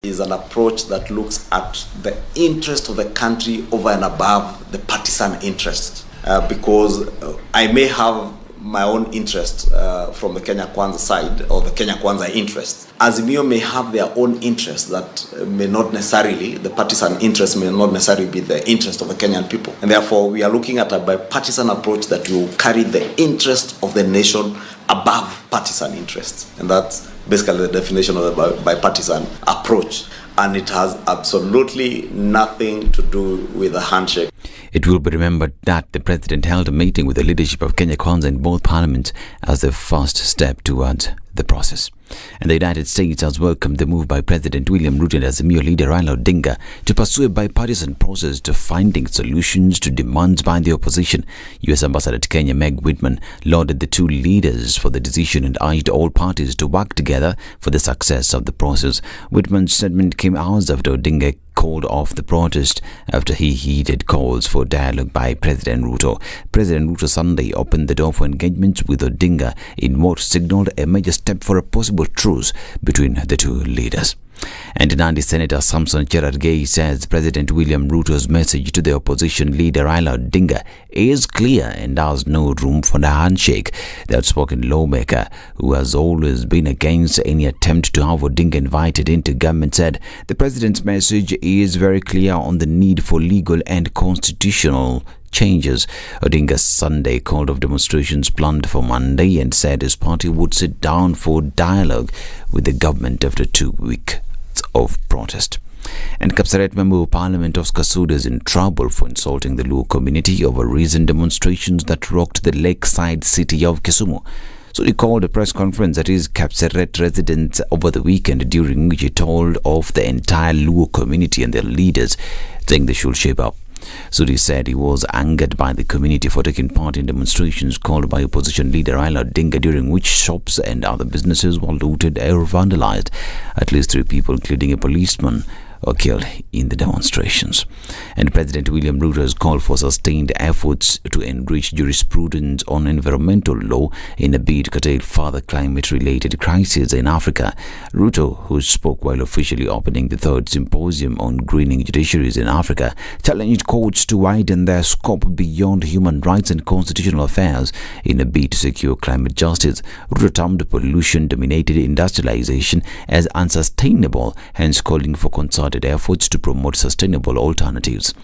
is an approach that looks at the interest of the country over and above the partisan interest. Because I may have my own interest from the Kenya Kwanza side, or the Kenya Kwanza interest. Azimio may have their own interest that may not necessarily, the partisan interest may not necessarily be the interest of the Kenyan people. And therefore, we are looking at a bipartisan approach that will carry the interest of the nation above partisan interests. And that's basically the definition of the bipartisan approach. And it has absolutely nothing to do with a handshake. It will be remembered that the president held a meeting with the leadership of Kenya Kwanza in both parliaments as the first step towards the process. And the United States has welcomed the move by President William Ruto and Azimio leader Raila Odinga to pursue a bipartisan process to finding solutions to demands by the opposition. U.S. Ambassador to Kenya Meg Whitman lauded the two leaders for the decision and urged all parties to work together for the success of the process. Whitman's statement came hours after Odinga called off the protest after he heeded calls for dialogue by President Ruto. President Ruto Sunday opened the door for engagements with Odinga in what signaled a major step for a possible truce between the two leaders. And Nandi Senator Samson Cherargei says President William Ruto's message to the opposition leader Raila Odinga is clear and has no room for the handshake. The outspoken lawmaker, who has always been against any attempt to have Odinga invited into government, said the president's message is very clear on the need for legal and constitutional changes. Odinga Sunday called off demonstrations planned for Monday and said his party would sit down for dialogue with the government after 2 weeks of protest. And Kapsaret Member of Parliament Oscar Sud is in trouble for insulting the Luo community over recent demonstrations that rocked the lakeside city of Kisumu. So he called a press conference at his Kapsaret residence over the weekend, during which he told of the entire Luo community and their leaders, saying they should shape up. Sudi said he was angered by the community for taking part in demonstrations called by opposition leader Raila Odinga, during which shops and other businesses were looted or vandalized. At least 3 people, including a policeman, were killed in the demonstrations. And President William Ruto has called for sustained efforts to enrich jurisprudence on environmental law in a bid to curtail further climate-related crises in Africa. Ruto, who spoke while officially opening the 3rd symposium on greening judiciaries in Africa, challenged courts to widen their scope beyond human rights and constitutional affairs in a bid to secure climate justice. Ruto termed pollution-dominated industrialization as unsustainable, hence calling for concerted efforts to promote sustainable alternatives.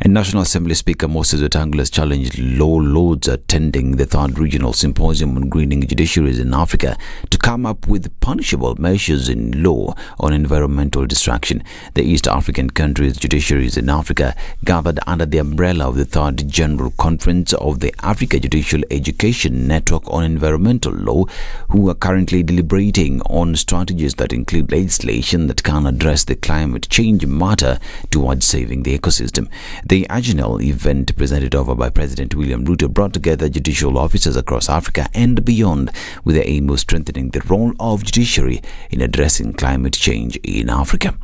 And National Assembly Speaker Moses Wetangula has challenged law lords attending the 3rd Regional Symposium on Greening Judiciaries in Africa to come up with punishable measures in law on environmental destruction. The East African countries' judiciaries in Africa gathered under the umbrella of the 3rd General Conference of the Africa Judicial Education Network on Environmental Law, who are currently deliberating on strategies that include legislation that can address the climate change matter towards saving the ecosystem. The annual event, presented over by President William Ruto, brought together judicial officers across Africa and beyond with the aim of strengthening the role of judiciary in addressing climate change in Africa.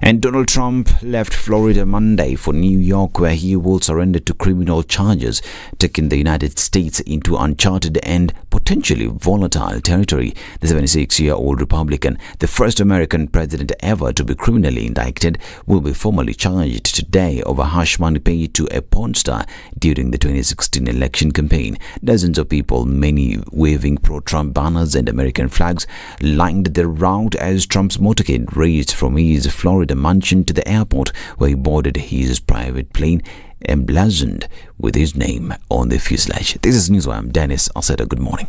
And Donald Trump left Florida Monday for New York, where he will surrender to criminal charges, taking the United States into uncharted and potentially volatile territory. The 76-year-old Republican, the first American president ever to be criminally indicted, will be formally charged today over hush money paid to a porn star during the 2016 election campaign. Dozens of people, many waving pro-Trump banners and American flags, lined the route as Trump's motorcade raced from his Florida mansion to the airport, where he boarded his private plane emblazoned with his name on the fuselage. This is Newswire. I'm Dennis Alceda. Good morning.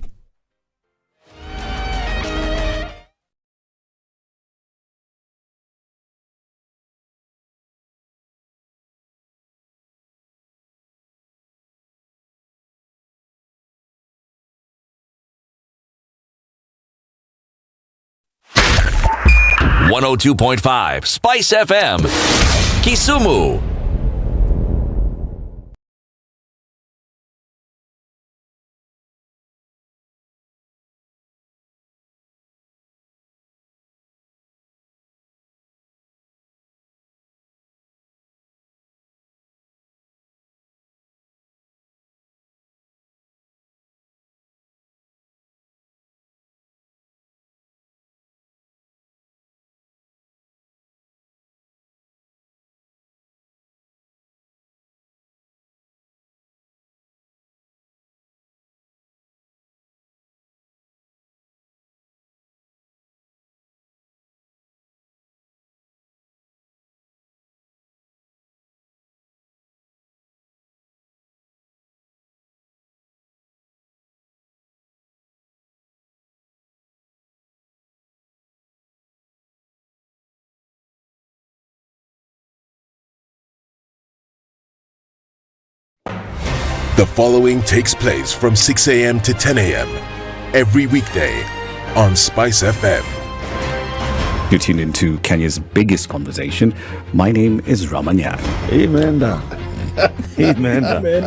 .5 Spice FM, Kisumu. The following takes place from 6 a.m. to 10 a.m. every weekday on Spice FM. You tune into Kenya's biggest conversation. My name is Ramanya. Amen. Amen.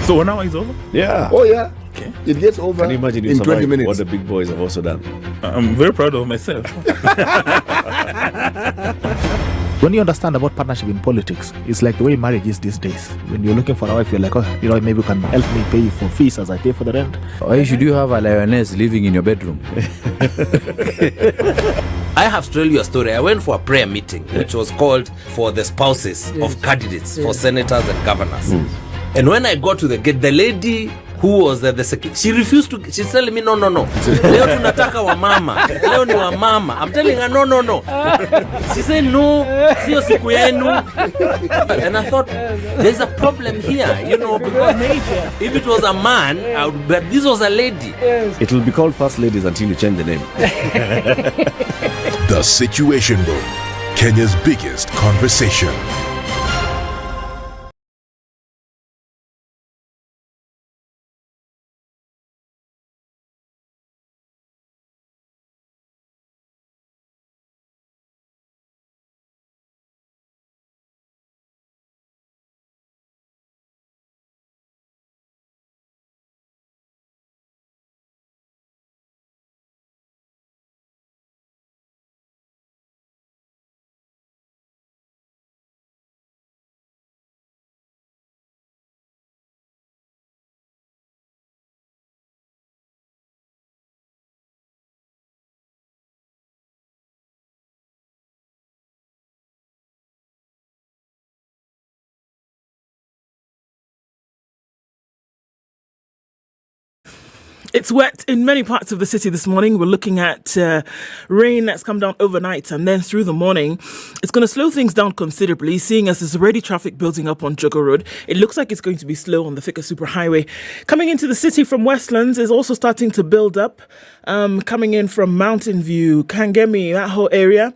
So 1 hour is over? Yeah. Oh yeah. Okay. It gets over. Can you imagine in 20 minutes? what the big boys have also done? I'm very proud of myself. When you understand about partnership in politics, it's like the way marriage is these days. When you're looking for a wife, you're like, oh, you know, maybe you can help me pay you for fees as I pay for the rent. Why should you have a lioness living in your bedroom? I have to tell you a story. I went for a prayer meeting, which was called for the spouses of candidates for senators and governors. And when I got to the gate, the lady who was the secretary, she refused to. She's telling me, no. Leo tunataka wa mama. Leo ni wa mama. I'm telling her, no. She said, no, sio siku yenu. And I thought, there's a problem here, you know, because if it was a man, but this was a lady. It will be called First Ladies until you change the name. The Situation Room, Kenya's biggest conversation. It's wet in many parts of the city this morning. We're looking at rain that's come down overnight and then through the morning. It's going to slow things down considerably, seeing as there's already traffic building up on Jogo Road. It looks like it's going to be slow on the Thika Superhighway. Coming into the city from Westlands is also starting to build up. Coming in from Mountain View, Kangemi, that whole area.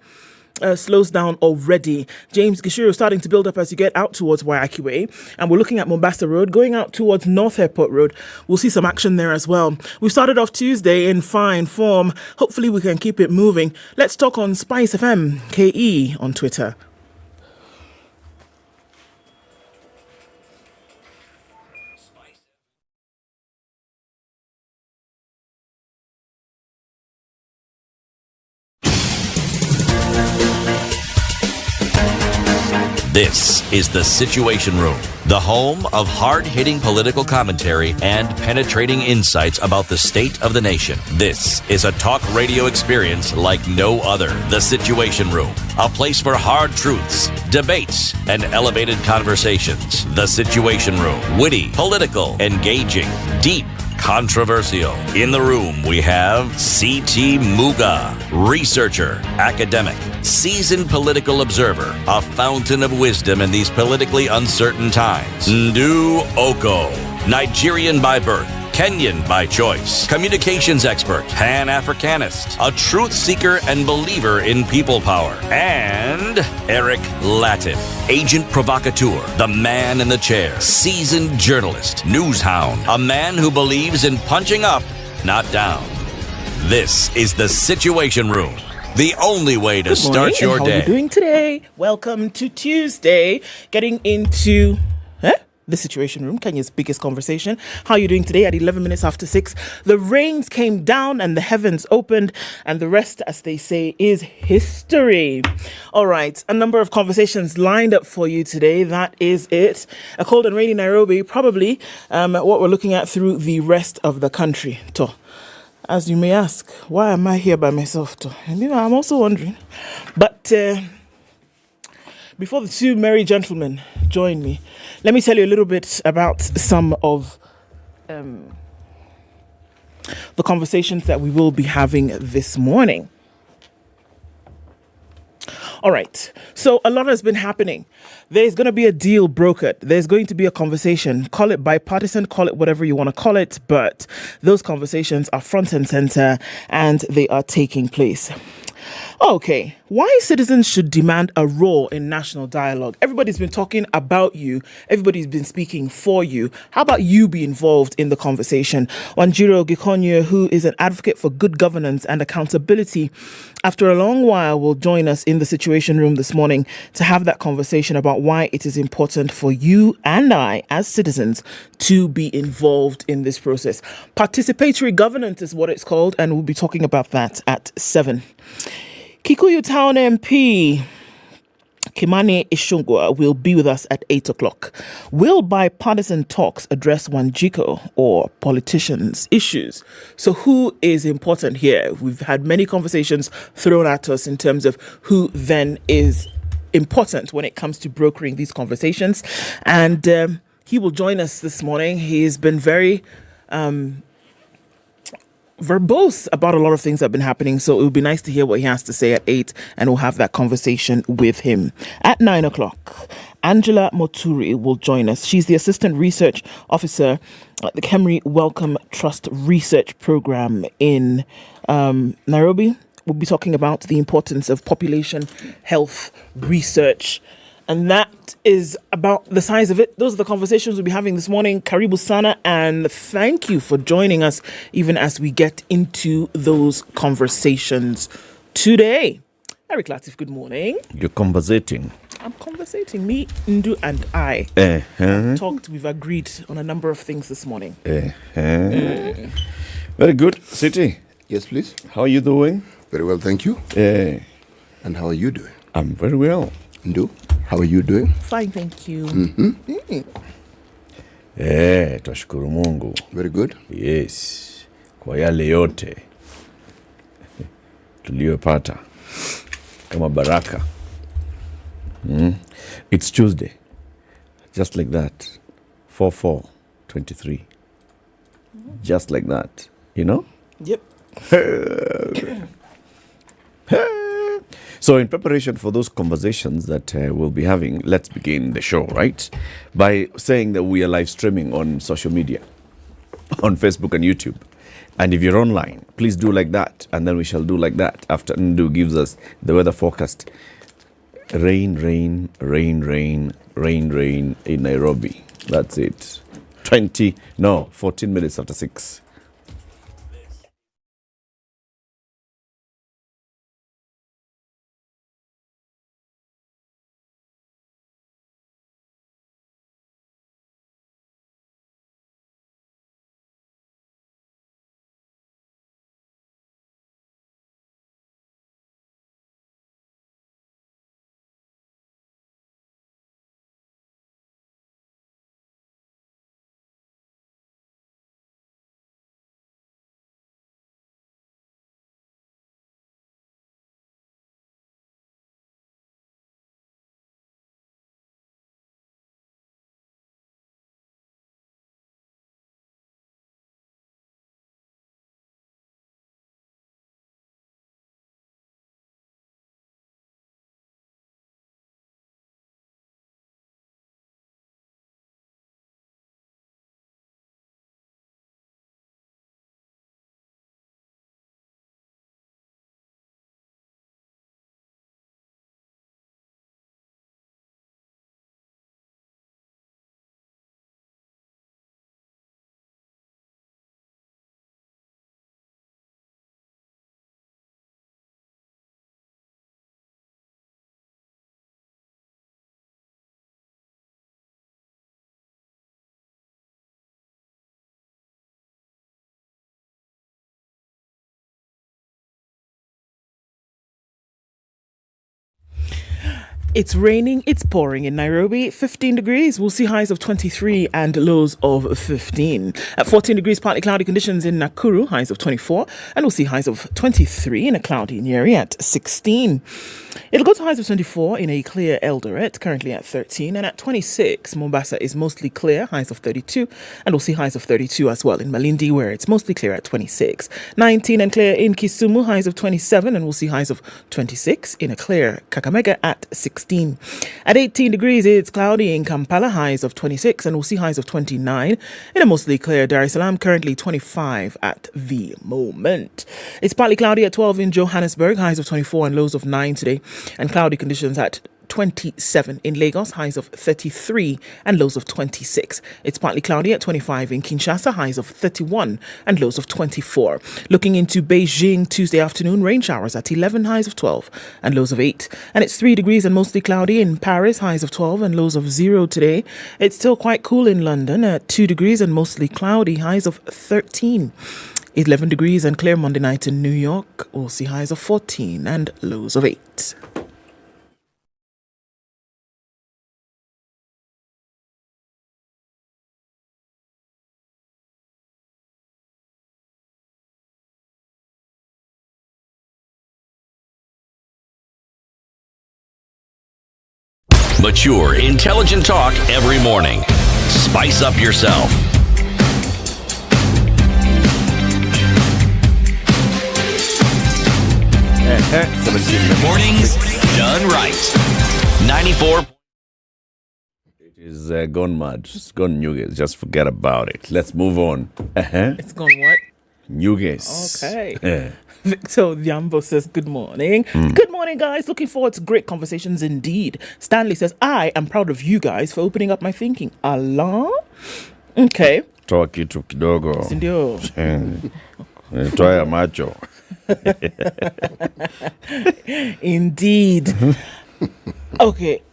Slows down already. James Gishuru starting to build up as you get out towards Waiyaki Way. And we're looking at Mombasa Road, going out towards North Airport Road. We'll see some action there as well. We started off Tuesday in fine form. Hopefully we can keep it moving. Let's talk on SpiceFM, KE on Twitter. This is The Situation Room, the home of hard-hitting political commentary and penetrating insights about the state of the nation. This is a talk radio experience like no other. The Situation Room, a place for hard truths, debates, and elevated conversations. The Situation Room, witty, political, engaging, deep, controversial. In the room, we have C.T. Muga, researcher, academic, seasoned political observer, a fountain of wisdom in these politically uncertain times. Ndu Oko, Nigerian by birth, Kenyan by choice, communications expert, Pan-Africanist, a truth seeker and believer in people power, and Eric Latif, agent provocateur, the man in the chair, seasoned journalist, news hound, a man who believes in punching up, not down. This is The Situation Room, the only way to start your day. How are you doing today? Welcome to Tuesday, getting into The Situation Room, Kenya's biggest conversation. How are you doing today at 11 minutes after 6? The rains came down and the heavens opened, and the rest, as they say, is history. All right, a number of conversations lined up for you today. That is it. A cold and rainy Nairobi, probably what we're looking at through the rest of the country. As you may ask, why am I here by myself? And I'm also wondering. But before the two merry gentlemen join me, let me tell you a little bit about some of the conversations that we will be having this morning. All right, so a lot has been happening. There's going to be a deal brokered. There's going to be a conversation. Call it bipartisan, call it whatever you want to call it, but those conversations are front and center and they are taking place. Okay, why citizens should demand a role in national dialogue? Everybody's been talking about you. Everybody's been speaking for you. How about you be involved in the conversation? Wanjiro Gikonyo, who is an advocate for good governance and accountability, after a long while will join us in the Situation Room this morning to have that conversation about why it is important for you and I, as citizens, to be involved in this process. Participatory governance is what it's called, and we'll be talking about that at 7. Kikuyu Town MP Kimani Ichung'wah will be with us at 8 o'clock. Will bipartisan talks address Wanjiko or politicians' issues? So who is important here? We've had many conversations thrown at us in terms of who then is important when it comes to brokering these conversations. And he will join us this morning. He's been very verbose about a lot of things that have been happening, so it would be nice to hear what he has to say at 8, and we'll have that conversation with him. At 9 o'clock, Angela Moturi will join us. She's the Assistant Research Officer at the Kemri Wellcome Trust Research Program in Nairobi. We'll be talking about the importance of population health research, and that is about the size of it. Those are the conversations we'll be having this morning. Karibu Sana, and thank you for joining us even as we get into those conversations today. Eric Latif, good morning. You're conversating. I'm conversating. Me, Ndu, and I talked. We've agreed on a number of things this morning. Very good. City. Yes, please. How are you doing? Very well, thank you. And how are you doing? I'm very well. Ndu, how are you doing? Fine, thank you. Twashukuru Mungu. Very good. Yes. Kwa yale yote tuliyopata kama baraka. It's Tuesday. Just like that. 4/4/23. Just like that. You know? Yep. So in preparation for those conversations that we'll be having, let's begin the show, right? By saying that we are live streaming on social media, on Facebook and YouTube. And if you're online, please do like that. And then we shall do like that after Ndu gives us the weather forecast. Rain, rain, rain, rain, rain, rain in Nairobi. That's it. 14 minutes after 6. It's raining, it's pouring in Nairobi, 15 degrees. We'll see highs of 23 and lows of 15. At 14 degrees, partly cloudy conditions in Nakuru, highs of 24. And we'll see highs of 23 in a cloudy Nyeri at 16. It'll go to highs of 24 in a clear Eldoret, currently at 13. And at 26, Mombasa is mostly clear, highs of 32. And we'll see highs of 32 as well in Malindi, where it's mostly clear at 26. 19 and clear in Kisumu, highs of 27. And we'll see highs of 26 in a clear Kakamega at 16. 16. At 18 degrees, it's cloudy in Kampala, highs of 26, and we'll see highs of 29. In a mostly clear Dar es Salaam, currently 25 at the moment. It's partly cloudy at 12 in Johannesburg, highs of 24 and lows of 9 today, and cloudy conditions at 27 in Lagos, highs of 33 and lows of 26. It's partly cloudy at 25 in Kinshasa, highs of 31 and lows of 24. Looking into Beijing Tuesday afternoon, rain showers at 11, highs of 12 and lows of 8. And it's 3 degrees and mostly cloudy in Paris, highs of 12 and lows of 0 today. It's still quite cool in London at 2 degrees and mostly cloudy, highs of 13. 11 degrees and clear Monday night in New York. We'll see highs of 14 and lows of 8. Mature, intelligent talk every morning. Spice up yourself. Mornings done right. 94. It is gone mad. It's gone Newgate. Just forget about it. Let's move on. It's gone what? Newgate. Okay. Victor Diambo says, good morning. Good morning, guys. Looking forward to great conversations indeed. Stanley says, I am proud of you guys for opening up my thinking. Allah? Okay. Toa kitu kidogo. Sindio. Toa ya macho. Indeed. Okay.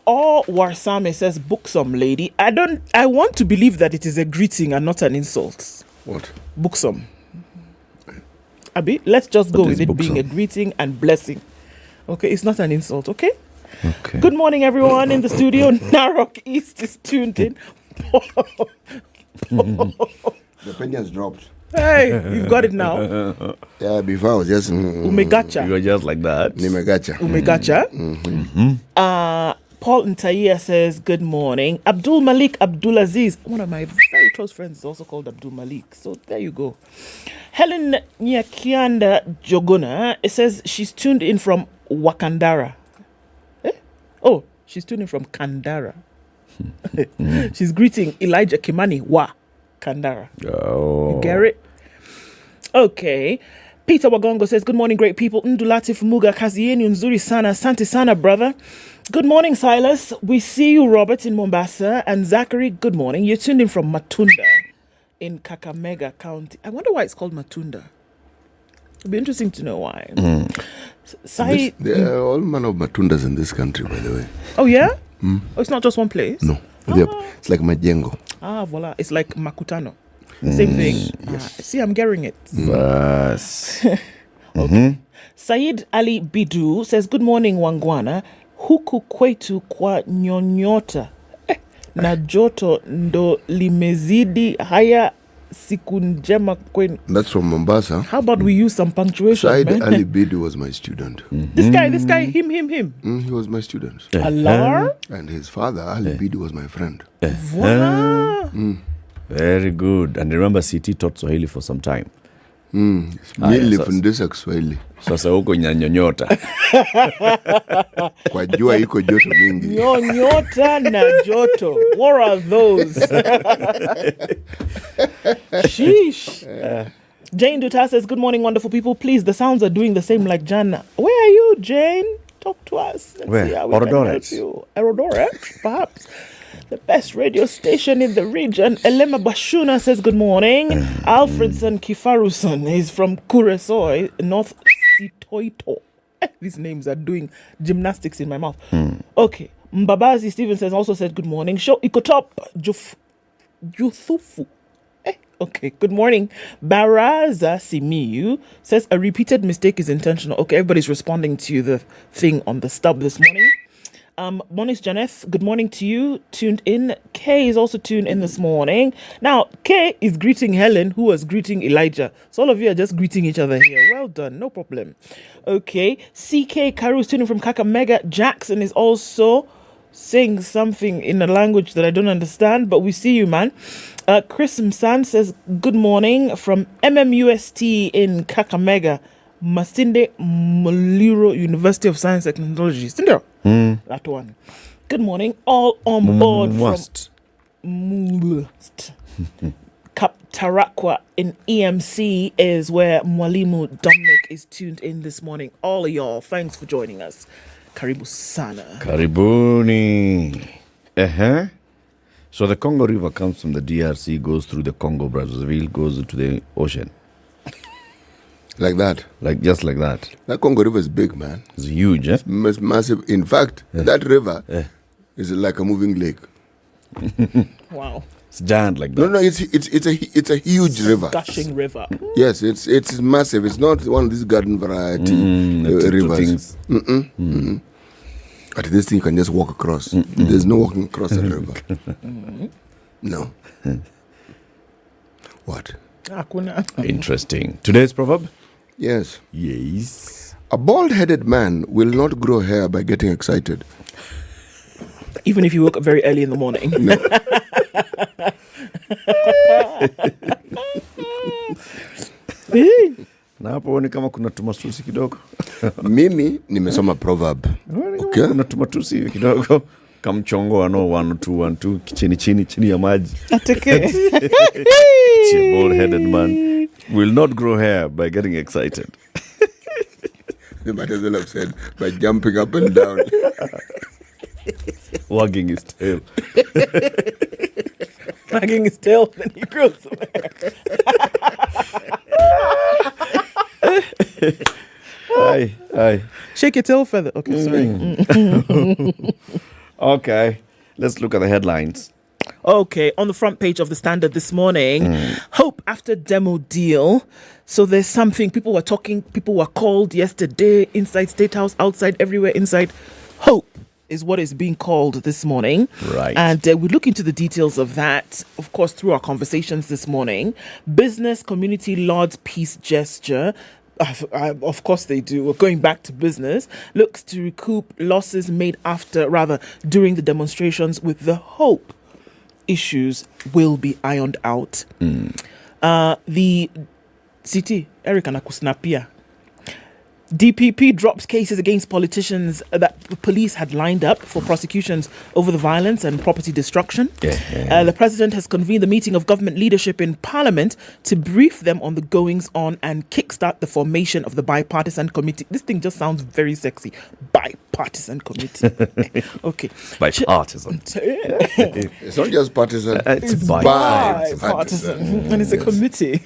All Warsame says, book some lady. I want to believe that it is a greeting and not an insult. What? Book some. Abi, let's just go with it buxom being a greeting and blessing. Okay, it's not an insult, okay? Good morning, everyone in the studio. Narok East is tuned in. The penny has dropped. Hey, you've got it now. Yeah, before I was just... Umegacha. You were just like that. Nimegacha. Umegacha. Paul Ntaia says, good morning. Abdul Malik Abdulaziz, one of my very close friends, is also called Abdul Malik. So there you go. Helen Nyakianda Jogona, it says she's tuned in from Wakandara. Oh, she's tuned in from Kandara. She's greeting Elijah Kimani Kandara. Oh. You get it? Okay. Peter Wagongo says, good morning, great people. Ndulatif Muga Kazieni Unzuri Sana. Asante Sana, brother. Good morning, Silas. We see you, Robert, in Mombasa. And Zachary, good morning. You're tuned in from Matunda in Kakamega County. I wonder why it's called Matunda. It'd be interesting to know why. There are all manner of Matundas in this country, by the way. Oh, yeah? Oh, it's not just one place? No. It's like Majengo. Voila. It's like Makutano. Same thing. Yes. See, I'm getting it. Bas. Okay. Said Ali Bidu says, good morning, Wangwana. Huku kwetu kwa nyonyota. Na joto ndo limezidi haya siku njema kwenu. That's from Mombasa. How about we use some punctuation, Said man? Ali Bidu was my student. This guy, him. He was my student. Allah? And his father, Ali Bidu, was my friend. Wow. Very good. And remember, CT taught Swahili for some time. Nilifundisha Kiswahili. Sasa huko nyanyonyota. Kwa jua iko joto mingi. Nyonyota na joto. What are those? Sheesh. Jane Duta says, good morning, wonderful people. Please, the sounds are doing the same like Jana. Where are you, Jane? Talk to us. Where? See how we can help you. Eldoret, perhaps. The best radio station in the region. Elema Bashuna says, good morning. Alfredson Kifaruson is from Kuresoi, North Sitoito. These names are doing gymnastics in my mouth. Okay. Mbabazi Steven also said, good morning. Show Ikotop Juthufu. Okay, good morning. Baraza Simiyu says, a repeated mistake is intentional. Okay, everybody's responding to the thing on the stub this morning. Monis Janeth, good morning to you. Tuned in. Kay is also tuned in this morning. Now, Kay is greeting Helen, who was greeting Elijah. So all of you are just greeting each other here. Well done, no problem. Okay, CK Karu is tuning from Kakamega. Jackson is also saying something in a language that I don't understand, but we see you, man. Chris Msan says, good morning from MMUST in Kakamega. Masinde Muliro University of Science and Technology. That one. Good morning. All on board Must. from Kaptarakwa in EMC is where Mwalimu Dominic is tuned in this morning. All of y'all, thanks for joining us. Karibu sana. Karibuni. So the Congo River comes from the DRC, goes through the Congo Brazzaville, goes into the ocean. Like that. Just like that. That Congo River is big, man. It's huge, eh? It's massive. In fact, that river is like a moving lake. Wow. It's giant like that. No, it's a huge river. Gushing river. Yes, it's massive. It's not one of these garden variety rivers. But this thing you can just walk across. There's no walking across the river. No. What? Interesting. Today's proverb? Yes. Yes. A bald-headed man will not grow hair by getting excited. Even if you woke up very early in the morning. No. Na hapo ni kama kuna tumasusi kidogo. Mimi nimesoma proverb. Okay. Kuna tumatusi kidogo. Kamchongo ano 1 2 1 2 chini ya maji. Atake. A bald-headed man will not grow hair by getting excited. The might as well have said by jumping up and down. Wagging his tail. Wagging his tail, then he grows some hair. Aye. Shake your tail feather. Okay, sorry. Okay, let's look at the headlines. Okay, on the front page of the Standard this morning, hope after demo deal. So there's something, people were called yesterday, inside State House, outside, everywhere inside. Hope is what is being called this morning. Right. And we look into the details of that, of course, through our conversations this morning. Business community lauds peace gesture. Of course they do. We're going back to business. Looks to recoup losses made during the demonstrations with the hope issues will be ironed out. The city, Eric Anakusnapia. DPP drops cases against politicians that the police had lined up for prosecutions over the violence and property destruction. The president has convened a meeting of government leadership in parliament to brief them on the goings on and kickstart the formation of the bipartisan committee. This thing just sounds very sexy. Bipartisan committee. Okay. Bipartisan. It's not just partisan. It's bipartisan. And it's a committee.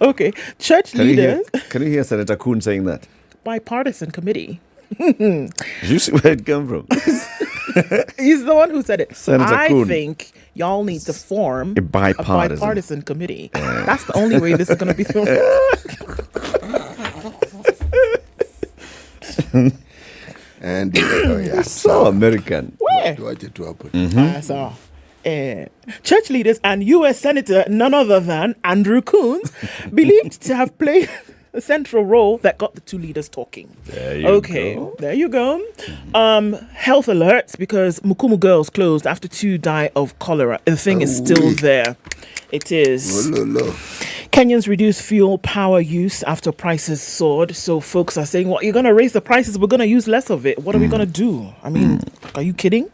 Okay. Church leaders. Can you hear Senator Kuhn saying that? Bipartisan committee. Did you see where it came from? He's the one who said it. Senator Kuhn. I think y'all need to form a bipartisan committee. That's the only way this is going to be thrown. And so American. Where? I saw. Church leaders and U.S. Senator, none other than Andrew Coons, believed to have played a central role that got the two leaders talking. There you go. Health alerts because Mukumu Girls closed after 2 die of cholera. The thing is still there. It is. Kenyans reduce fuel power use after prices soared. So folks are saying, well, you're going to raise the prices. We're going to use less of it. What are we going to do? I mean, are you kidding?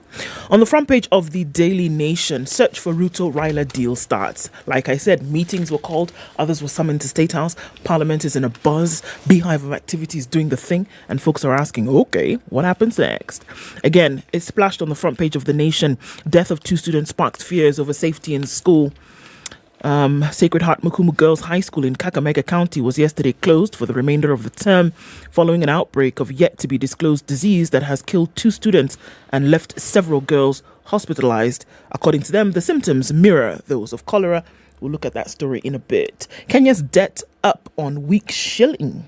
On the front page of the Daily Nation, search for Ruto-Raila deal starts. Like I said, meetings were called. Others were summoned to State House. Parliament is in a buzz. Beehive of activities doing the thing. And folks are asking, okay, what happens next? Again, it's splashed on the front page of the Nation. Death of 2 students sparked fears over safety in school. Sacred Heart Mukumu Girls High School in Kakamega County was yesterday closed for the remainder of the term following an outbreak of yet-to-be-disclosed disease that has killed 2 students and left several girls hospitalized. According to them, the symptoms mirror those of cholera. We'll look at that story in a bit. Kenya's debt up on weak shilling.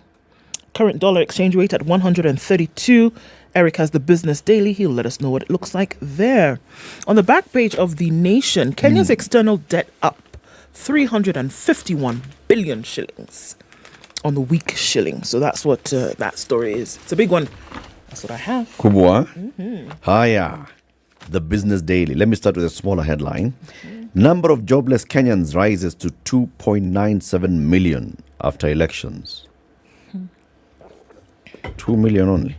Current dollar exchange rate at 132. Eric has the Business Daily. He'll let us know what it looks like there. On the back page of The Nation, Kenya's external debt up 351 billion shillings on the weak shilling. So that's what that story is. It's a big one. That's what I have. Kubwa. Haya. The Business Daily. Let me start with a smaller headline. Number of jobless Kenyans rises to 2.97 million after elections. 2 million only.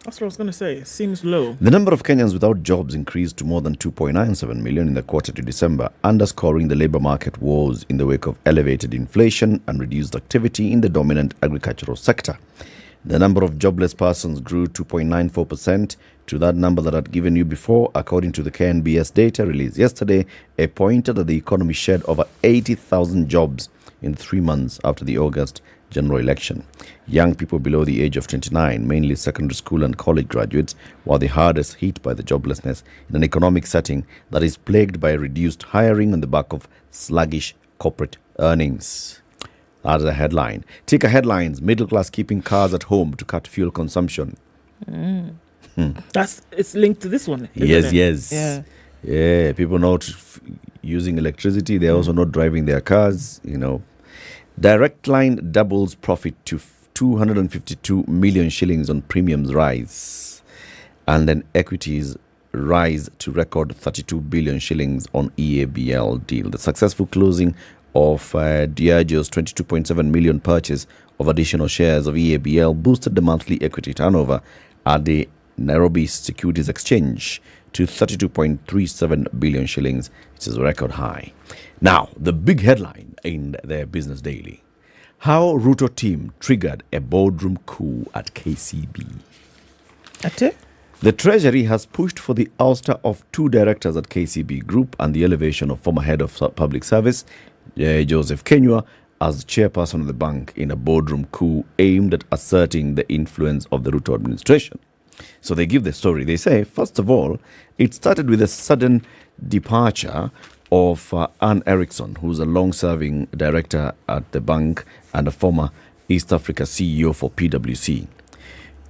That's what I was going to say. It seems low. The number of Kenyans without jobs increased to more than 2.97 million in the quarter to December, underscoring the labour market woes in the wake of elevated inflation and reduced activity in the dominant agricultural sector. The number of jobless persons grew 2.94% to that number that I'd given you before, according to the KNBS data released yesterday, a pointer that the economy shed over 80,000 jobs in 3 months after the August general election. Young people below the age of 29, mainly secondary school and college graduates, were the hardest hit by the joblessness in an economic setting that is plagued by reduced hiring on the back of sluggish corporate earnings. That's a headline. Take a headlines: middle class keeping cars at home to cut fuel consumption. It's linked to this one. Yes. Yeah. Yeah, people not using electricity. They're also not driving their cars, Direct Line doubles profit to 252 million shillings on premiums rise. And then equities rise to record 32 billion shillings on EABL deal. The successful closing of Diageo's 22.7 million purchase of additional shares of EABL boosted the monthly equity turnover at the Nairobi Securities Exchange to 32.37 billion shillings, which is a record high. Now, the big headline in their Business Daily: how Ruto team triggered a boardroom coup at KCB. The Treasury has pushed for the ouster of 2 directors at KCB Group and the elevation of former head of public service, Joseph Kenywa, as chairperson of the bank in a boardroom coup aimed at asserting the influence of the Ruto administration. So they give the story. They say, first of all, it started with a sudden departure of Ann Erickson, who's a long-serving director at the bank and a former East Africa CEO for PwC.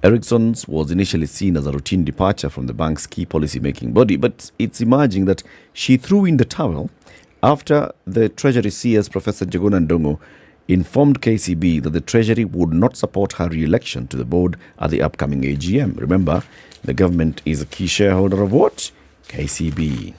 Erickson's was initially seen as a routine departure from the bank's key policy-making body, but it's emerging that she threw in the towel after the Treasury CS, Professor Njuguna Ndung'u, informed KCB that the Treasury would not support her re-election to the board at the upcoming AGM. Remember, the government is a key shareholder of what? KCB.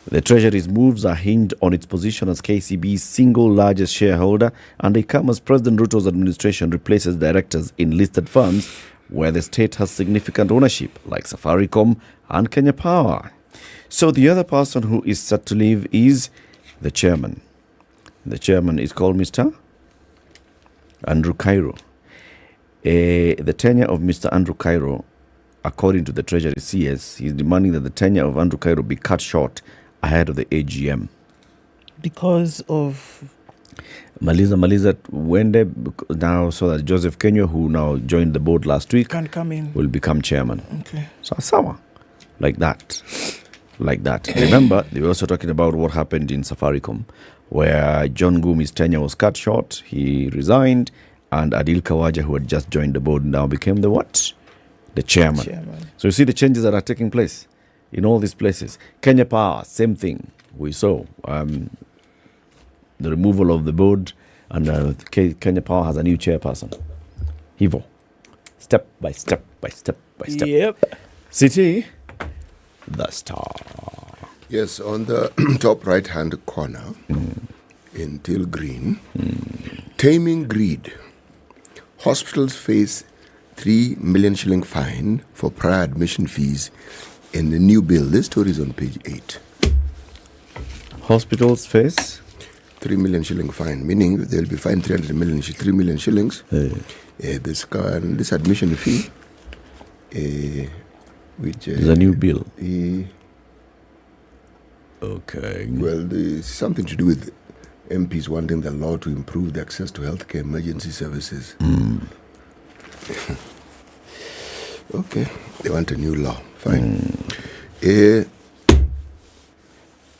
The Treasury's moves are hinged on its position as KCB's single largest shareholder, and they come as President Ruto's administration replaces directors in listed firms where the state has significant ownership, like Safaricom and Kenya Power. So the other person who is set to leave is the chairman. The chairman is called Mr. Andrew Cairo. The tenure of Mr. Andrew Cairo, according to the Treasury CS, he's demanding that the tenure of Andrew Cairo be cut short ahead of the AGM. Because of Maliza Wende, now so that Joseph Kenywa, who now joined the board last week, can come in, will become chairman. Okay. So sawa. Like that. Remember, they were also talking about what happened in Safaricom, where John Gumi's tenure was cut short. He resigned, and Adil Kawaja, who had just joined the board, now became the what? The chairman. So you see the changes that are taking place in all these places. Kenya Power, same thing. We saw the removal of the board, and Kenya Power has a new chairperson. Hivo. Step by step by step by step. Yep. City, the Star. Yes, on the top right-hand corner, in teal green, taming greed. Hospitals face 3 million shilling fine for prior admission fees in the new bill. This story is on page 8. Hospitals face 3 million shilling fine, meaning they'll be fined 3 million shillings. This admission fee, which is a new bill. Okay. Well, there's something to do with MPs wanting the law to improve the access to healthcare emergency services. Okay, they want a new law. Fine.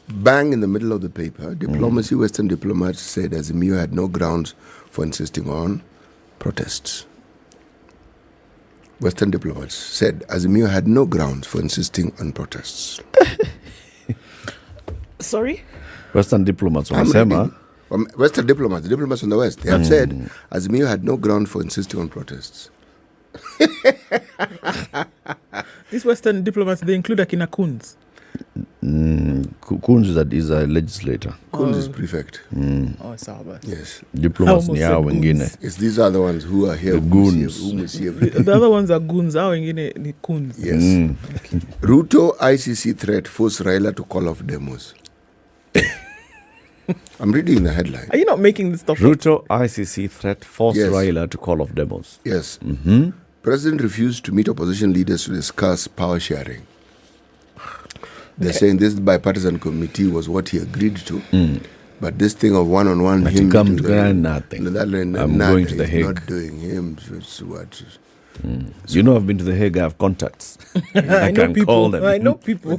Bang in the middle of the paper, diplomacy. Western diplomats said Azimio had no grounds for insisting on protests. Western diplomats said Azimio had no grounds for insisting on protests. Sorry? Western diplomats wanasema Western diplomats from the West, they have said Azimio had no ground for insisting on protests. These Western diplomats, they include Akina Kunz. Kunz is a legislator. Kunz is prefect. Oh, it's Albert. Yes. Diplomats ni hao wengine. Yes, these are the ones who are here. The goons. Whom we see every day. The other ones are goons. Hao wengine ni Kunz. Yes. Ruto ICC threat force Raila to call off demos. I'm reading the headline. Are you not making this stuff up? Ruto ICC threat forced Yes. Raila to call off demos. Yes. President refused to meet opposition leaders to discuss power sharing. They're saying this bipartisan committee was what he agreed to. But this thing of one-on-one, But him he come to to the- nothing. I'm going to the Hague. Not doing him. It's what? You know, I've been to the Hague. I have contacts. I know can people. call them. I know people.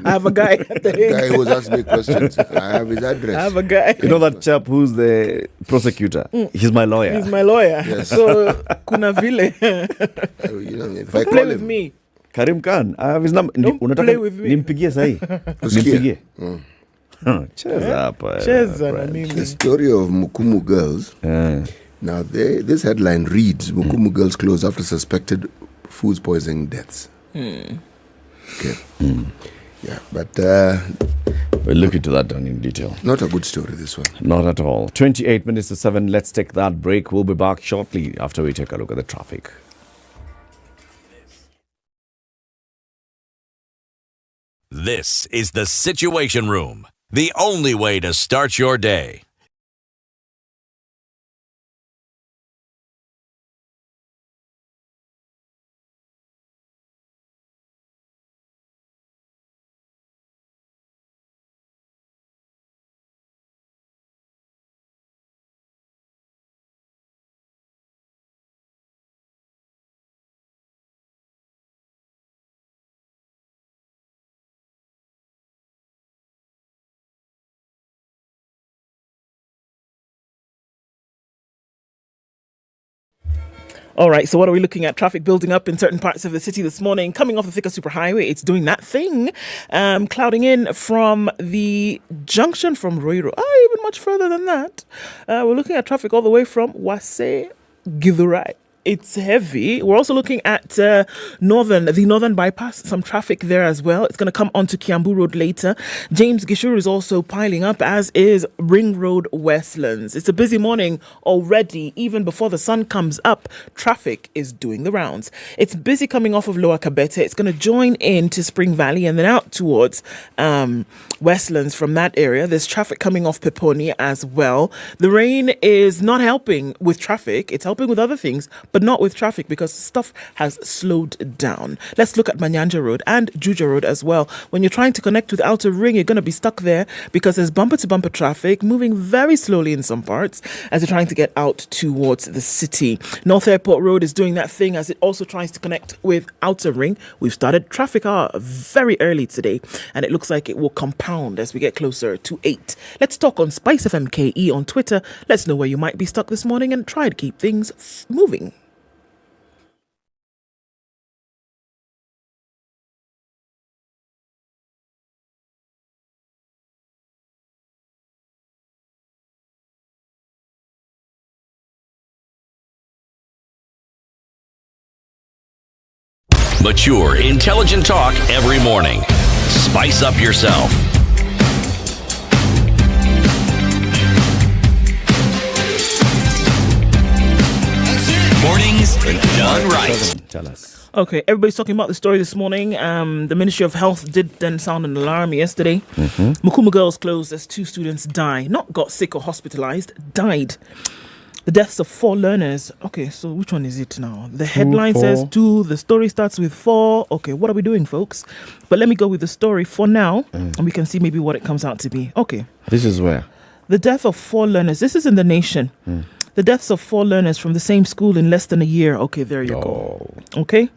I have a guy at the Guy Hague. who's asking me questions. I have his address. I have a guy. You know that chap who's the prosecutor? He's my lawyer. He's my lawyer. Yes. So, kuna vile. You know, if I Play call with him, me. Karim Khan. I have his number. Don't play with me. Nimpigie sahi. Usikie. Nimpigie. Cheza hapa. Cheza na friend. the mimi. story of Mukumu Girls. Now, this headline reads, Mukumu Girls closed after suspected food poisoning deaths. Okay. Yeah, but We'll look into that down in detail. not a good story, this one. Not at all. 28 minutes to 7. Let's take that break. We'll be back shortly after we take a look at the traffic. This is the Situation Room, the only way to start your day. All right, so what are we looking at? Traffic building up in certain parts of the city this morning. Coming off the Thika Superhighway, it's doing that thing. Clouding in from the junction from Ruiru. Even much further than that. We're looking at traffic all the way from Wase Githurai. It's heavy. We're also looking at the northern bypass, some traffic there as well. It's going to come onto Kiambu Road later. James Gishuru is also piling up, as is Ring Road Westlands. It's a busy morning already. Even before the sun comes up, traffic is doing the rounds. It's busy coming off of Lower Kabete. It's going to join in to Spring Valley and then out towards Westlands from that area. There's traffic coming off Peponi as well. The rain is not helping with traffic. It's helping with other things, but not with traffic because stuff has slowed down. Let's look at Manyanja Road and Juja Road as well. When you're trying to connect with Outer Ring, you're going to be stuck there because there's bumper-to-bumper traffic moving very slowly in some parts as you're trying to get out towards the city. North Airport Road is doing that thing as it also tries to connect with Outer Ring. We've started traffic hour very early today, and it looks like it will compound as we get closer to 8. Let's talk on SpiceFM KE on Twitter. Let's know where you might be stuck this morning and try to keep things moving. Mature, intelligent talk every morning. Spice up yourself. Mornings done right. Tell us. Okay, everybody's talking about the story this morning. The Ministry of Health did then sound an alarm yesterday. Mukumu Girls closed as 2 students die. Not got sick or hospitalized, died. The deaths of 4 learners. Okay, so which one is it now? The headline says 2. The story starts with 4. Okay, what are we doing, folks? But let me go with the story for now, and we can see maybe what it comes out to be. Okay. This is where? The death of 4 learners. This is in The Nation. The deaths of 4 learners from the same school in less than a year. Okay, there you go. Okay.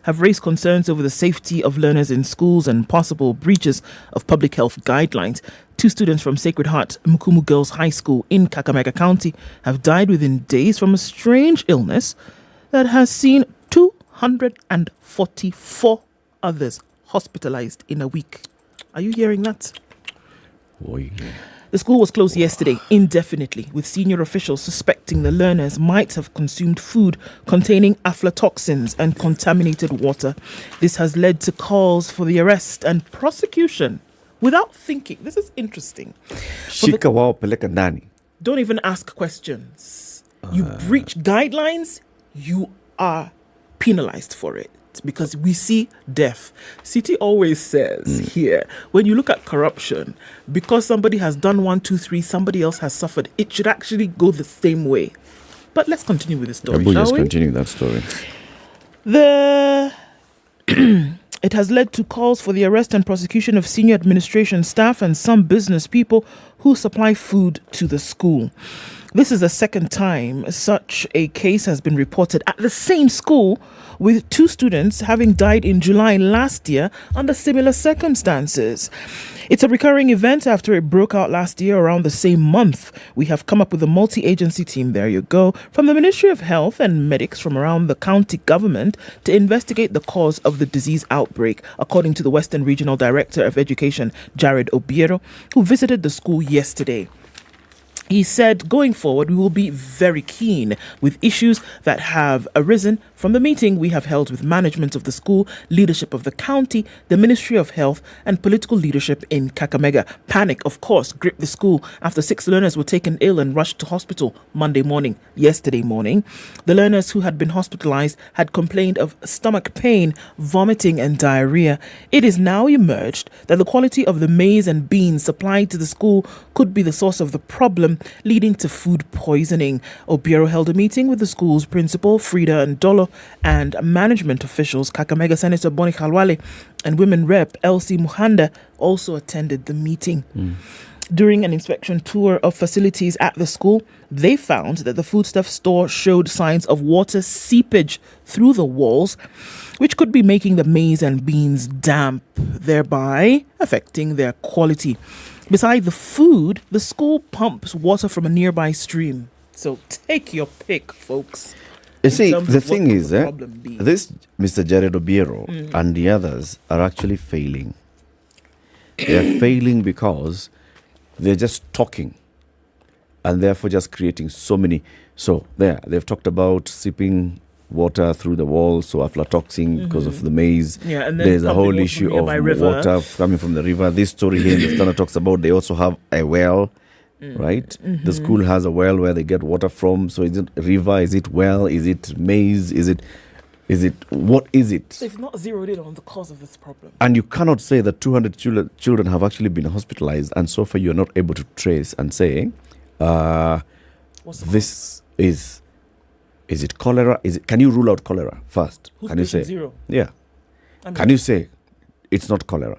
Have raised concerns over the safety of learners in schools and possible breaches of public health guidelines. 2 students from Sacred Heart Mukumu Girls High School in Kakamega County have died within days from a strange illness that has seen 244 others hospitalized in a week. Are you hearing that? The school was closed yesterday indefinitely, with senior officials suspecting the learners might have consumed food containing aflatoxins and contaminated water. This has led to calls for the arrest and prosecution without thinking. This is interesting. Shika wao peleka ndani. Don't even ask questions. You breach guidelines, you are penalized for it, because we see death. City always says here, when you look at corruption, because somebody has done 1, 2, 3, somebody else has suffered, it should actually go the same way. But let's continue with the story, We'll shall just we? continue that story. It has led to calls for the arrest and prosecution of senior administration staff and some business people who supply food to the school. This is the second time such a case has been reported at the same school, with 2 students having died in July last year under similar circumstances. It's a recurring event after it broke out last year around the same month. We have come up with a multi-agency team, there you go, from the Ministry of Health and medics from around the county government to investigate the cause of the disease outbreak, according to the Western Regional Director of Education, Jared Obiero, who visited the school yesterday. He said, going forward, we will be very keen with issues that have arisen from the meeting we have held with management of the school, leadership of the county, the Ministry of Health, and political leadership in Kakamega. Panic, of course, gripped the school after 6 learners were taken ill and rushed to hospital yesterday morning. The learners who had been hospitalized had complained of stomach pain, vomiting, and diarrhea. It is now emerged that the quality of the maize and beans supplied to the school could be the source of the problem, leading to food poisoning. Obiero held a meeting with the school's principal, Frida Ndolo, and management officials. Kakamega Senator Boni Khalwale and Women Rep Elsie Muhanda also attended the meeting. During an inspection tour of facilities at the school, they found that the foodstuff store showed signs of water seepage through the walls, which could be making the maize and beans damp, thereby affecting their quality. Beside the food, the school pumps water from a nearby stream. So take your pick, folks. You see, the thing is, this Mr. Jared Obiero and the others are actually failing. They're failing because they're just talking and therefore just creating so many. So they've talked about sipping water through the walls, so aflatoxin because of the maize. Yeah, and then there's a whole issue of water coming from the river. This story here in the Standard talks about they also have a well, right? The school has a well where they get water from. So is it river? Is it well? Is it maize? Is it what is it? They've not zeroed in on the cause of this problem. And you cannot say that 200 children have actually been hospitalized, and so far you're not able to trace and say this is. Is it cholera? Can you rule out cholera first? Who's can you say zero? Yeah. Can you say it's not cholera?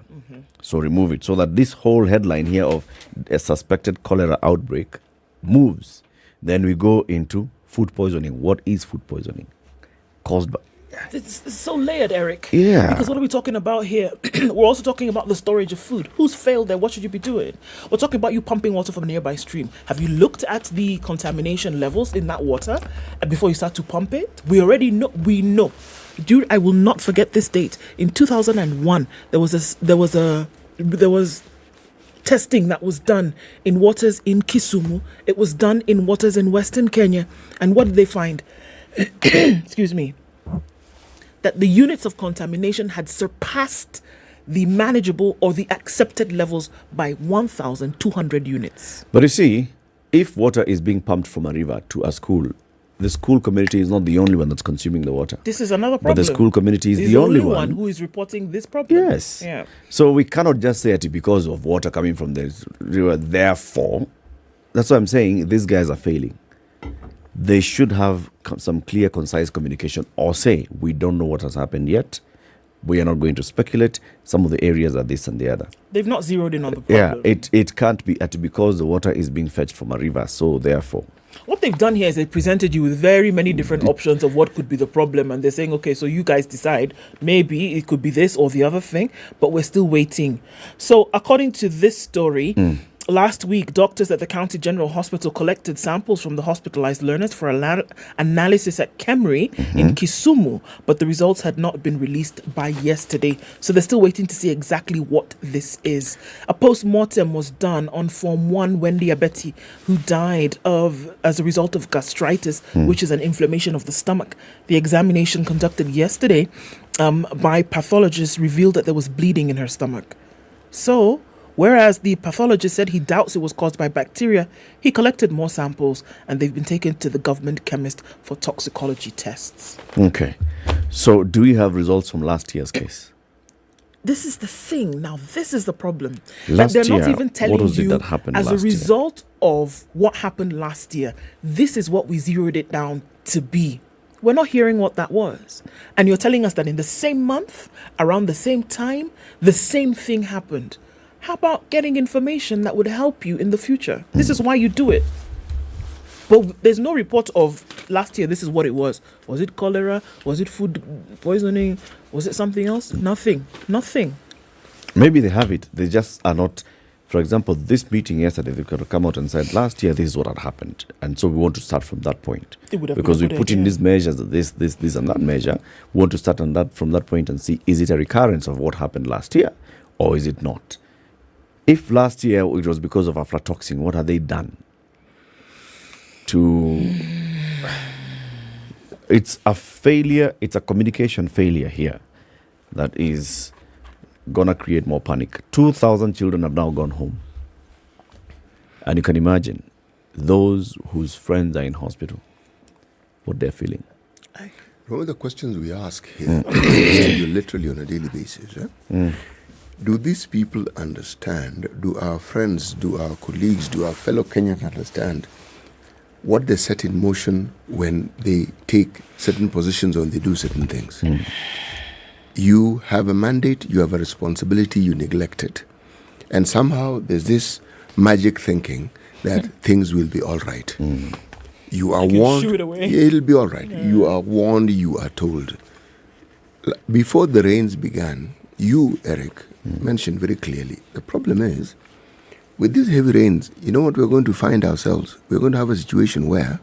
So remove it so that this whole headline here of a suspected cholera outbreak moves. Then we go into food poisoning. What is food poisoning? Caused by... It's so layered, Eric. Yeah. Because what are we talking about here? We're also talking about the storage of food. Who's failed there? What should you be doing? We're talking about you pumping water from a nearby stream. Have you looked at the contamination levels in that water before you start to pump it? We already know. We know. Dude, I will not forget this date. In 2001, there was testing that was done in waters in Kisumu. It was done in waters in Western Kenya. And what did they find? Excuse me. That the units of contamination had surpassed the manageable or the accepted levels by 1,200 units. But you see, if water is being pumped from a river to a school, the school community is not the only one that's consuming the water. This is another problem. But the school community is the only one who is reporting this problem. Yes. Yeah. So we cannot just say it because of water coming from the river. Therefore, that's why I'm saying these guys are failing. They should have some clear, concise communication, or say, we don't know what has happened yet. We are not going to speculate. Some of the areas are this and the other. They've not zeroed in on the problem. Yeah, it can't be because the water is being fetched from a river. So therefore, what they've done here is they presented you with very many different options of what could be the problem. And they're saying, okay, so you guys decide. Maybe it could be this or the other thing, but we're still waiting. So according to this story, last week, doctors at the County General Hospital collected samples from the hospitalized learners for analysis at Kemri in Kisumu, but the results had not been released by yesterday. So they're still waiting to see exactly what this is. A post-mortem was done on Form 1 Wendy Abeti, who died as a result of gastritis, which is an inflammation of the stomach. The examination conducted yesterday by pathologists revealed that there was bleeding in her stomach. So Whereas the pathologist said he doubts it was caused by bacteria, he collected more samples and they've been taken to the government chemist for toxicology tests. Okay. So do we have results from last year's case? This is the thing. Now, this is the problem. Last they're not year, even telling what was it you that happened as a last year? result of what happened last year. This is what we zeroed it down to be. We're not hearing what that was. And you're telling us that in the same month, around the same time, the same thing happened. How about getting information that would help you in the future? This is why you do it. But there's no report of last year, this is what it was. Was it cholera? Was it food poisoning? Was it something else? Nothing. Maybe they have it. They just are not. For example, this meeting yesterday, they could have come out and said, last year, this is what had happened. And so we want to start from that point. Because we put in these measures, this and that measure. We want to start on that from that point and see, is it a recurrence of what happened last year or is it not? If last year it was because of aflatoxin, what have they done? It's a failure, it's a communication failure here that is going to create more panic. 2,000 children have now gone home. And you can imagine those whose friends are in hospital, what they're feeling. One of the questions we ask here, literally on a daily basis, do these people understand, do our friends, do our colleagues, do our fellow Kenyans understand what they set in motion when they take certain positions or when they do certain things? You have a mandate, you have a responsibility, you neglect it. And somehow there's this magic thinking that things will be all right. You are warned. Shoo it away. It'll be all right. You are warned, you are told. Before the rains began, you, Eric, mentioned very clearly, the problem is, with these heavy rains, you know what we're going to find ourselves? We're going to have a situation where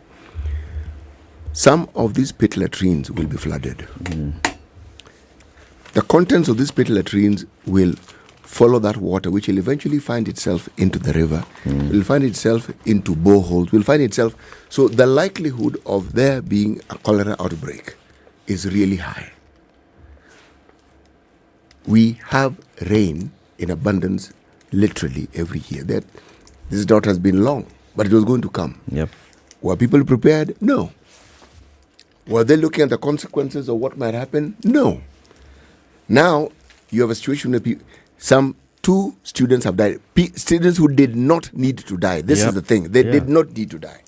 some of these pit latrines will be flooded. The contents of these pit latrines will follow that water, which will eventually find itself into the river, will find itself into boreholes, will find itself. So the likelihood of there being a cholera outbreak is really high. We have rain in abundance literally every year. This drought has been long, but it was going to come. Were people prepared? No. Were they looking at the consequences of what might happen? No. Now, you have a situation where some 2 students have died. Students who did not need to die. This is the thing. They did not need to die.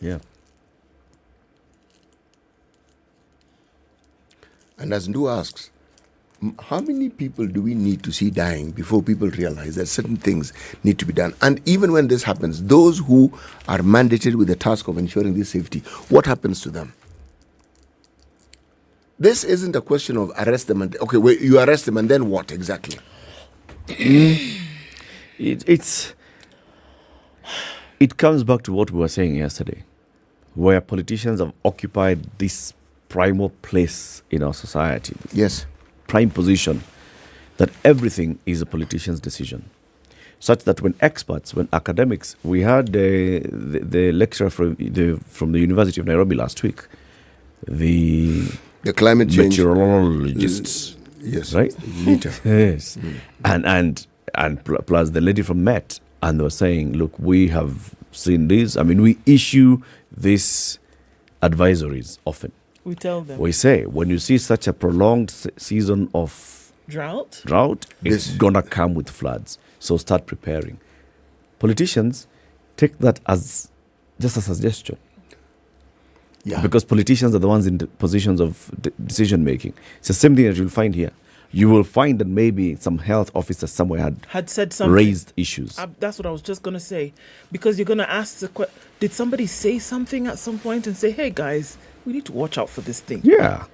And as Ndu asks, how many people do we need to see dying before people realize that certain things need to be done? And even when this happens, those who are mandated with the task of ensuring this safety, what happens to them? This isn't a question of arrest them and you arrest them and then what exactly? It comes back to what we were saying yesterday, where politicians have occupied this primal place in our society. Yes. Prime position, that everything is a politician's decision. Such that when experts, when academics, we had the lecturer from the University of Nairobi last week, the climate change meteorologists, yes, right? Yes, and plus the lady from Met, and they were saying, look, we have seen this. I mean, we issue these advisories often. We tell them. We say, when you see such a prolonged season of drought, it's gonna come with floods. So start preparing. Politicians take that as just a suggestion. Because politicians are the ones in the positions of decision making. It's the same thing that you'll find here. You will find that maybe some health officer somewhere had said something, raised issues. That's what I was just going to say. Because you're going to ask the question, did somebody say something at some point and say, hey guys, we need to watch out for this thing? Yeah.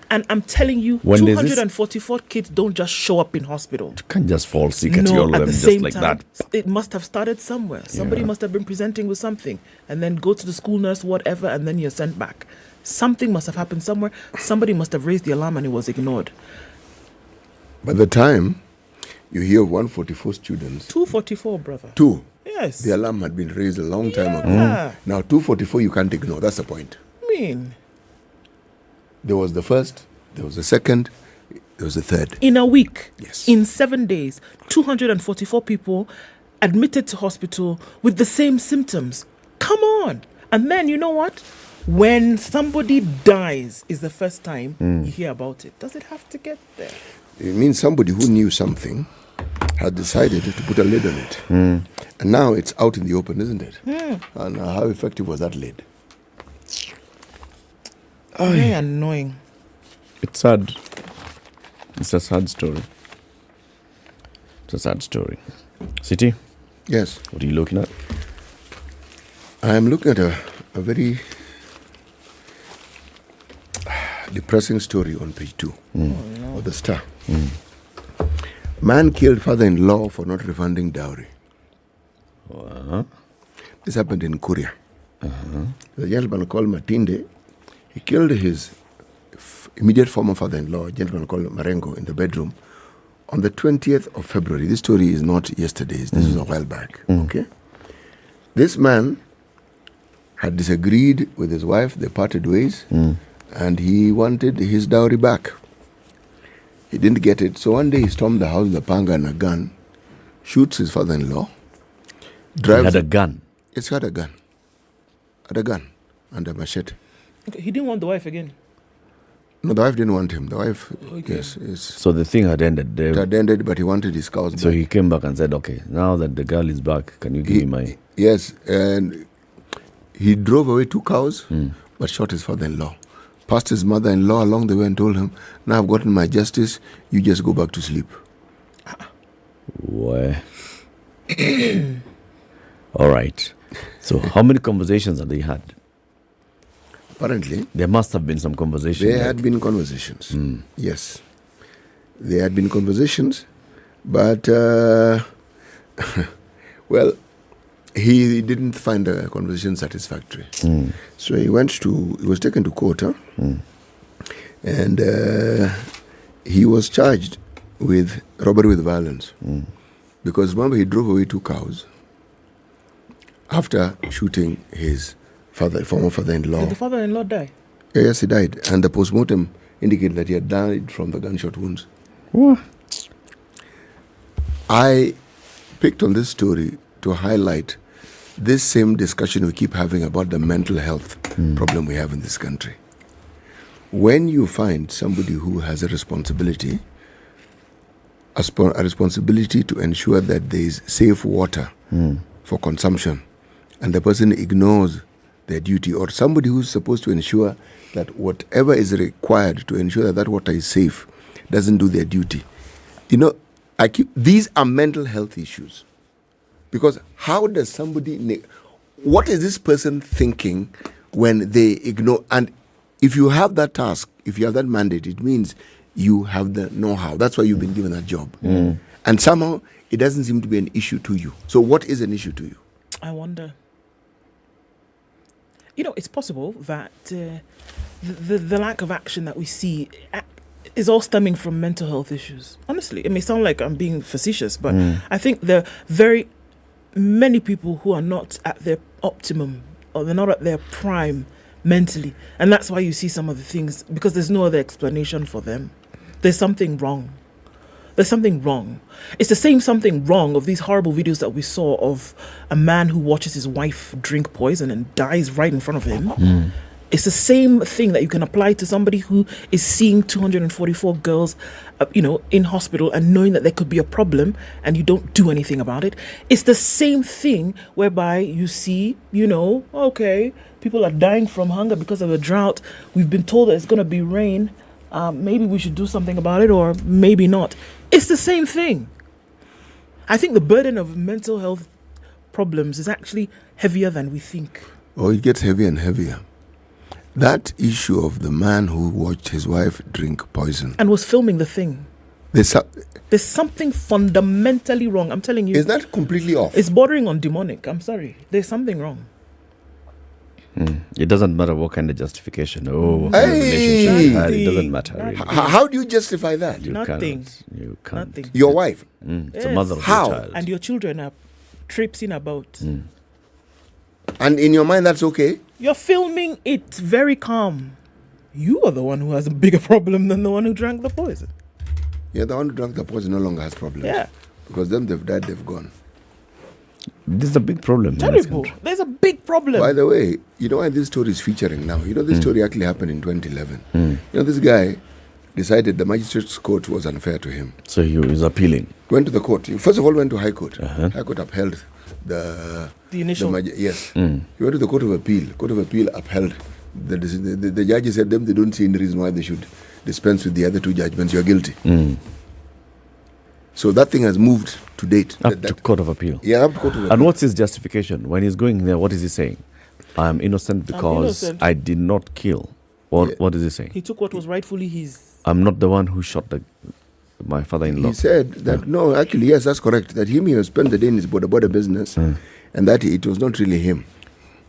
And I'm telling you, 244 kids don't just show up in hospital. You can't just fall sick at all of them just like that. It must have started somewhere. Somebody must have been presenting with something and then go to the school nurse, whatever, and then you're sent back. Something must have happened somewhere. Somebody must have raised the alarm and it was ignored. By the time you hear of 144 students... 244, brother. 2. Yes. The alarm had been raised a long time ago. Now, 244 you can't ignore. That's the point. There was the first, there was the second, there was the third. In a week, yes, in 7 days, 244 people admitted to hospital with the same symptoms. Come on. And then, you know what? When somebody dies is the first time you hear about it. Does it have to get there? It means somebody who knew something had decided to put a lid on it. And now it's out in the open, isn't it? And how effective was that lid? Very annoying. It's sad. It's a sad story. It's a sad story. City? Yes. What are you looking at? I am looking at a very depressing story on page 2 of the Star. Man killed father-in-law for not refunding dowry. This happened in Korea. The gentleman called Matinde, he killed his immediate former father-in-law, a gentleman called Marengo, in the bedroom on the 20th of February. This story is not yesterday's. This was a while back. Okay. This man had disagreed with his wife. They parted ways. And he wanted his dowry back. He didn't get it. So one day he stormed the house with a panga and a gun, shoots his father-in-law, drives... He had a gun? Yes, he had a gun. Had a gun and a machete. Okay, he didn't want the wife again. No, the wife didn't want him. The wife, yes. So the thing had ended. It had ended, but he wanted his cows back. So he came back and said, okay, now that the girl is back, can you give me my... Yes, and he drove away 2 cows, but shot his father-in-law. Passed his mother-in-law along the way and told him, now I've gotten my justice, you just go back to sleep. Why? All right. So how many conversations have they had? Apparently. There must have been some conversations. There had been conversations. Yes. There had been conversations, but, well, he didn't find the conversation satisfactory. So he was taken to court, and he was charged with robbery with violence. Because remember, he drove away 2 cows after shooting his former father-in-law. Did the father-in-law die? Yes, he died. And the postmortem indicated that he had died from the gunshot wounds. What? I picked on this story to highlight this same discussion we keep having about the mental health problem we have in this country. When you find somebody who has a responsibility to ensure that there is safe water for consumption, and the person ignores their duty, or somebody who's supposed to ensure that whatever is required to ensure that that water is safe doesn't do their duty. You know, these are mental health issues. Because how does somebody... What is this person thinking when they ignore... And if you have that task, if you have that mandate, it means you have the know-how. That's why you've been given that job. And somehow, it doesn't seem to be an issue to you. So what is an issue to you? I wonder. You know, it's possible that the lack of action that we see is all stemming from mental health issues. Honestly, it may sound like I'm being facetious, but I think there are very many people who are not at their optimum, or they're not at their prime mentally. And that's why you see some of the things, because there's no other explanation for them. There's something wrong. There's something wrong. It's the same something wrong of these horrible videos that we saw of a man who watches his wife drink poison and dies right in front of him. It's the same thing that you can apply to somebody who is seeing 244 girls, in hospital and knowing that there could be a problem and you don't do anything about it. It's the same thing whereby you see, okay, people are dying from hunger because of a drought. We've been told that it's going to be rain. Maybe we should do something about it, or maybe not. It's the same thing. I think the burden of mental health problems is actually heavier than we think. Oh, it gets heavier and heavier. That issue of the man who watched his wife drink poison and was filming the thing. There's something fundamentally wrong. I'm telling you. Is that completely off? It's bordering on demonic. I'm sorry. There's something wrong. It doesn't matter what kind of justification. What kind of relationship you had. It doesn't matter. Really. How do you justify that? Nothing. You can't. Nothing. Your wife? It's a mother of How? your child. And your children are traipsing about. And in your mind, that's okay? You're filming it very calm. You are the one who has a bigger problem than the one who drank the poison. Yeah, the one who drank the poison no longer has problems. Yeah. Because them, they've died, they've gone. This is a big problem. Terrible. There's a big problem. By the way, you know why this story is featuring now? You know, this story actually happened in 2011. You know, this guy decided the magistrate's court was unfair to him. So he was appealing. Went to the court. He first of all went to High Court. High Court upheld the initial. Yes. He went to the Court of Appeal. Court of Appeal upheld the decision. The judges said they don't see any reason why they should dispense with the other two judgments. You're guilty. So that thing has moved to date. Up to Court of Appeal. Yeah, up to Court of Appeal. And what's his justification? When he's going there, what is he saying? I'm innocent because I did not kill. What is he saying? He took what was rightfully his. I'm not the one who shot my father-in-law. He said that, no, actually, yes, that's correct. That he has spent the day in his border business and that it was not really him.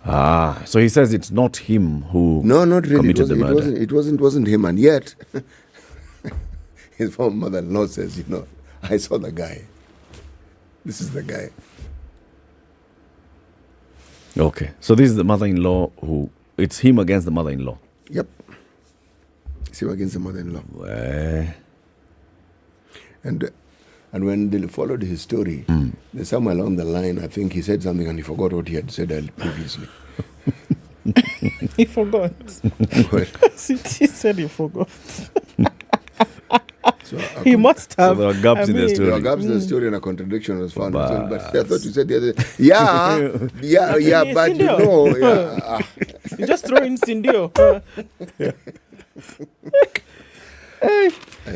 So he says it's not him who not really. committed the murder. It wasn't him. And yet, his former mother-in-law says, you know, I saw the guy. This is the guy. Okay. So this is the mother-in-law who... It's him against the mother-in-law. Yep. It's him against the mother-in-law. And when they followed his story, somewhere along the line, I think he said something and he forgot what he had said previously. He forgot. He said he forgot. So he must have. So there are gaps in the story. There are gaps in the story and a contradiction was found. But I thought you said the other. Yeah, but you know. You just throw in Sindio.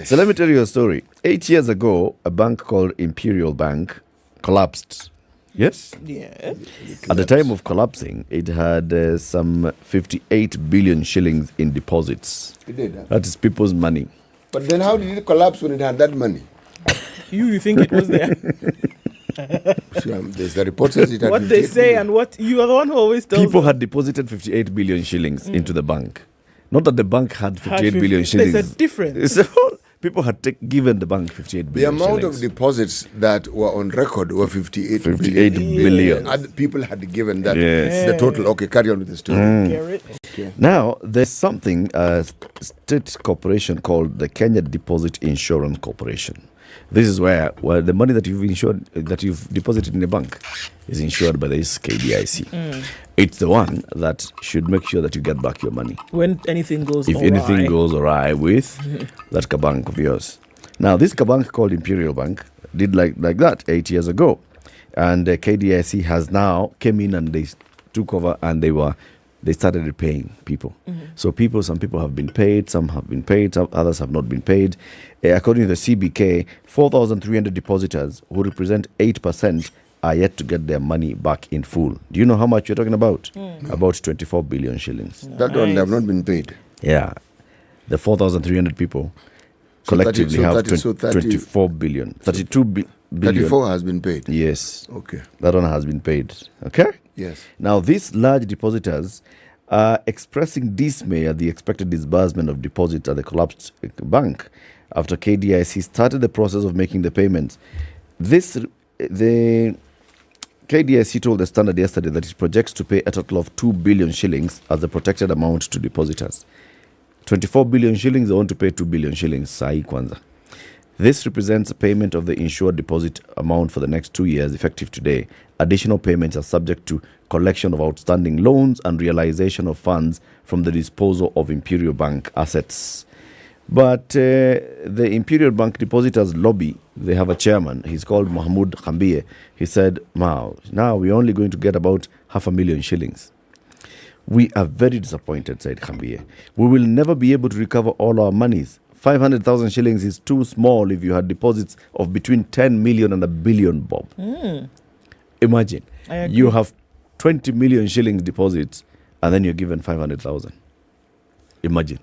So let me tell you a story. 8 years ago, a bank called Imperial Bank collapsed. Yes? Yeah. At the time of collapsing, it had some 58 billion shillings in deposits. It did, huh? That is people's money. But then how did it collapse when it had that money? You think it was there? There's the report says it had what they say billion. And what you are the one who always tells people them. Had deposited 58 billion shillings into the bank. Not that the bank had 58 billion shillings. There's a difference. So people had given the bank 58 billion The amount shillings. of deposits that were on record were 58 billion. Other people had given that. Yes. The total. Okay, carry on with the story. Okay. Now, there's something, a state corporation called the Kenya Deposit Insurance Corporation. This is where the money that you've deposited in the bank is insured by this KDIC. It's the one that should make sure that you get back your money. When anything goes awry. If anything goes awry with that bank of yours. Now, this bank called Imperial Bank did like that 8 years ago. And KDIC has now came in and they took over and they started repaying people. So some people have been paid, some have been paid, some others have not been paid. According to the CBK, 4,300 depositors who represent 8% are yet to get their money back in full. Do you know how much you're talking about? About 24 billion shillings. That one, they have not been paid. Yeah. The 4,300 people collectively have 24 billion. 32 billion. 34 has been paid. Yes. Okay. That one has been paid. Okay? Yes. Now, these large depositors are expressing dismay at the expected disbursement of deposits at the collapsed bank after KDIC started the process of making the payments. The KDIC told the Standard yesterday that it projects to pay a total of 2 billion shillings as the protected amount to depositors. 24 billion shillings, they want to pay 2 billion shillings. Sai Kwanza. This represents a payment of the insured deposit amount for the next 2 years, effective today. Additional payments are subject to collection of outstanding loans and realization of funds from the disposal of Imperial Bank assets. But the Imperial Bank Depositors Lobby, they have a chairman. He's called Mahmoud Khambie. He said, now we're only going to get about 500,000 shillings. We are very disappointed, said Khambie. We will never be able to recover all our monies. 500,000 shillings is too small if you had deposits of between 10 million and 1 billion, Bob. Imagine, you have 20 million shillings deposits and then you're given 500,000. Imagine.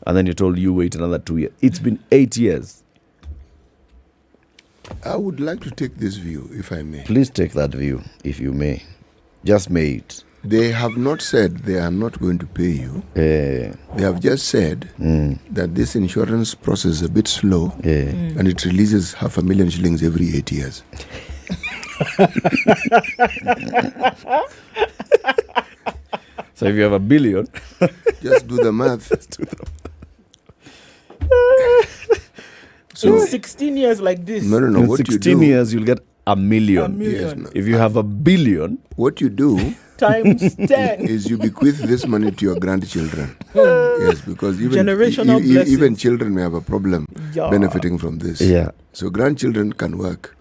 And then you're told you wait another 2 years. It's been 8 years. I would like to take this view, if I may. Please take that view, if you may. Just may it. They have not said they are not going to pay you. They have just said that this insurance process is a bit slow and it releases 500,000 shillings every 8 years. So if you have 1 billion, just do the math. So in 16 years like this. No. In 16 years, you'll get a million. Yes, no. If you have a billion, what you do times 10 is you bequeath this money to your grandchildren. Yes, because even generational even children may have a problem benefiting from this. Yeah. So grandchildren can work.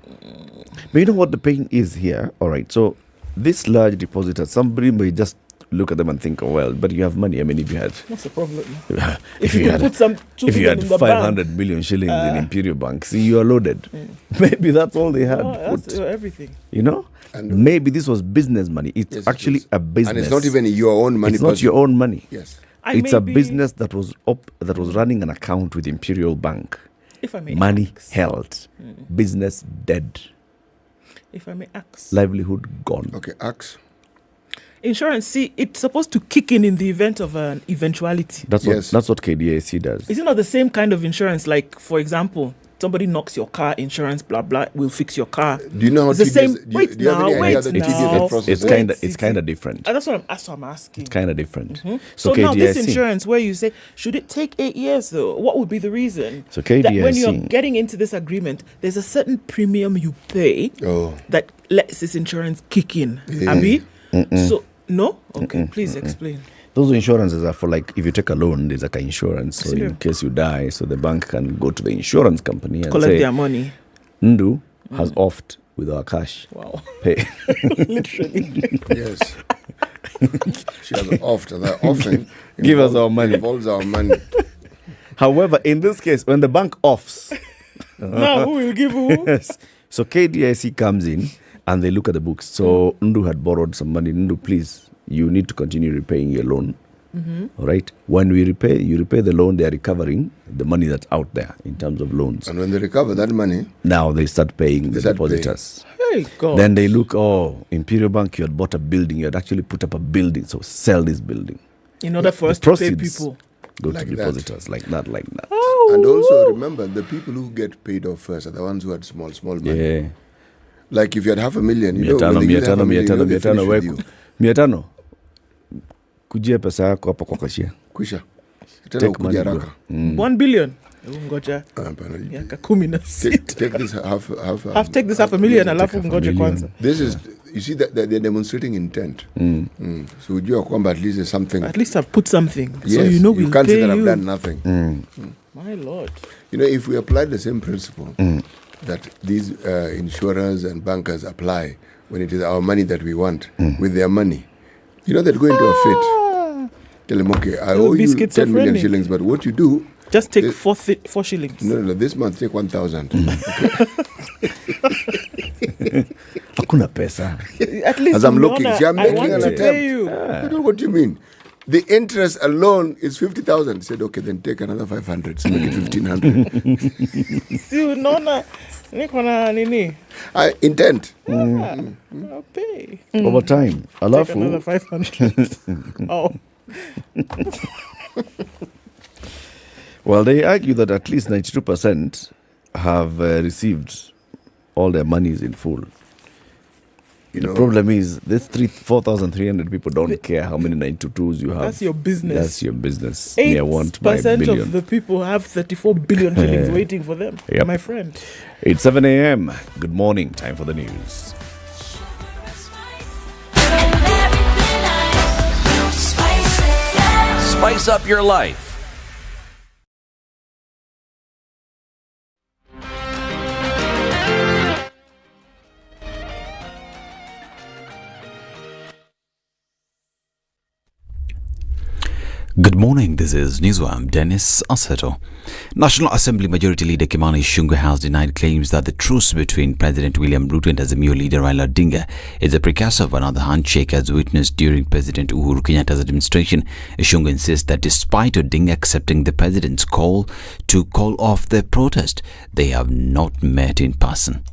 But you know what the pain is here? All right. So this large depositor, somebody may just look at them and think, oh, well, but you have money. I mean, if you had... What's the problem? if you had, put some if you had 500 bank. million shillings in Imperial Bank, see, you are loaded. Maybe that's all they had. That's everything. You know? And maybe this was business money. It's actually a business. And it's not even your own money. It's not your own money. Yes. It's a business that was running an account with Imperial Bank. If I may money ask. held. Business dead. If I may ask. Livelihood gone. Okay, ask. Insurance, see, it's supposed to kick in the event of an eventuality. That's what KDAC does. Is it not the same kind of insurance? Like, for example, somebody knocks your car, insurance, blah blah, will fix your car. Do you know how it's the same? Wait now. It's kind of different. That's what I'm asking. It's kind of different. So now this insurance, where you say, should it take 8 years though? What would be the reason? So KDAC, that when you're getting into this agreement, there's a certain premium you pay that lets this insurance kick in. Abi? So no? Okay, please explain. Those insurances are for, like, if you take a loan, there's like an insurance. So in case you die, so the bank can go to the insurance company and collect say, their money. Ndu has offed with our cash. Wow. Pay. Literally. Yes. She has offed. And that offering give us our money. Involves our money. However, in this case, when the bank offs, now who will give who? Yes. So KDIC comes in and they look at the books. So Ndu had borrowed some money. Ndu, please, you need to continue repaying your loan. All right. When you repay the loan, they are recovering the money that's out there in terms of loans. And when they recover that money, now they start paying the depositors. Hey, God. Then they look, Imperial Bank, you had bought a building, you had actually put up a building, so sell this building. In order for us to pay people. Go like to depositors, like that. Oh. And also remember, the people who get paid off first are the ones who had small money. Yeah. Like if you had $500,000, you know, when they use $500,000, they finish with you. 500 kujia pesa yako hapa kwa kashia. Kwisha. Tena ukuje haraka. 1 billion. Ngoja. Miaka 16. Take this half take this $500,000 alafu ngoje kwanza. This is, you see that they're demonstrating intent. So ujua kwamba at least there's something. At least I've put something. Yes, so you know we'll can't pay say that you. I've done nothing. My Lord. You know, if we apply the same principle that these insurers and bankers apply when it is our money that we want with their money, you know, they'd go into a fit. Tell them, okay, I owe you 10 million shillings, but what you do... Just take 4 shillings. No, this month take 1,000. Hakuna pesa. At least as I'm looking, see, I'm I making want an to attempt. pay you. I don't know what you mean. The interest alone is 50,000. He said, okay, then take another 500. So make it 1,500. See, unaona niko na nini? Intent. I'll pay. Over time. Take another 500. Oh. Well, they argue that at least 92% have received all their monies in full. The problem is, this 4,300 people don't care how many 92s you have. That's your business. That's your business. 8% of the people have 34 billion shillings waiting for them. Yep. My friend. It's 7 a.m. Good morning. Time for the news. Spice up your life. Good morning, this is Newswire. I'm Dennis Aseto. National Assembly Majority Leader Kimani Ichung'wah has denied claims that the truce between President William Ruto and Azimio leader Raila Odinga is a precursor of another handshake as witnessed during President Uhuru Kenyatta's administration. Ichung'wah insists that despite Odinga accepting the president's call to call off the protest, they have not met in person.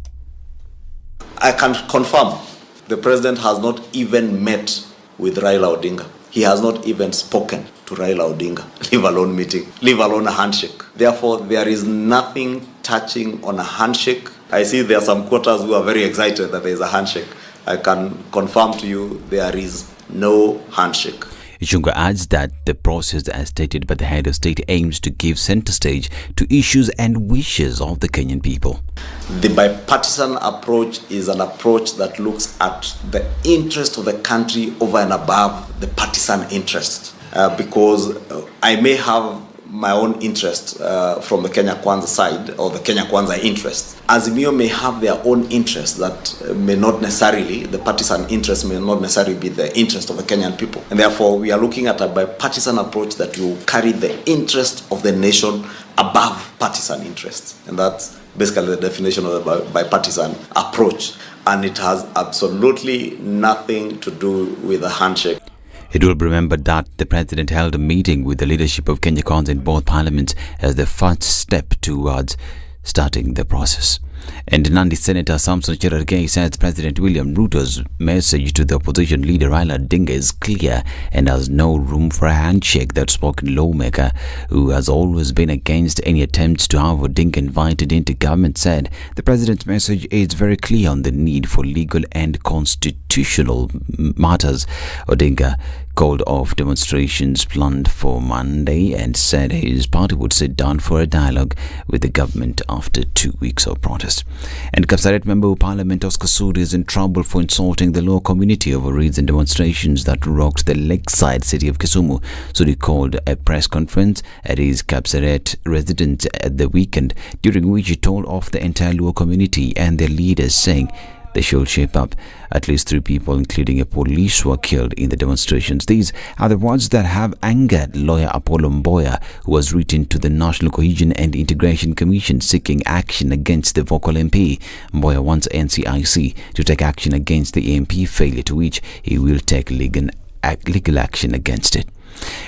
I can confirm the president has not even met with Raila Odinga. He has not even spoken to Raila Odinga, leave alone meeting, leave alone a handshake. Therefore, there is nothing touching on a handshake. I see there are some quarters who are very excited that there is a handshake. I can confirm to you there is no handshake. Ichung'wah adds that the process, as stated by the head of state, aims to give center stage to issues and wishes of the Kenyan people. The bipartisan approach is an approach that looks at the interest of the country over and above the partisan interest. Because I may have my own interest from the Kenya Kwanza side or the Kenya Kwanza interest. Azimio may have their own interest that may not necessarily, the partisan interest may not necessarily be the interest of the Kenyan people. And therefore, we are looking at a bipartisan approach that will carry the interest of the nation above partisan interest. And that's basically the definition of the bipartisan approach. And it has absolutely nothing to do with a handshake. It will be remembered that the president held a meeting with the leadership of Kenya Kwanza in both parliaments as the first step towards starting the process. And Nandi Senator Samson Cherargei says President William Ruto's message to the opposition leader Raila Odinga is clear and has no room for a handshake. That spoken lawmaker, who has always been against any attempts to have Odinga invited into government, said the president's message is very clear on the need for legal and constitutional matters. Odinga called off demonstrations planned for Monday and said his party would sit down for a dialogue with the government after 2 weeks of protest. And Kapsaret Member of Parliament Oscar Sudi is in trouble for insulting the law community over recent demonstrations that rocked the lakeside city of Kisumu. Sudi called a press conference at his Kapsaret residence at the weekend, during which he told off the entire law community and their leaders, saying they should shape up. At least 3 people, including a police, were killed in the demonstrations. These are the words that have angered lawyer Apollo Mboya, who has written to the National Cohesion and Integration Commission seeking action against the vocal MP. Mboya wants NCIC to take action against the MP failure, to which he will take legal action against it.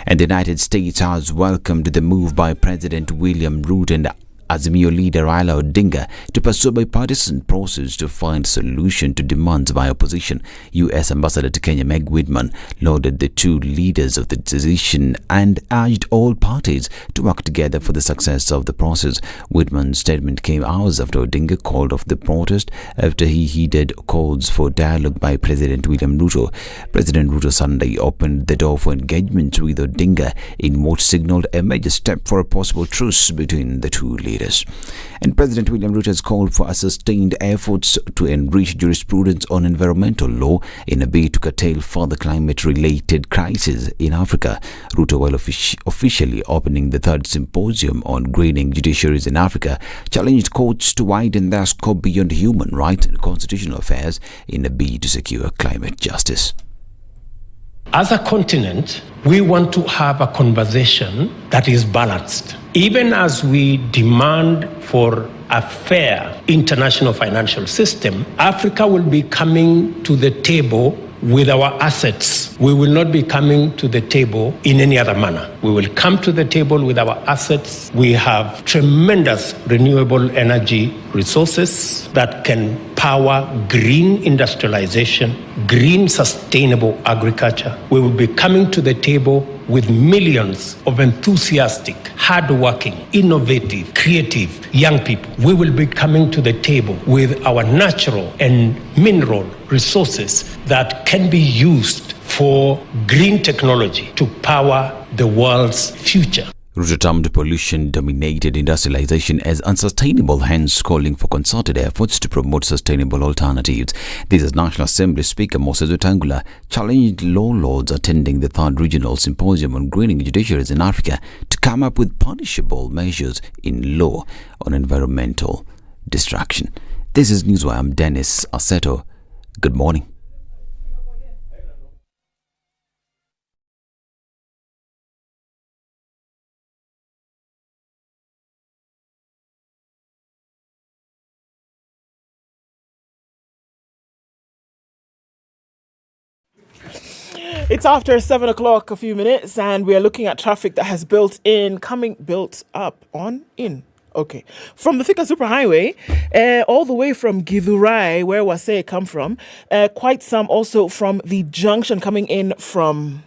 And the United States has welcomed the move by President William Ruto and Azimio leader Raila Odinga to pursue a bipartisan process to find solution to demands by opposition. U.S. Ambassador to Kenya Meg Whitman lauded the two leaders of the decision and urged all parties to work together for the success of the process. Whitman's statement came hours after Odinga called off the protest after he heeded calls for dialogue by President William Ruto. President Ruto Sunday opened the door for engagement with Odinga in what signaled a major step for a possible truce between the two leaders. And President William Ruto has called for a sustained efforts to enrich jurisprudence on environmental law in a bid to curtail further climate-related crises in Africa. Ruto, while officially opening the third symposium on greening judiciaries in Africa, challenged courts to widen their scope beyond human rights and constitutional affairs in a bid to secure climate justice. As a continent, we want to have a conversation that is balanced. Even as we demand for a fair international financial system, Africa will be coming to the table with our assets. We will not be coming to the table in any other manner. We will come to the table with our assets. We have tremendous renewable energy resources that can power green industrialization, green sustainable agriculture. We will be coming to the table with millions of enthusiastic, hardworking, innovative, creative young people. We will be coming to the table with our natural and mineral resources that can be used for green technology to power the world's future. Ruto termed pollution-dominated industrialization as unsustainable, hence calling for concerted efforts to promote sustainable alternatives. This is National Assembly Speaker Moses Wetangula challenged law lords attending the third regional symposium on greening judiciaries in Africa to come up with punishable measures in law on environmental destruction. This is Newswire. I'm Dennis Aseto. Good morning. It's after 7 o'clock, a few minutes, and we are looking at traffic that has built up. Okay. From the Thika Superhighway, all the way from Githurai, where Wasei come from, quite some also from the junction coming in from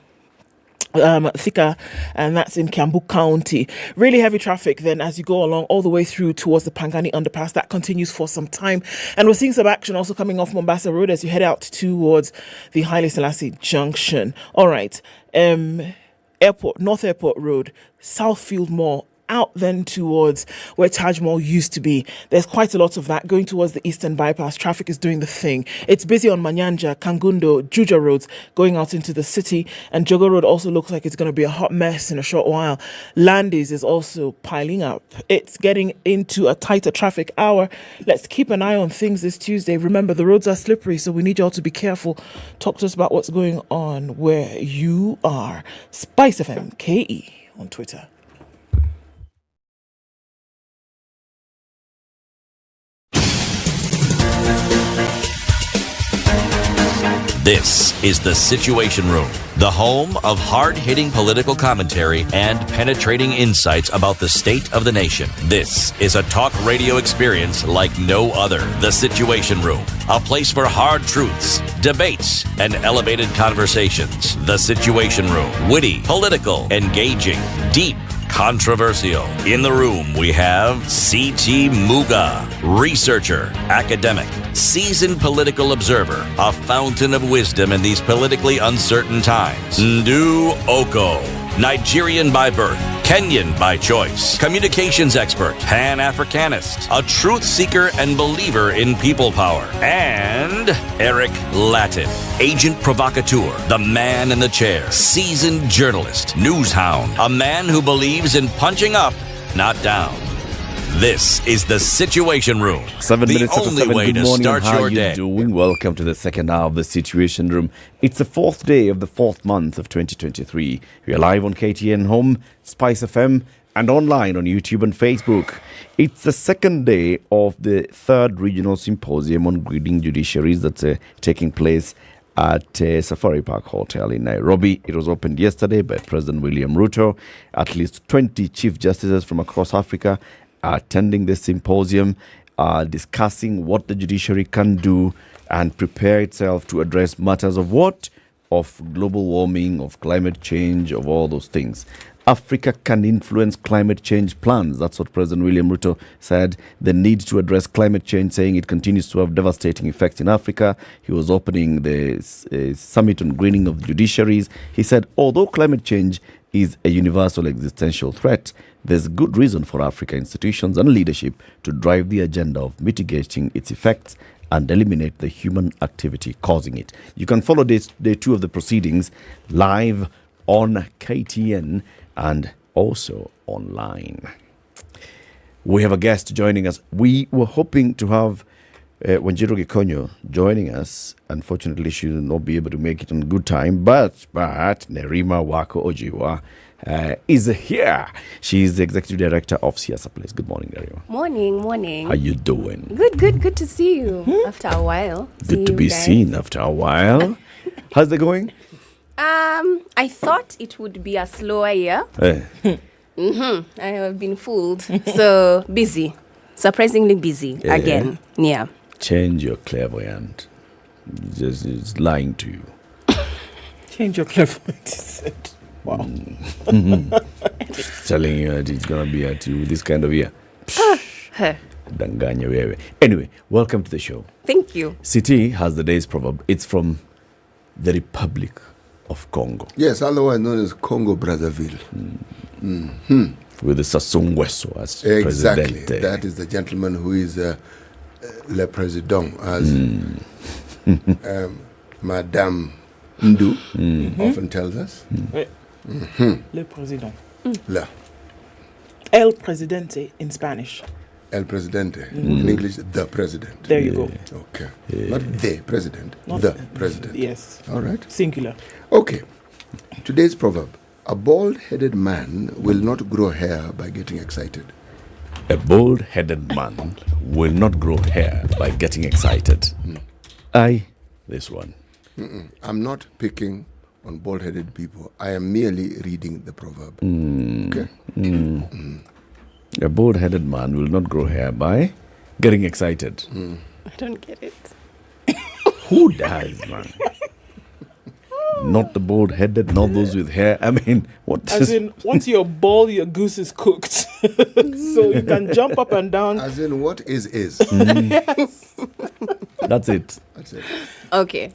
Thika, and that's in Kiambu County. Really heavy traffic then as you go along all the way through towards the Pangani underpass. That continues for some time, and we're seeing some action also coming off Mombasa Road as you head out towards the Haile Selassie Junction. All right, Airport, North Airport Road, Southfield Mall, out then towards where Taj Mahal used to be. There's quite a lot of that going towards the Eastern Bypass. Traffic is doing the thing. It's busy on Manyanja, Kangundo, Juja roads going out into the city, and Jogo Road also looks like it's going to be a hot mess in a short while. Landis is also piling up. It's getting into a tighter traffic hour. Let's keep an eye on things this Tuesday. Remember, the roads are slippery, so we need you all to be careful. Talk to us about what's going on where you are. SpiceFM KE on Twitter. This is The Situation Room, the home of hard-hitting political commentary and penetrating insights about the state of the nation. This is a talk radio experience like no other. The Situation Room, a place for hard truths, debates, and elevated conversations. The Situation Room, witty, political, engaging, deep, controversial. In the room, we have C.T. Muga, researcher, academic, seasoned political observer, a fountain of wisdom in these politically uncertain times. Ndu Oko, Nigerian by birth, Kenyan by choice, communications expert, Pan-Africanist, a truth seeker and believer in people power, and Eric Latin, agent provocateur, the man in the chair, seasoned journalist, news hound, a man who believes in punching up, not down. This is The Situation Room. 7 the minutes after only 7. way Good to morning. start How your are you day. doing? Welcome to the second hour of The Situation Room. It's the fourth day of the fourth month of 2023. We are live on KTN Home, Spice FM, and online on YouTube and Facebook. It's the second day of the third regional symposium on grading judiciaries that's taking place at Safari Park Hotel in Nairobi. It was opened yesterday by President William Ruto. At least 20 chief justices from across Africa are attending this symposium, discussing what the judiciary can do and prepare itself to address matters of what? Of global warming, of climate change, of all those things. Africa can influence climate change plans. That's what President William Ruto said. The need to address climate change, saying it continues to have devastating effects in Africa. He was opening the summit on greening of judiciaries. He said, although climate change is a universal existential threat, there's good reason for Africa institutions and leadership to drive the agenda of mitigating its effects and eliminate the human activity causing it. You can follow day two of the proceedings live on KTN and also online. We have a guest joining us. We were hoping to have Wanjiru Gikonyo joining us. Unfortunately, she will not be able to make it on good time, but Nerima Wako Ojiwa is here. She is the Executive Director of Siasa Place. Good morning, Nerima. Morning. How you doing? Good to see you after a while. Good to be seen after a while. How's it going? I thought it would be a slower year. I have been fooled. So busy. Surprisingly busy again. Yeah. Change your clairvoyant. It's lying to you. Change your clairvoyant, he said. Wow. Telling you that it's going to be at you this kind of year. Danganya wewe. Anyway, welcome to the show. Thank you. City has the day's proverb. It's from the Republic of Congo. Yes, otherwise known as Congo Brazzaville. With the Sassou Nguesso as Exactly. president. That is the gentleman who is le président, as Madame Ndu often tells us. Le Président. La. El Presidente in Spanish. El Presidente. In English, the President. There you go. Okay. Not the President, Not the President. Yes. All right. Singular. Okay. Today's proverb. A bald-headed man will not grow hair by getting excited. A bald-headed man will not grow hair by getting excited. This one. I'm not picking on bald-headed people. I am merely reading the proverb. Okay? A bald-headed man will not grow hair by getting excited. I don't get it. Who does, man? not the bald-headed, not those with hair. I mean, what? As in, once you're bald, your goose is cooked. So you can jump up and down. As in, what is? Yes. That's it. That's it. Okay.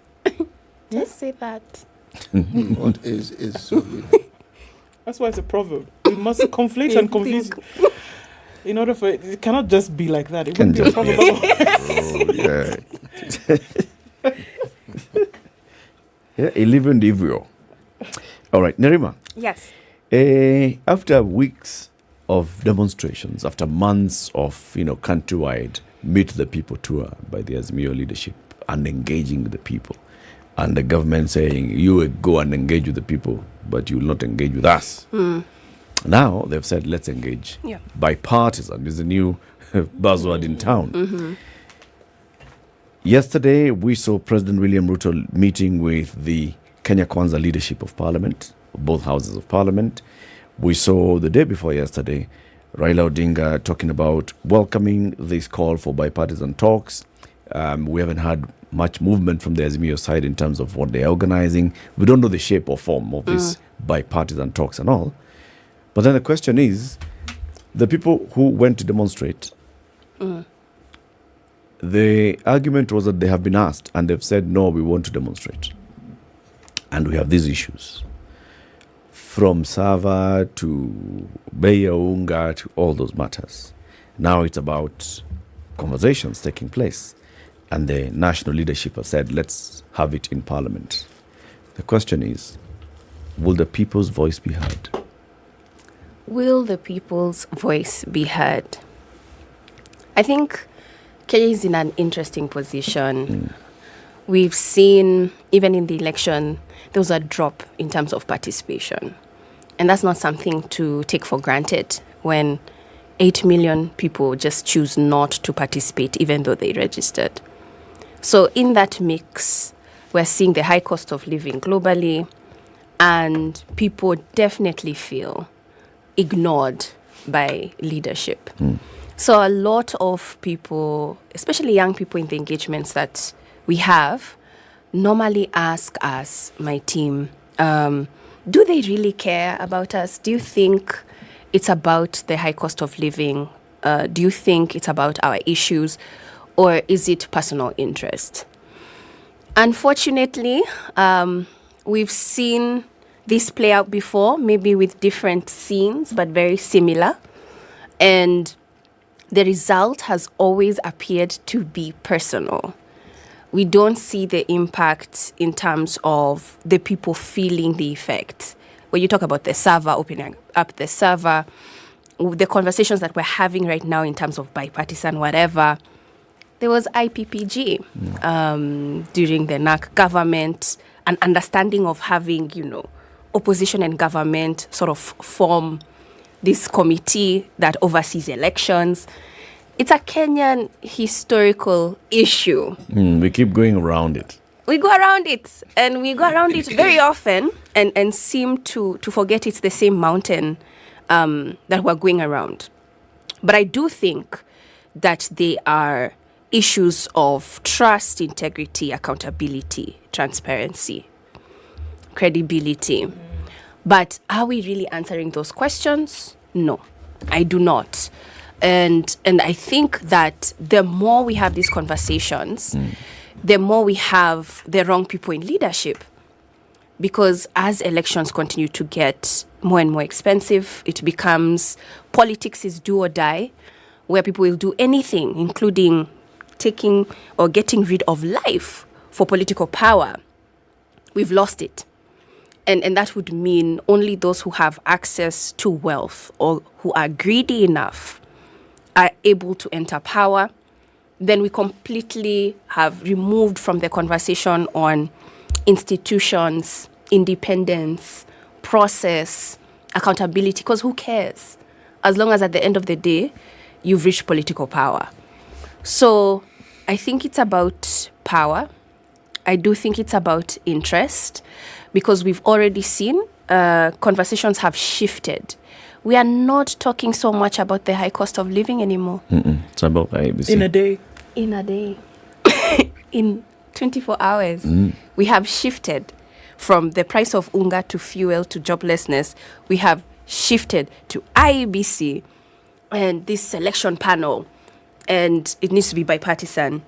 Just say that. What is so good. That's why it's a proverb. We must conflate and confuse. In order for it cannot just be like that. It wouldn't be a proverb. Yeah, even Divio. All right, Nerima. Yes. After weeks of demonstrations, after months of countrywide Meet the People tour by the Azimio leadership and engaging the people, and the government saying you will go and engage with the people, but you will not engage with us. Now they've said let's engage. Yeah. Bipartisan is a new buzzword in town. Mm-hmm. Yesterday, we saw President William Ruto meeting with the Kenya Kwanza leadership of parliament, both houses of parliament. We saw the day before yesterday, Raila Odinga talking about welcoming this call for bipartisan talks. We haven't had much movement from the Azimio side in terms of what they're organizing. We don't know the shape or form of these bipartisan talks and all. But then the question is, the people who went to demonstrate, the argument was that they have been asked and they've said, no, we want to demonstrate. And we have these issues. From Sava to Beya Unga to all those matters. Now it's about conversations taking place. And the national leadership has said, let's have it in parliament. The question is, will the people's voice be heard? Will the people's voice be heard? I think Kenya is in an interesting position. We've seen, even in the election, there was a drop in terms of participation. And that's not something to take for granted when 8 million people just choose not to participate, even though they registered. So in that mix, we're seeing the high cost of living globally, and people definitely feel ignored by leadership. So a lot of people, especially young people in the engagements that we have, normally ask us, my team, do they really care about us? Do you think it's about the high cost of living? Do you think it's about our issues? Or is it personal interest? Unfortunately, we've seen this play out before, maybe with different scenes, but very similar. And the result has always appeared to be personal. We don't see the impact in terms of the people feeling the effect. When you talk about the server, opening up the server, the conversations that we're having right now in terms of bipartisan whatever, there was IPPG during the NAC government, an understanding of having, opposition and government sort of form this committee that oversees elections. It's a Kenyan historical issue. We keep going around it. We go around it, and we go around it very often and seem to forget it's the same mountain that we're going around. But I do think that they are issues of trust, integrity, accountability, transparency, credibility. But are we really answering those questions? No, I do not. And I think that the more we have these conversations, the more we have the wrong people in leadership. Because as elections continue to get more and more expensive, it becomes politics is do or die, where people will do anything, including taking or getting rid of life for political power. We've lost it. And that would mean only those who have access to wealth or who are greedy enough are able to enter power. Then we completely have removed from the conversation on institutions, independence, process, accountability, because who cares? As long as at the end of the day, you've reached political power. So I think it's about power. I do think it's about interest, because we've already seen conversations have shifted. We are not talking so much about the high cost of living anymore. It's about ABC. In a day. In 24 hours. We have shifted from the price of unga to fuel to joblessness, we have shifted to IEBC and this selection panel, and it needs to be bipartisan.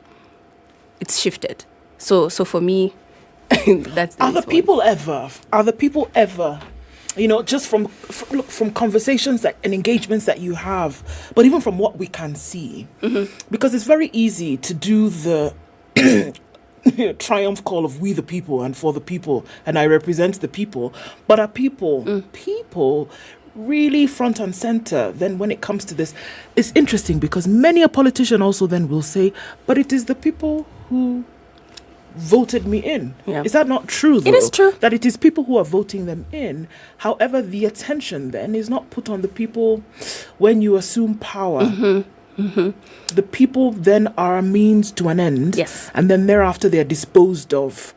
It's shifted. So for me, that's the Are the people ever, just from conversations and engagements that you have, but even from what we can see, because it's very easy to do the triumph call of we the people and for the people, and I represent the people, but are people really front and center then when it comes to this? It's interesting because many a politician also then will say, but it is the people who voted me in. Yeah. Is that not true, though? It is true. That it is people who are voting them in. However, the attention then is not put on the people when you assume power. The people then are a means to an end. Yes. And then thereafter they're disposed of.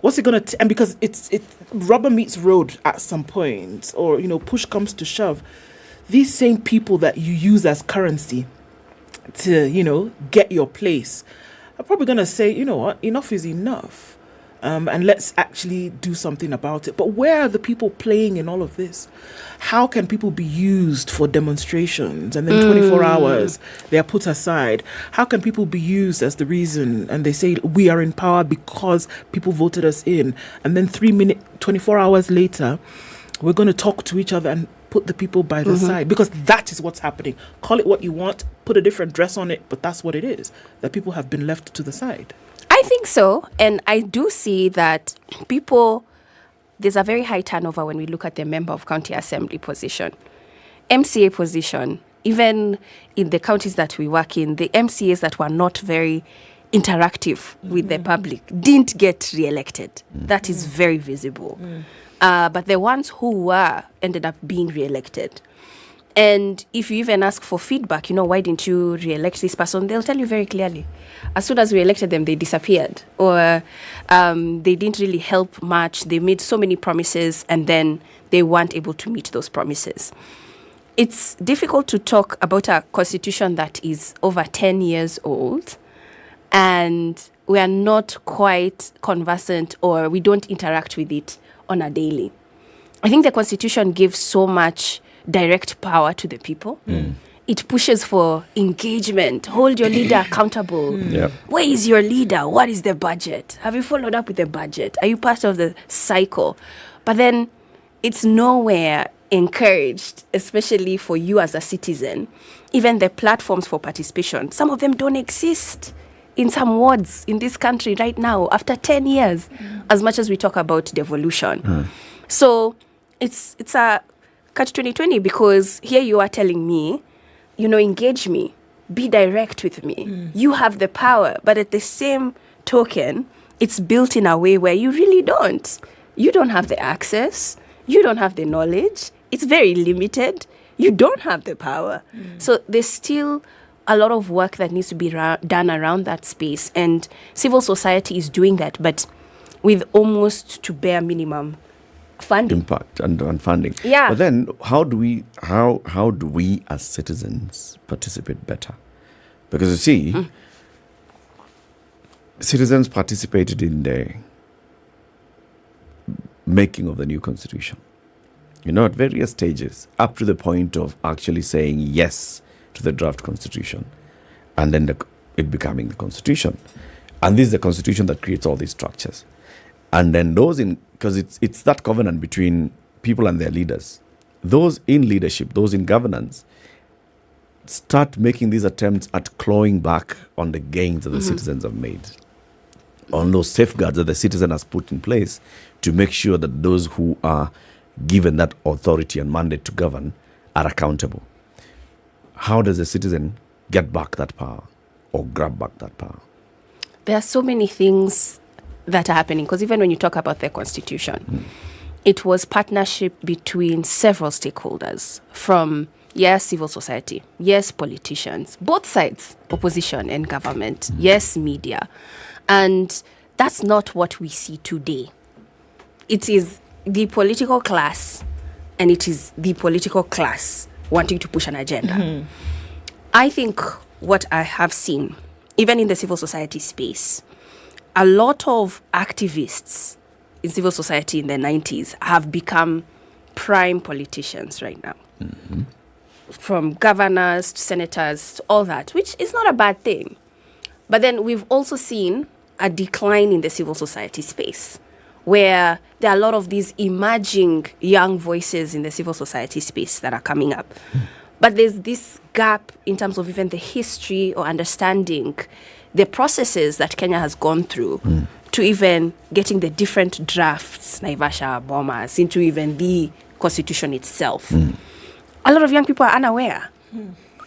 What's it going to... And because it's rubber meets road at some point, or, push comes to shove, these same people that you use as currency to, get your place, are probably going to say, you know what, enough is enough. And let's actually do something about it. But where are the people playing in all of this? How can people be used for demonstrations and then 24 hours they are put aside? How can people be used as the reason and they say we are in power because people voted us in, and then 24 hours later we're going to talk to each other and put the people by the side? Because that is what's happening. Call it what you want, put a different dress on it, but that's what it is, that people have been left to the side. I think so. And I do see that there's a very high turnover when we look at the member of county assembly position. MCA position, even in the counties that we work in, the MCAs that were not very interactive with the public didn't get re-elected. That is very visible. But the ones who were ended up being re-elected. And if you even ask for feedback, why didn't you re-elect this person? They'll tell you very clearly. As soon as we elected them, they disappeared. Or they didn't really help much. They made so many promises and then they weren't able to meet those promises. It's difficult to talk about a constitution that is over 10 years old and we are not quite conversant or we don't interact with it on a daily. I think the constitution gives so much direct power to the people. It pushes for engagement. Hold your leader accountable. Where is your leader? What is the budget? Have you followed up with the budget? Are you part of the cycle? But then it's nowhere encouraged, especially for you as a citizen. Even the platforms for participation, some of them don't exist in some wards in this country right now after 10 years, as much as we talk about devolution. So it's a catch-20 because here you are telling me, engage me, be direct with me. You have the power, but at the same token, it's built in a way where you really don't. You don't have the access. You don't have the knowledge. It's very limited. You don't have the power. So there's still a lot of work that needs to be done around that space. And civil society is doing that, but with almost to bare minimum funding. Impact and funding. Yeah. But then how do we as citizens participate better? Because you see, citizens participated in the making of the new constitution. At various stages, up to the point of actually saying yes to the draft constitution, and then it becoming the constitution. And this is the constitution that creates all these structures. And then because it's that covenant between people and their leaders. Those in leadership, those in governance, start making these attempts at clawing back on the gains that the citizens have made, on those safeguards that the citizen has put in place to make sure that those who are given that authority and mandate to govern are accountable. How does the citizen get back that power or grab back that power? There are so many things that are happening, because even when you talk about the constitution, it was partnership between several stakeholders from, yes, civil society, yes, politicians, both sides, opposition and government, yes, media. And that's not what we see today. It is the political class, and it is the political class wanting to push an agenda. I think what I have seen, even in the civil society space, a lot of activists in civil society in the 90s have become prime politicians right now. From governors to senators to all that, which is not a bad thing. But then we've also seen a decline in the civil society space, where there are a lot of these emerging young voices in the civil society space that are coming up. But there's this gap in terms of even the history or understanding the processes that Kenya has gone through to even getting the different drafts, Naivasha, Bomas, into even the constitution itself. A lot of young people are unaware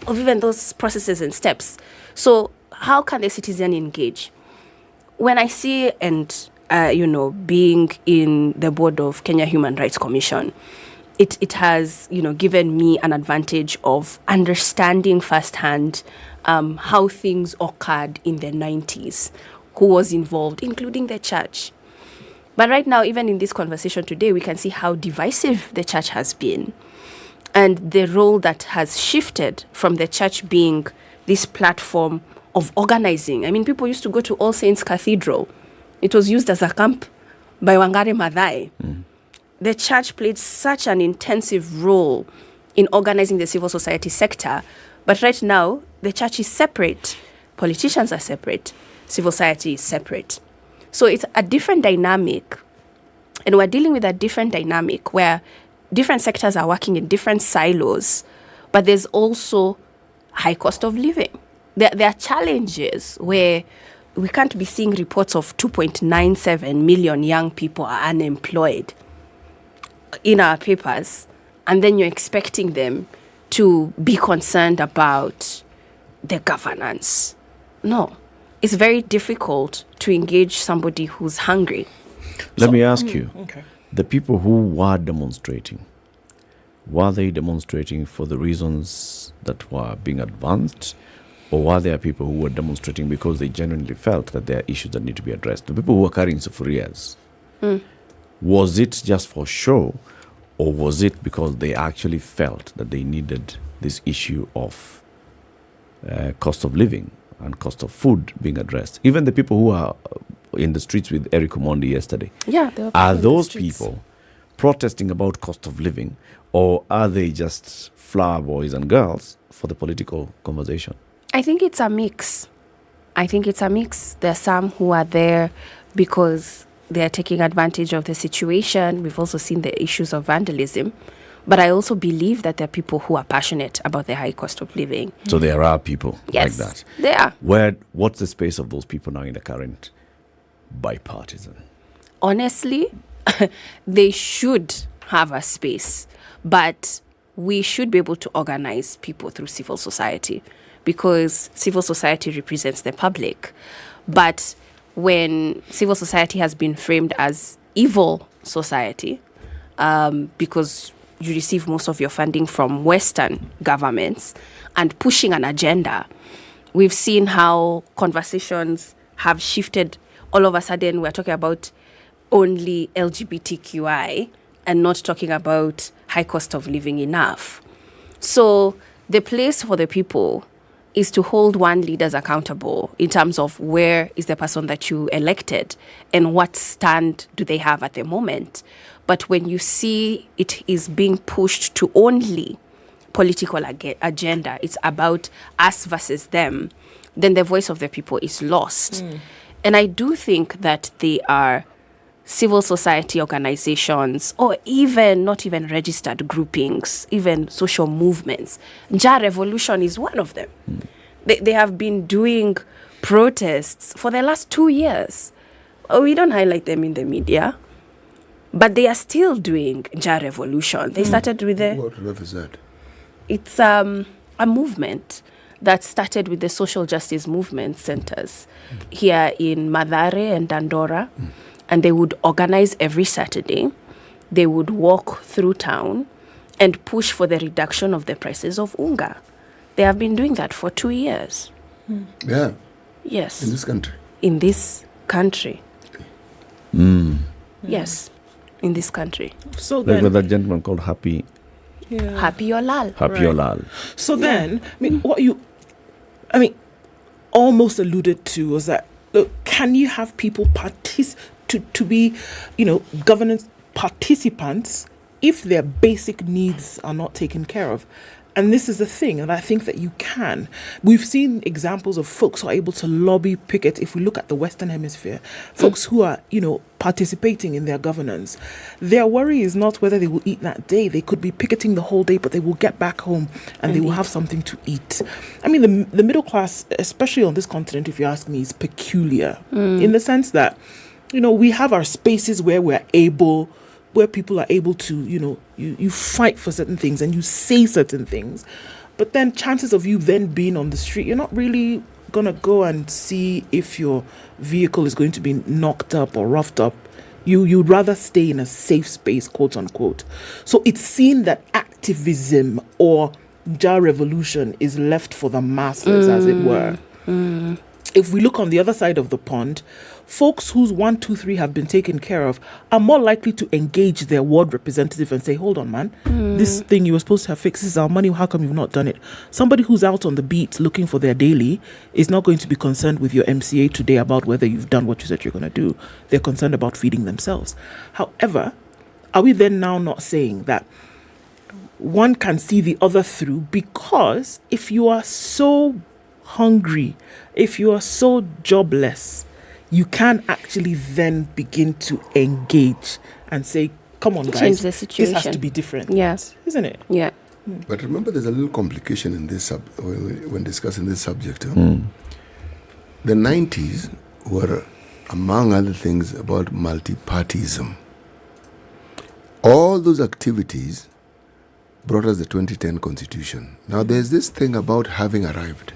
of even those processes and steps. So how can the citizen engage? When I see and being in the board of Kenya Human Rights Commission, it has, given me an advantage of understanding firsthand how things occurred in the 90s, who was involved, including the church. But right now, even in this conversation today, we can see how divisive the church has been and the role that has shifted from the church being this platform of organizing. I mean, people used to go to All Saints Cathedral. It was used as a camp by Wangari Maathai. The church played such an intensive role in organizing the civil society sector. But right now, the church is separate. Politicians are separate. Civil society is separate. So it's a different dynamic. And we're dealing with a different dynamic where different sectors are working in different silos. But there's also high cost of living. There are challenges where we can't be seeing reports of 2.97 million young people are unemployed in our papers, and then you're expecting them to be concerned about the governance. No, it's very difficult to engage somebody who's hungry. Let me ask you, the people who were demonstrating, were they demonstrating for the reasons that were being advanced, or were there people who were demonstrating because they genuinely felt that there are issues that need to be addressed? The people who were carrying sufurias, was it just for show, or was it because they actually felt that they needed this issue of cost of living and cost of food being addressed? Even the people who are in the streets with Eric Omondi yesterday, are those people protesting about cost of living, or are they just flower boys and girls for the political conversation? I think it's a mix. There are some who are there because they're taking advantage of the situation. We've also seen the issues of vandalism. But I also believe that there are people who are passionate about the high cost of living. So there are people like that. Yes, there are. What's the space of those people now in the current bipartisan? Honestly, they should have a space. But we should be able to organize people through civil society, because civil society represents the public. But when civil society has been framed as evil society, because you receive most of your funding from Western governments and pushing an agenda, we've seen how conversations have shifted. All of a sudden, we're talking about only LGBTQI and not talking about high cost of living enough. So the place for the people is to hold one leaders accountable in terms of where is the person that you elected and what stand do they have at the moment. But when you see it is being pushed to only political agenda, it's about us versus them, then the voice of the people is lost. And I do think that they are civil society organizations, or even not even registered groupings, even social movements. Ja Revolution is one of them. They have been doing protests for the last 2 years. We don't highlight them in the media, but they are still doing Ja Revolution. They started with What love is that? It's a movement that started with the social justice movement centers here in Mathare and Dandora. And they would organize every Saturday. They would walk through town and push for the reduction of the prices of unga. They have been doing that for 2 years. Yeah. Yes. In this country. In this country. Yes. In this country. So Like then, with that gentleman called Happy Happy Olal. Olal. So then, what you almost alluded to was that, look, can you have people to be, governance participants if their basic needs are not taken care of. And this is the thing, and I think that you can. We've seen examples of folks who are able to lobby, picket. If we look at the Western Hemisphere, folks who are, participating in their governance, their worry is not whether they will eat that day. They could be picketing the whole day, but they will get back home and they will have something to eat. I mean, the middle class, especially on this continent, if you ask me, is peculiar in the sense that, we have our spaces where where people are able to, you fight for certain things and you say certain things. But then chances of you then being on the street, you're not really going to go and see if your vehicle is going to be knocked up or roughed up. You'd rather stay in a safe space, quote unquote. So it's seen that activism or revolution is left for the masses, as it were. If we look on the other side of the pond, folks whose 1, 2, 3 have been taken care of are more likely to engage their ward representative and say, hold on, man, this thing you were supposed to have fixed, this is our money, how come you've not done it? Somebody who's out on the beat looking for their daily is not going to be concerned with your MCA today about whether you've done what you said you're going to do. They're concerned about feeding themselves. However, are we then now not saying that one can see the other through? Because if you are so hungry, if you are so jobless, you can actually then begin to engage and say, come on, guys, change the situation. This has to be different. Yes. Isn't it? Yeah. But remember, there's a little complication in this when discussing this subject. The 90s were, among other things, about multi-partyism. All those activities brought us the 2010 Constitution. Now, there's this thing about having arrived.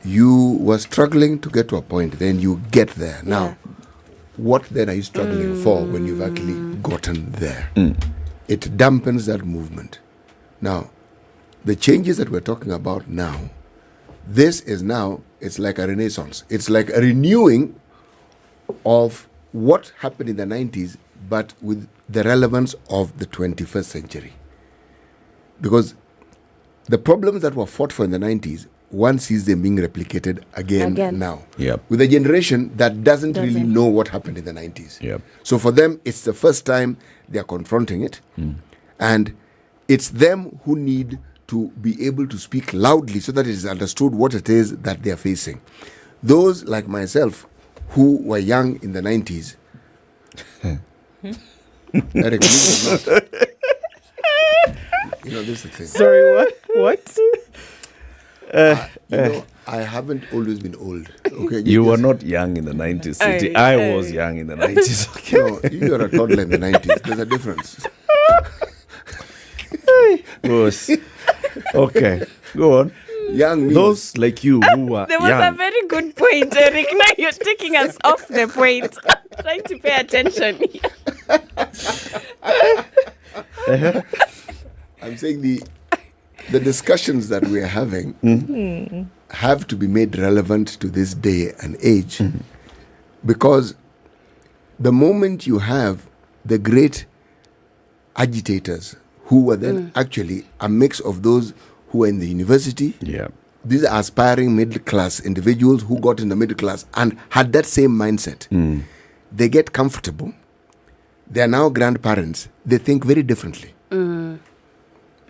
You were struggling to get to a point, then you get there. Now, what then are you struggling for when you've actually gotten there? It dampens that movement. Now, the changes that we're talking about now, it's like a renaissance. It's like a renewing of what happened in the 90s, but with the relevance of the 21st century. Because the problems that were fought for in the 90s, one sees them being replicated again. Now. With a generation that doesn't really know what happened in the 90s. So for them, it's the first time they're confronting it. And it's them who need to be able to speak loudly so that it is understood what it is that they're facing. Those like myself who were young in the 90s, Eric, this is the thing. Sorry, what? I haven't always been old. Okay, you were not young in the 90s, City. I was young in the 90s. Okay. No, you were a toddler in the 90s. There's a difference. Okay, go on. Young those like you who were there was young. a very good point, Eric. Now you're taking us off the point. Trying to pay attention. I'm saying the discussions that we are having have to be made relevant to this day and age, because the moment you have the great agitators who were then actually a mix of those who were in the university, these are aspiring middle class individuals who got in the middle class and had that same mindset. They get comfortable. They are now grandparents. They think very differently.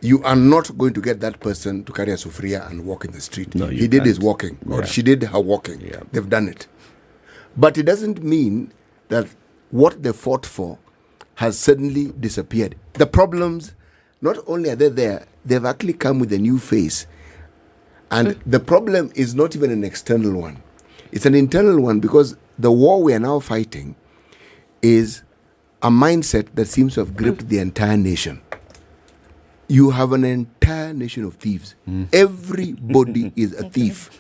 You are not going to get that person to carry a sufria and walk in the street. No, he did his walking, or she did her walking. They've done it. But it doesn't mean that what they fought for has suddenly disappeared. The problems, not only are they there, they've actually come with a new face. And the problem is not even an external one. It's an internal one, because the war we are now fighting is a mindset that seems to have gripped the entire nation. You have an entire nation of thieves. Everybody is a thief.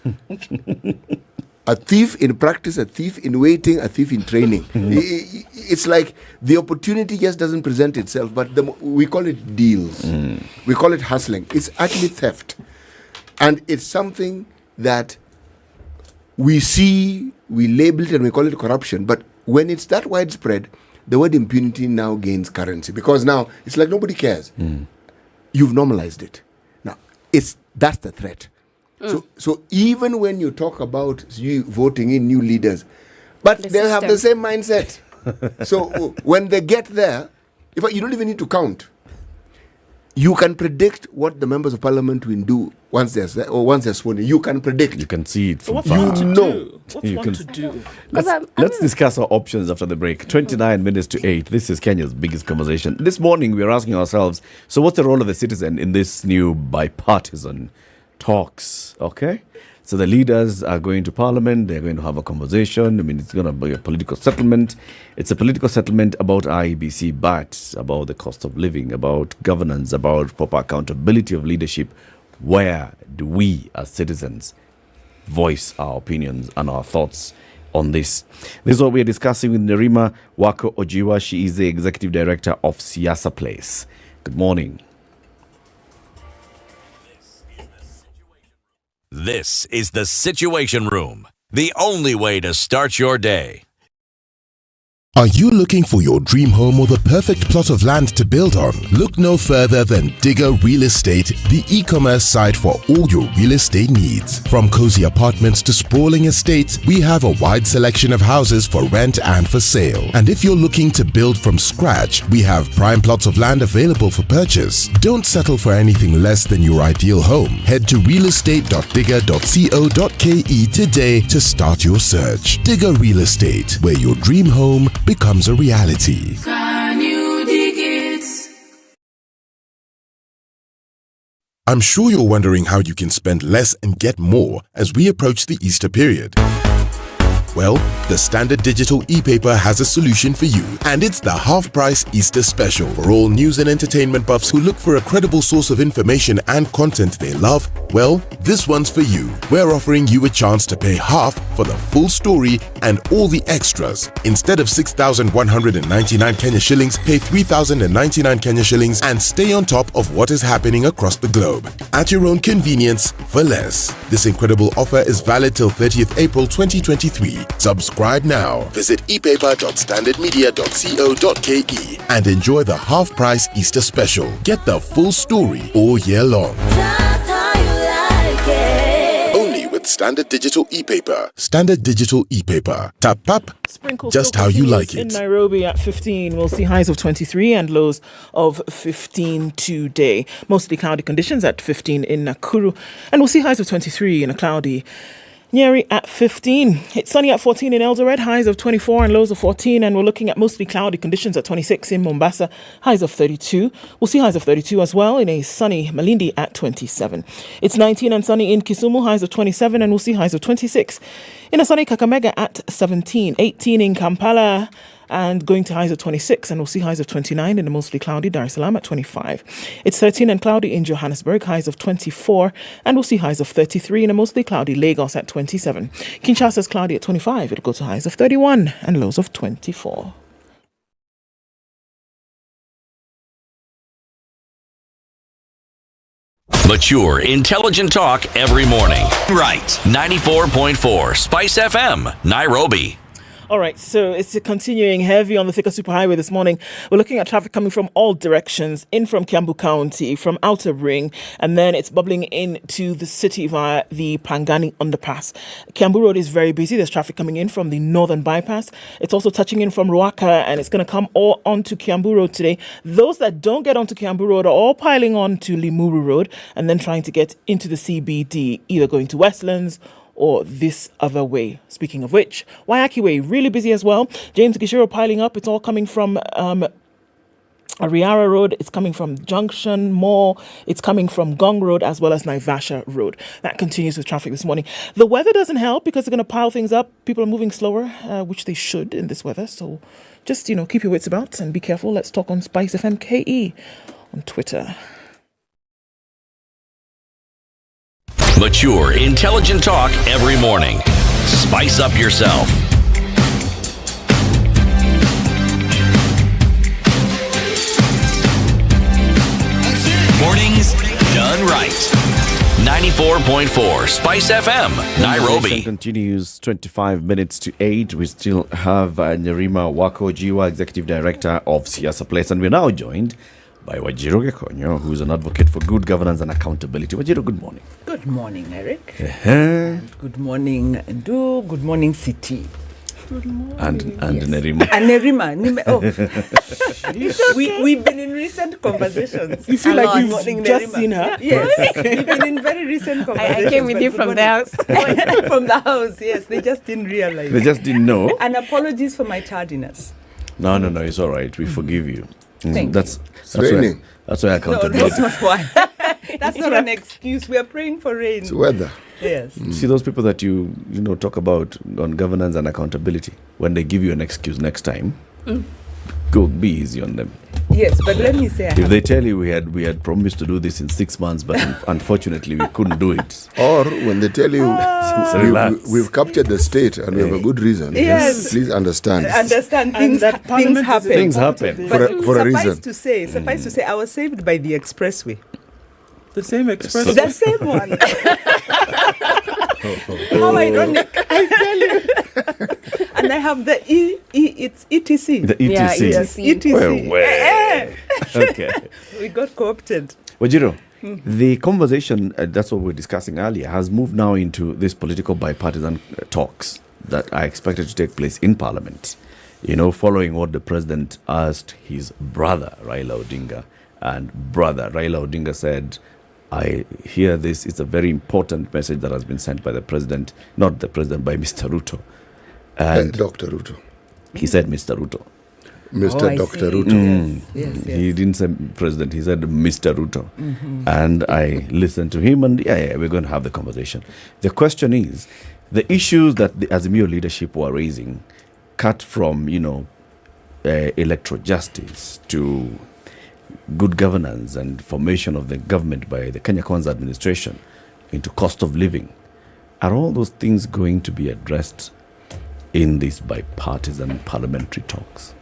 A thief in practice, a thief in waiting, a thief in training. It's like the opportunity just doesn't present itself, but we call it deals. We call it hustling. It's actually theft. And it's something that we see, we label it, and we call it corruption. But when it's that widespread, the word impunity now gains currency, because now it's like nobody cares. You've normalized it. Now, that's the threat. So even when you talk about you voting in new leaders, But The they have system. the same mindset. So when they get there, in fact, you don't even need to count. You can predict what the members of parliament will do once they're sworn in. You can predict. You can see it So from what's far. one to do? What's You one can- to do? Let's discuss our options after the break. 29 minutes to 8. This is Kenya's biggest conversation. This morning, we are asking ourselves, so what's the role of the citizen in this new bipartisan talks? Okay? So the leaders are going to parliament. They're going to have a conversation. I mean, it's going to be a political settlement. It's a political settlement about IEBC, but about the cost of living, about governance, about proper accountability of leadership. Where do we as citizens voice our opinions and our thoughts on this? This is what we are discussing with Nerima Wako Ojiwa. She is the executive director of Siasa Place. Good morning. This is the Situation Room, the only way to start your day. Are you looking for your dream home or the perfect plot of land to build on? Look no further than Digger Real Estate, the e-commerce site for all your real estate needs. From cozy apartments to sprawling estates, we have a wide selection of houses for rent and for sale. And if you're looking to build from scratch, we have prime plots of land available for purchase. Don't settle for anything less than your ideal home. Head to realestate.digger.co.ke today to start your search. Digger Real Estate, where your dream home becomes a reality. Can you dig it? I'm sure you're wondering how you can spend less and get more as we approach the Easter period. Well, the Standard Digital e-paper has a solution for you, and it's the half-price Easter special. For all news and entertainment buffs who look for a credible source of information and content they love, well, this one's for you. We're offering you a chance to pay half for the full story and all the extras. Instead of 6,199 Kenya shillings, pay 3,099 Kenya shillings and stay on top of what is happening across the globe. At your own convenience, for less. This incredible offer is valid till 30th April 2023. Subscribe now. Visit epaper.standardmedia.co.ke and enjoy the half-price Easter special. Get the full story all year long. Only with Standard Digital e-paper. Standard Digital e-paper. Tap tap. Sprinkles Just still how you continues like in it. Nairobi at 15. We'll see highs of 23 and lows of 15 today. Mostly cloudy conditions at 15 in Nakuru. And we'll see highs of 23 in a cloudy Nyeri at 15. It's sunny at 14 in Eldoret, highs of 24 and lows of 14. And we're looking at mostly cloudy conditions at 26 in Mombasa, highs of 32. We'll see highs of 32 as well in a sunny Malindi at 27. It's 19 and sunny in Kisumu, highs of 27. And we'll see highs of 26 in a sunny Kakamega at 17. 18 in Kampala and going to highs of 26, and we'll see highs of 29 in a mostly cloudy Dar es Salaam at 25. It's 13 and cloudy in Johannesburg, highs of 24, and we'll see highs of 33 in a mostly cloudy Lagos at 27. Kinshasa's cloudy at 25. It'll go to highs of 31 and lows of 24. Mature, intelligent talk every morning. Right. 94.4 Spice FM, Nairobi. All right, so it's continuing heavy on the Thika Superhighway this morning. We're looking at traffic coming from all directions, in from Kiambu County, from Outer Ring, and then it's bubbling into the city via the Pangani underpass. Kiambu Road is very busy. There's traffic coming in from the northern bypass. It's also touching in from Ruaka, and it's going to come all onto Kiambu Road today. Those that don't get onto Kiambu Road are all piling on to Limuru Road and then trying to get into the CBD, either going to Westlands or this other way. Speaking of which, Waiyaki Way, really busy as well. James Gishiro piling up. It's all coming from Ariara Road. It's coming from Junction Mall. It's coming from Gong Road as well as Naivasha Road. That continues with traffic this morning. The weather doesn't help because they're going to pile things up. People are moving slower, which they should in this weather. So just, keep your wits about and be careful. Let's talk on SpiceFM KE on Twitter. Mature, intelligent talk every morning. Spice up yourself. Mornings done right. 94.4 Spice FM, Nairobi. Continues 25 minutes to 8. We still have Nerima Wako Ojiwa, Executive Director of Siasa Place, and we're now joined by Wajiro Gekonyo, who's an advocate for good governance and accountability. Wajiro, good morning. Good morning, Eric. And good morning, Ndu. Good morning, City. and Nerima. And Nerima. We've been in recent conversations. You feel like you've just seen her? Yes. We've been in very recent conversations. I came with you from the house. From the house, yes. They just didn't realize. They just didn't know. And apologies for my tardiness. No, it's all right. We forgive you. Thank That's raining. That's why accountability. No, that's not why. That's not an excuse. We are praying for rain. It's weather. Yes. See those people that you talk about on governance and accountability. When they give you an excuse next time, go be easy on them. Yes, but let me say, if they tell you we had promised to do this in 6 months, but unfortunately we couldn't do it. Or when they tell you we've captured the state and we have a good reason. Yes. Please understand. Things happen. Things happen for a reason. Suffice to say, I was saved by the expressway. The same expressway. The same one. How ironic! I tell you. And I have the it's ETC. The ETC. Yeah, ETC. Well. Okay. We got co-opted. Wajiro, the conversation, that's what we were discussing earlier, has moved now into this political bipartisan talks that are expected to take place in Parliament. Following what the president asked his brother, Raila Odinga. And brother Raila Odinga said, I hear this is a very important message that has been sent by the president, not the president, by Mr. Ruto. And Dr. Ruto. He said Mr. Ruto. Mr. Dr. Ruto. Yes. He didn't say president, he said Mr. Ruto. And I listened to him and we're going to have the conversation. The question is, the issues that the Azimio leadership were raising, cut from, electoral justice to good governance and formation of the government by the Kenya Kwanza administration into cost of living. Are all those things going to be addressed in these bipartisan parliamentary talks?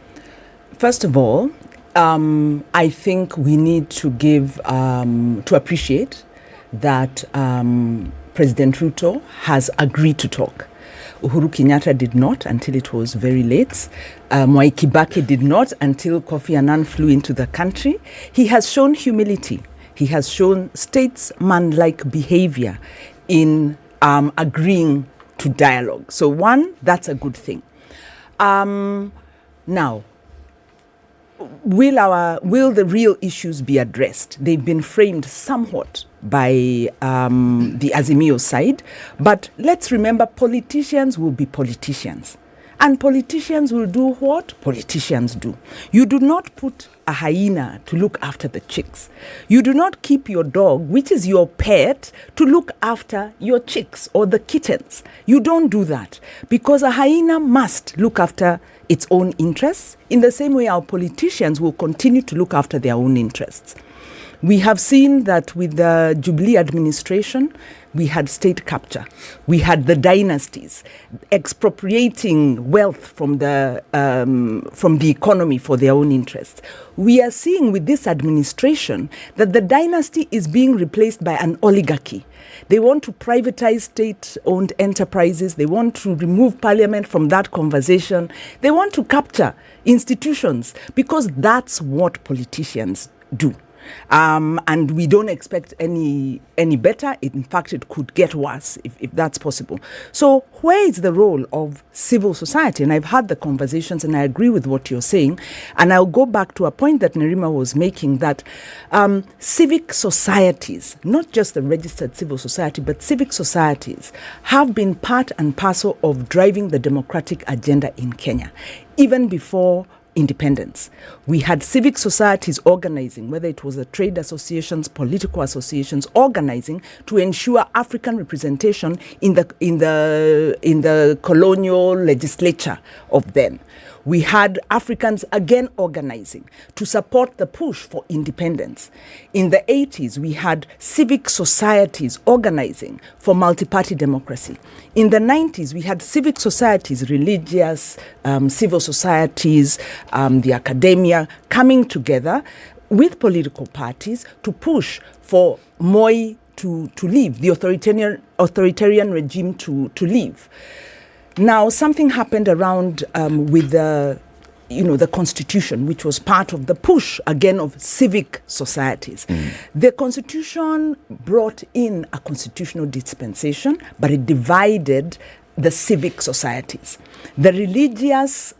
First of all, I think we need to to appreciate that President Ruto has agreed to talk. Uhuru Kenyatta did not until it was very late. Mwai Kibaki did not until Kofi Annan flew into the country. He has shown humility. He has shown statesman-like behavior in agreeing to dialogue. So one, that's a good thing. Now, will the real issues be addressed? They've been framed somewhat by the Azimio side, but let's remember, politicians will be politicians. And politicians will do what politicians do. You do not put a hyena to look after the chicks. You do not keep your dog, which is your pet, to look after your chicks or the kittens. You don't do that, because a hyena must look after its own interests. In the same way, our politicians will continue to look after their own interests. We have seen that with the Jubilee administration, we had state capture. We had the dynasties expropriating wealth from the economy for their own interests. We are seeing with this administration that the dynasty is being replaced by an oligarchy. They want to privatize state-owned enterprises. They want to remove parliament from that conversation. They want to capture institutions, because that's what politicians do. And we don't expect any better. In fact, it could get worse if that's possible. So where is the role of civil society? And I've had the conversations and I agree with what you're saying. And I'll go back to a point that Nerima was making, that civic societies, not just the registered civil society, but civic societies have been part and parcel of driving the democratic agenda in Kenya, even before independence. We had civic societies organizing, whether it was the trade associations, political associations, organizing to ensure African representation in the colonial legislature of then. We had Africans again organizing to support the push for independence. In the 80s, we had civic societies organizing for multi-party democracy. In the 90s, we had civic societies, religious, civil societies, the academia, coming together with political parties to push for Moi to leave, the authoritarian regime to leave. Now, something happened around with the Constitution, which was part of the push, again, of civic societies. The Constitution brought in a constitutional dispensation, but it divided the civic societies. The religious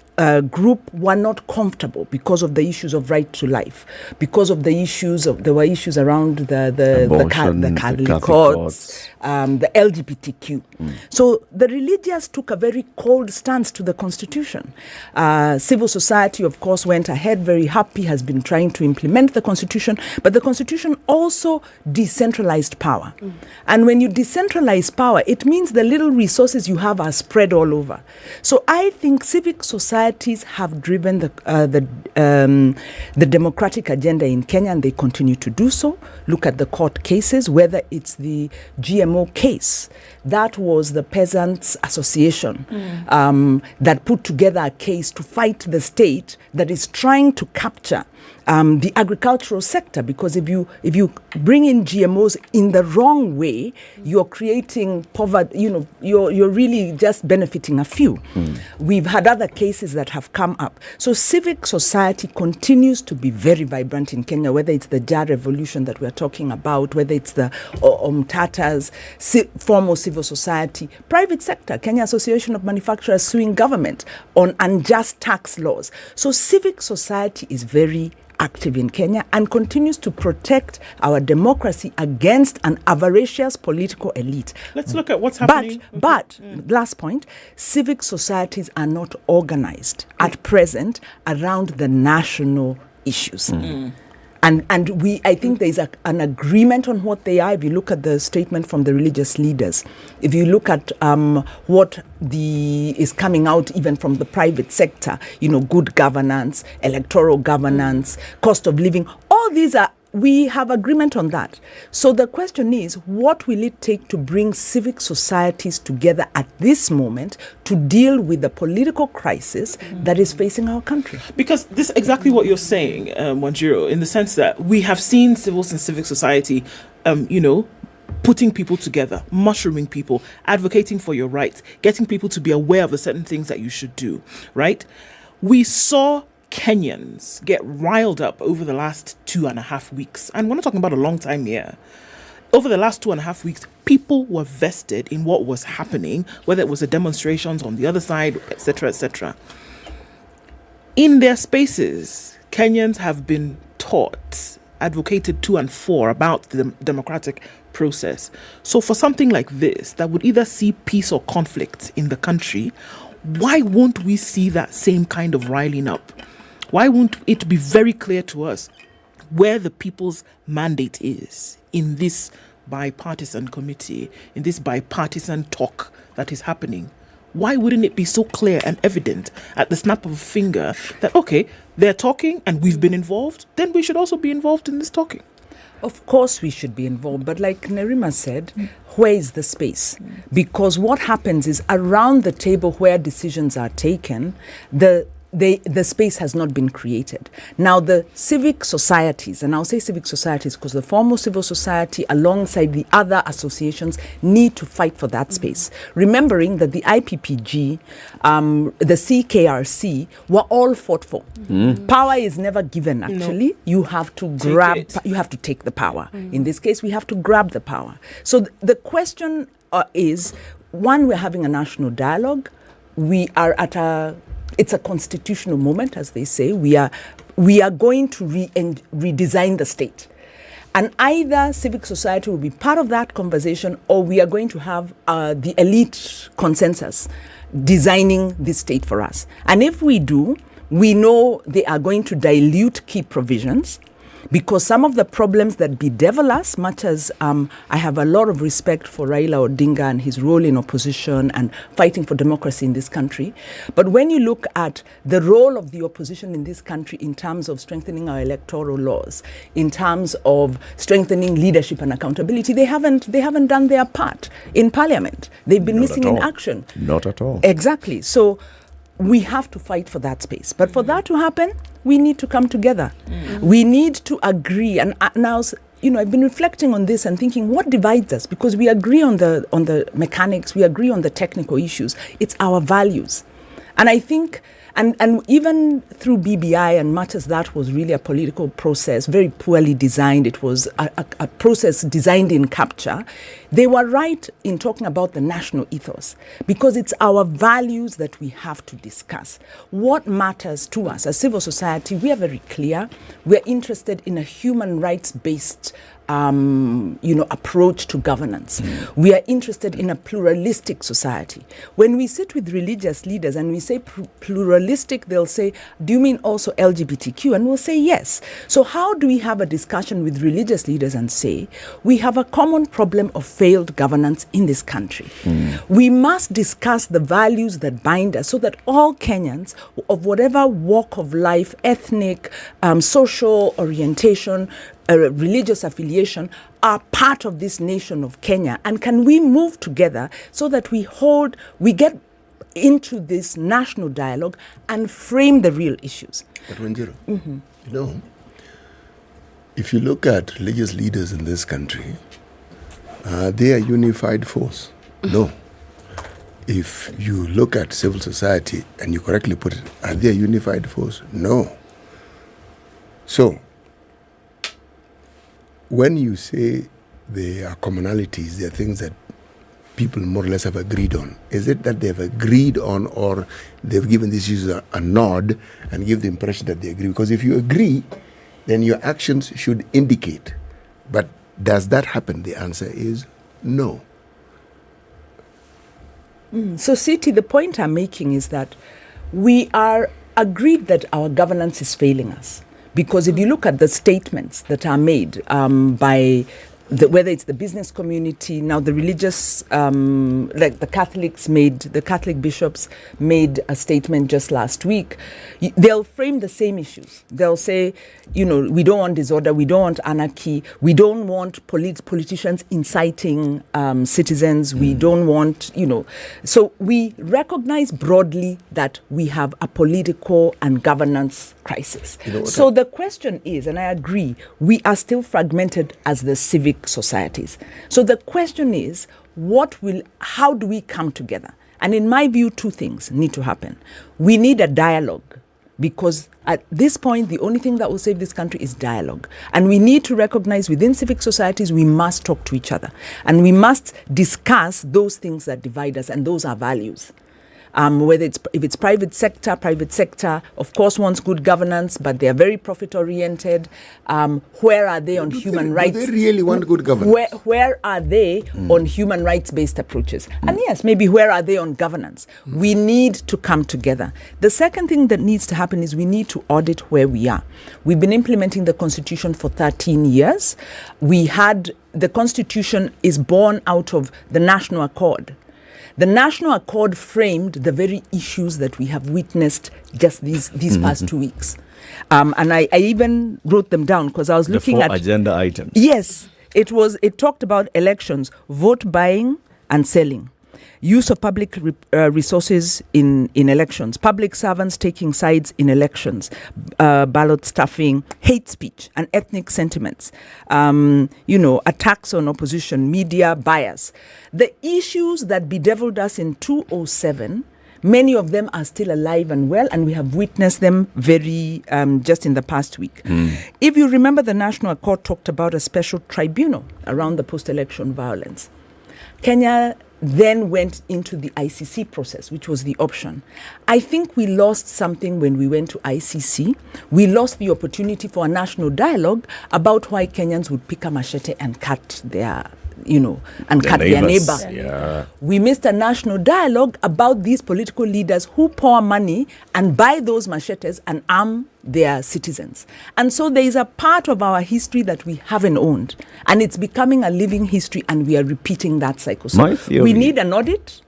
group were not comfortable because of the issues of right to life, because of the issues of, there were issues around the Catholic courts, the LGBTQ. So the religious took a very cold stance to the constitution. Civil society, of course, went ahead very happy, has been trying to implement the constitution, but the constitution also decentralized power. And when you decentralize power, it means the little resources you have are spread all over. So I think civic societies have driven the democratic agenda in Kenya, and they continue to do so. Look at the court cases, whether it's the GMO case. That was the Peasants Association that put together a case to fight the state that is trying to capture the agricultural sector, because if you bring in GMOs in the wrong way, you're creating poverty. You're really just benefiting a few. We've had other cases that have come up. So civic society continues to be very vibrant in Kenya, whether it's the JA revolution that we're talking about, whether it's the Tatas, formal civil society, private sector, Kenya Association of Manufacturers suing government on unjust tax laws. So civic society is very active in Kenya and continues to protect our democracy against an avaricious political elite. Let's look at what's happening. But last point, civic societies are not organized at present around the national issues. And I think there is an agreement on what they are. If you look at the statement from the religious leaders, if you look at what is coming out even from the private sector, good governance, electoral governance, cost of living, all these we have agreement on that. So the question is, what will it take to bring civic societies together at this moment to deal with the political crisis that is facing our country? Because this is exactly what you're saying, Wanjiro, in the sense that we have seen civil and civic society, putting people together, mushrooming people, advocating for your rights, getting people to be aware of the certain things that you should do, right? We saw Kenyans get riled up over the last 2.5 weeks. And we're not talking about a long time here. Over the last 2.5 weeks, people were vested in what was happening, whether it was the demonstrations on the other side, etc., etc. In their spaces, Kenyans have been taught, advocated to and for about the democratic process. So for something like this, that would either see peace or conflict in the country, why won't we see that same kind of riling up? Why won't it be very clear to us where the people's mandate is in this bipartisan committee, in this bipartisan talk that is happening? Why wouldn't it be so clear and evident at the snap of a finger that, okay, they're talking and we've been involved, then we should also be involved in this talking? Of course we should be involved, but like Nerima said, where is the space? Because what happens is around the table where decisions are taken, the space has not been created. Now the civic societies, and I'll say civic societies because the formal civil society alongside the other associations need to fight for that space. Remembering that the IPPG, the CKRC were all fought for. Power is never given actually. No. You have to you have to take the power. In this case, we have to grab the power. So the question is, one, we're having a national dialogue. We are at it's a constitutional moment, as they say. We are going to redesign the state. And either civic society will be part of that conversation, or we are going to have the elite consensus designing this state for us. And if we do, we know they are going to dilute key provisions, because some of the problems that bedevil us, much as I have a lot of respect for Raila Odinga and his role in opposition and fighting for democracy in this country, but when you look at the role of the opposition in this country in terms of strengthening our electoral laws, in terms of strengthening leadership and accountability, they haven't done their part in parliament. They've been missing in action. Not at all. Exactly. So we have to fight for that space. But for that to happen, we need to come together. We need to agree. And now, I've been reflecting on this and thinking, what divides us? Because we agree on the mechanics, we agree on the technical issues. It's our values. And I think, and even through BBI and much as that was really a political process, very poorly designed, it was a process designed in capture, they were right in talking about the national ethos, because it's our values that we have to discuss. What matters to us as civil society, we are very clear. We're interested in a human rights-based approach to governance. We are interested in a pluralistic society. When we sit with religious leaders and we say pluralistic, they'll say, do you mean also LGBTQ? And we'll say yes. So how do we have a discussion with religious leaders and say, we have a common problem of failed governance in this country. We must discuss the values that bind us so that all Kenyans of whatever walk of life, ethnic, social orientation, religious affiliation are part of this nation of Kenya, and can we move together so that we get into this national dialogue and frame the real issues. But Wanjiru, if you look at religious leaders in this country, they are a unified force. No. If you look at civil society, and you correctly put it, are they a unified force? No. So, when you say there are commonalities, there are things that people more or less have agreed on, is it that they have agreed on, or they've given these issues a nod and give the impression that they agree? Because if you agree, then your actions should indicate. But does that happen? The answer is no. So, Siti, the point I'm making is that we are agreed that our governance is failing us. Because if you look at the statements that are made by whether it's the business community, now the religious, like the Catholic bishops made a statement just last week. They'll frame the same issues. They'll say, we don't want disorder, we don't want anarchy, we don't want politicians inciting citizens, we don't want, So we recognize broadly that we have a political and governance crisis. So the question is, and I agree, we are still fragmented as the civic societies. So the question is, how do we come together? And in my view, two things need to happen. We need a dialogue, because at this point, the only thing that will save this country is dialogue. And we need to recognize within civic societies, we must talk to each other. And we must discuss those things that divide us, and those are values. Whether if it's private sector, of course, wants good governance, but they are very profit-oriented. Where are they on human rights? Do they really want good governance? Where are they on human rights-based approaches? And yes, maybe where are they on governance? We need to come together. The second thing that needs to happen is we need to audit where we are. We've been implementing the Constitution for 13 years. The Constitution is born out of the National Accord. The National Accord framed the very issues that we have witnessed just these past 2 weeks. And I even wrote them down because I was looking at... The 4 agenda items. Yes. It talked about elections, vote buying and selling, use of public resources in elections, public servants taking sides in elections, ballot stuffing, hate speech and ethnic sentiments, attacks on opposition, media bias. The issues that bedeviled us in 2007, many of them are still alive and well, and we have witnessed them very just in the past week. If you remember, the National Accord talked about a special tribunal around the post-election violence. Kenya then went into the ICC process, which was the option. I think we lost something when we went to ICC. We lost the opportunity for a national dialogue about why Kenyans would pick a machete and cut their neighbor. Yeah. We missed a national dialogue about these political leaders who pour money and buy those machetes and arm their citizens. And so there is a part of our history that we haven't owned, and it's becoming a living history, and we are repeating that cycle. So we need an audit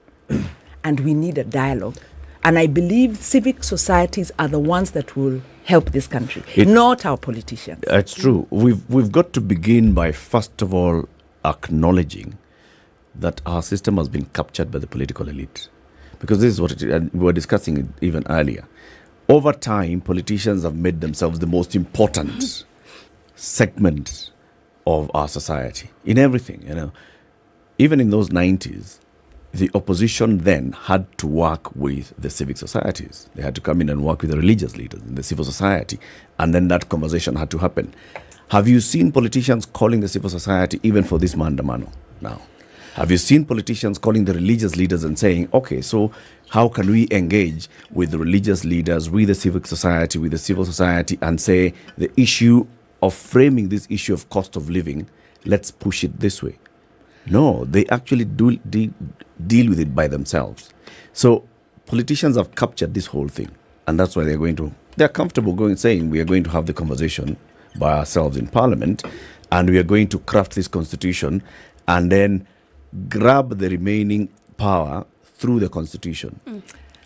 and we need a dialogue. And I believe civic societies are the ones that will help this country, not our politicians. It's true. We've got to begin by, first of all, acknowledging that our system has been captured by the political elite. Because this is what we were discussing it even earlier. Over time, politicians have made themselves the most important segment of our society in everything. Even in those 90s, the opposition then had to work with the civic societies. They had to come in and work with the religious leaders in the civil society. And then that conversation had to happen. Have you seen politicians calling the civil society even for this mandamano now? Have you seen politicians calling the religious leaders and saying, okay, so how can we engage with the religious leaders, with the civic society, with the civil society, and say the issue of framing this issue of cost of living, let's push it this way? No, they actually do deal with it by themselves. So politicians have captured this whole thing, and that's why they're comfortable going saying we are going to have the conversation by ourselves in Parliament, and we are going to craft this constitution and then grab the remaining power through the constitution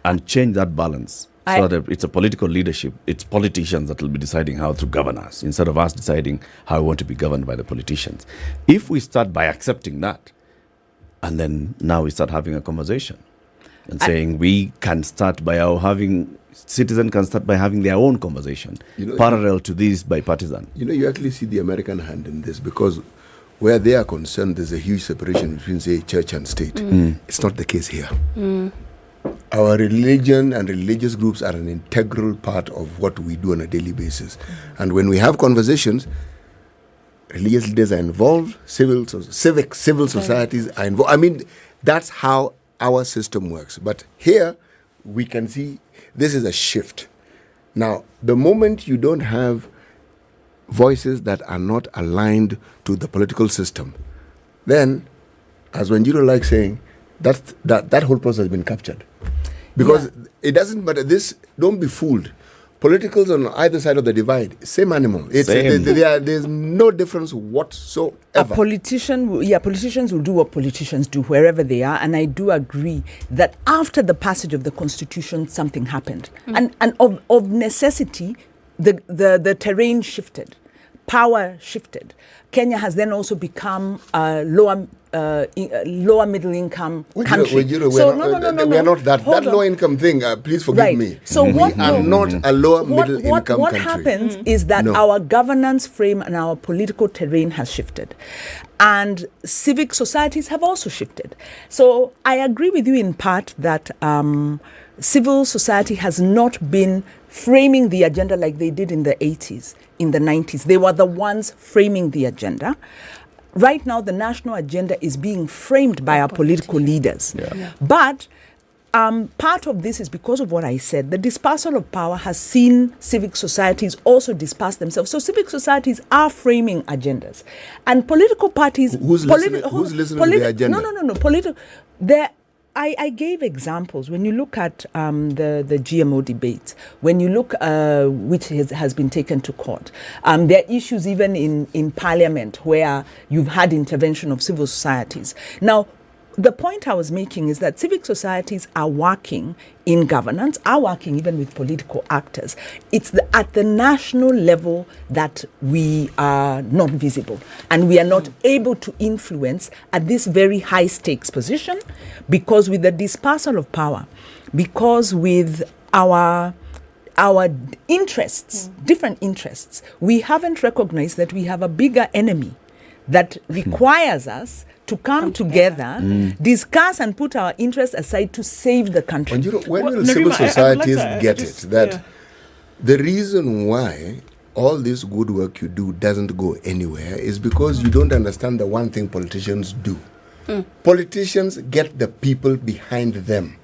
and change that balance so that it's a political leadership, it's politicians that will be deciding how to govern us instead of us deciding how we want to be governed by the politicians. If we start by accepting that, and then now we start having a conversation and saying we can start by citizens can start by having their own conversation parallel to this bipartisan. You actually see the American hand in this, because where they are concerned, there's a huge separation between, say, church and state. It's not the case here. Our religion and religious groups are an integral part of what we do on a daily basis. And when we have conversations, religious leaders are involved, civil societies are involved. I mean, that's how our system works. But here, we can see this is a shift. Now, the moment you don't have voices that are not aligned to the political system, then, as Wanjiru likes saying, that whole process has been captured. Because it doesn't matter. Don't be fooled. Politicals on either side of the divide, same animal. There's no difference whatsoever. Politicians will do what politicians do wherever they are, and I do agree that after the passage of the Constitution, something happened, and of necessity, the terrain shifted, power shifted. Kenya has then also become a lower middle income country. We are not that low income thing. Please forgive me. So we are not a lower middle income country. What happens is that our governance frame and our political terrain has shifted, and civic societies have also shifted. So I agree with you in part that civil society has not been framing the agenda like they did in the 80s, in the 90s. They were the ones framing the agenda. Right now, the national agenda is being framed by our political leaders. But part of this is because of what I said. The dispersal of power has seen civic societies also disperse themselves. So civic societies are framing agendas. And political parties... Who's listening to the agenda? No. I gave examples. When you look at the GMO debates, when you look which has been taken to court, there are issues even in Parliament where you've had intervention of civil societies. Now, the point I was making is that civic societies are working in governance, are working even with political actors. It's at the national level that we are not visible and we are not able to influence at this very high stakes position, because with the dispersal of power, because with our interests, different interests, we haven't recognized that we have a bigger enemy that requires us to come together, discuss and put our interests aside to save the country. When will civil societies get it? That the reason why all this good work you do doesn't go anywhere is because you don't understand the one thing politicians do. Politicians get the people behind them.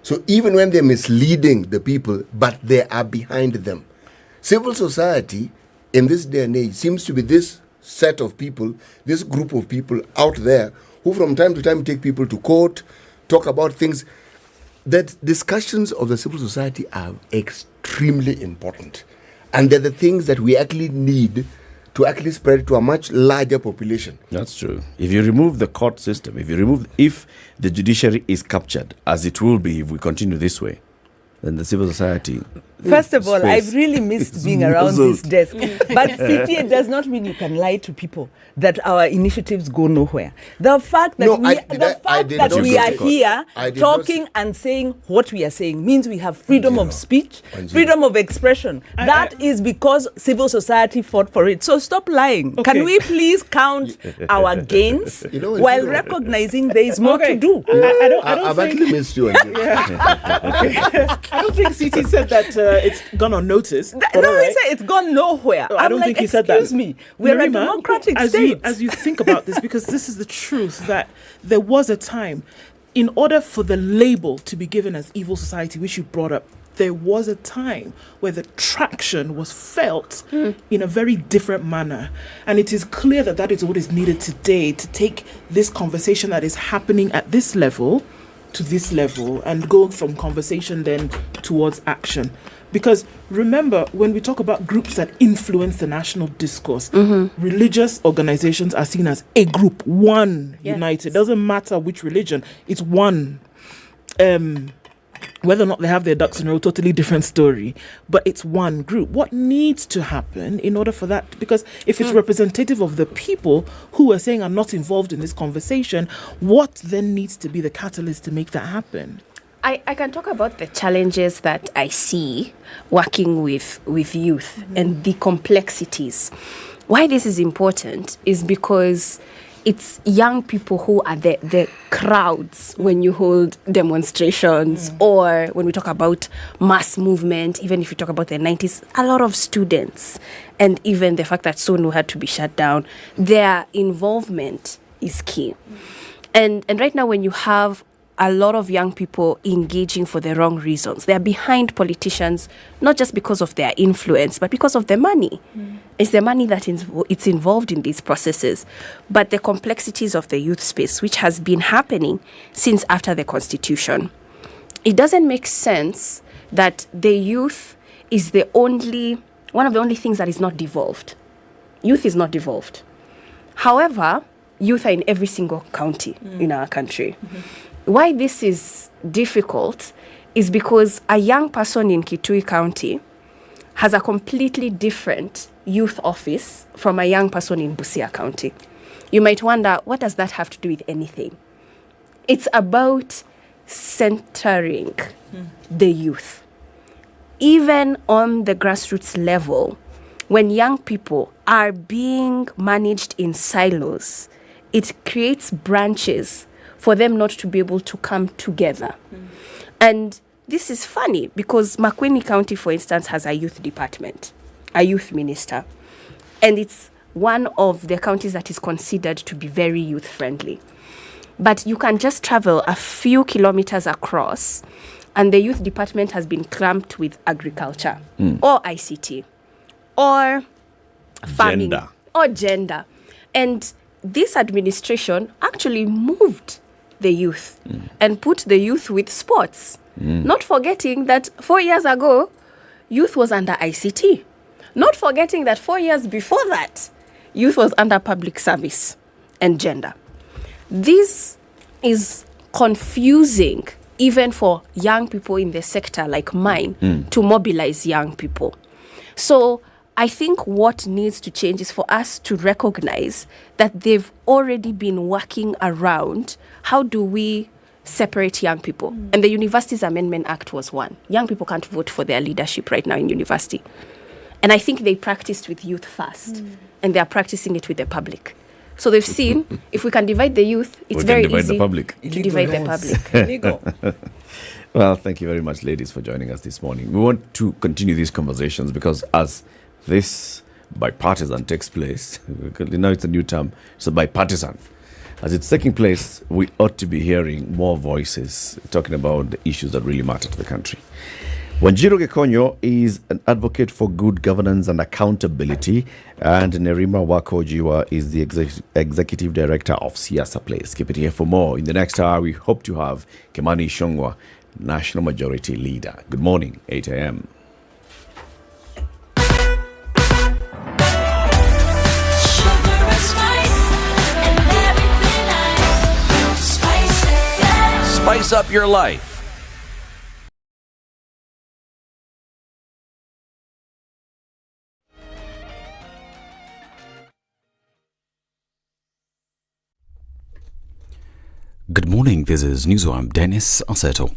So even when they're misleading the people, but they are behind them. Civil society in this day and age seems to be this set of people, this group of people out there who from time to time take people to court, talk about things. That discussions of the civil society are extremely important. And they're the things that we actually need to actually spread to a much larger population. That's true. If you remove the court system, if the judiciary is captured, as it will be if we continue this way, than the civil society. First of all, space. I've really missed It's being around this muzzled. desk. But CT, it does not mean you can lie to people that our initiatives go nowhere. The fact that we are here talking and saying what we are saying means we have freedom of speech, freedom of expression. That is because civil society fought for it. So stop lying. Okay. Can we please count our gains while recognizing there is more to do? I've actually missed you. I don't think CT said that it's gone unnoticed. He said it's gone nowhere. I don't think he said that. Excuse me, we're a Nerima, democratic as state. As you think about this, because this is the truth, that there was a time, in order for the label to be given as evil society, which you brought up, there was a time where the traction was felt in a very different manner. And it is clear that that is what is needed today to take this conversation that is happening at this level to this level and go from conversation then towards action. Because remember, when we talk about groups that influence the national discourse, religious organizations are seen as a group, one, united. Doesn't matter which religion, it's one. Whether or not they have their ducks in a row, totally different story. But it's one group. What needs to happen in order for that? Because if it's representative of the people who are saying are not involved in this conversation, what then needs to be the catalyst to make that happen? I can talk about the challenges that I see working with youth and the complexities. Why this is important is because it's young people who are the crowds when you hold demonstrations or when we talk about mass movement, even if you talk about the 90s, a lot of students, and even the fact that Sonu had to be shut down, their involvement is key. And right now when you have a lot of young people engaging for the wrong reasons, they're behind politicians, not just because of their influence, but because of the money. It's the money that it's involved in these processes. But the complexities of the youth space, which has been happening since after the Constitution, it doesn't make sense that the youth is one of the only things that is not devolved. Youth is not devolved. However, youth are in every single county in our country. Why this is difficult is because a young person in Kitui County has a completely different youth office from a young person in Busia County. You might wonder, what does that have to do with anything? It's about centering the youth. Even on the grassroots level, when young people are being managed in silos, it creates branches for them not to be able to come together. And this is funny because Makueni County, for instance, has a youth department, a youth minister. And it's one of the counties that is considered to be very youth-friendly. But you can just travel a few kilometers across, and the youth department has been clamped with agriculture or ICT or farming or gender. And this administration actually moved the youth and put the youth with sports. Not forgetting that 4 years ago, youth was under ICT. Not forgetting that 4 years before that, youth was under public service and gender. This is confusing even for young people in the sector like mine to mobilize young people. So I think what needs to change is for us to recognize that they've already been working around how do we separate young people. And the Universities Amendment Act was one. Young people can't vote for their leadership right now in university. And I think they practiced with youth first, and they are practicing it with the public. So they've seen if we can divide the youth, it's very easy to divide the public. Well, thank you very much, ladies, for joining us this morning. We want to continue these conversations because as this bipartisan takes place, you know it's a new term, so bipartisan. As it's taking place, we ought to be hearing more voices talking about the issues that really matter to the country. Wanjiru Gekonyo is an advocate for good governance and accountability, and Nerima Wakojiwa is the executive director of Siasa Place. Keep it here for more. In the next hour, we hope to have Kimani Ichung'wah, National Majority Leader. Good morning, 8 a.m. Spice up your life Good morning, this is Newswire. I'm Dennis Aseto.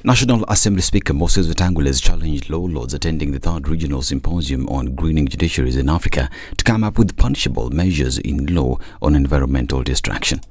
National Assembly Speaker Moses Wetangula has challenged law lords attending the 3rd Regional Symposium on Greening Judiciaries in Africa to come up with punishable measures in law on environmental distraction.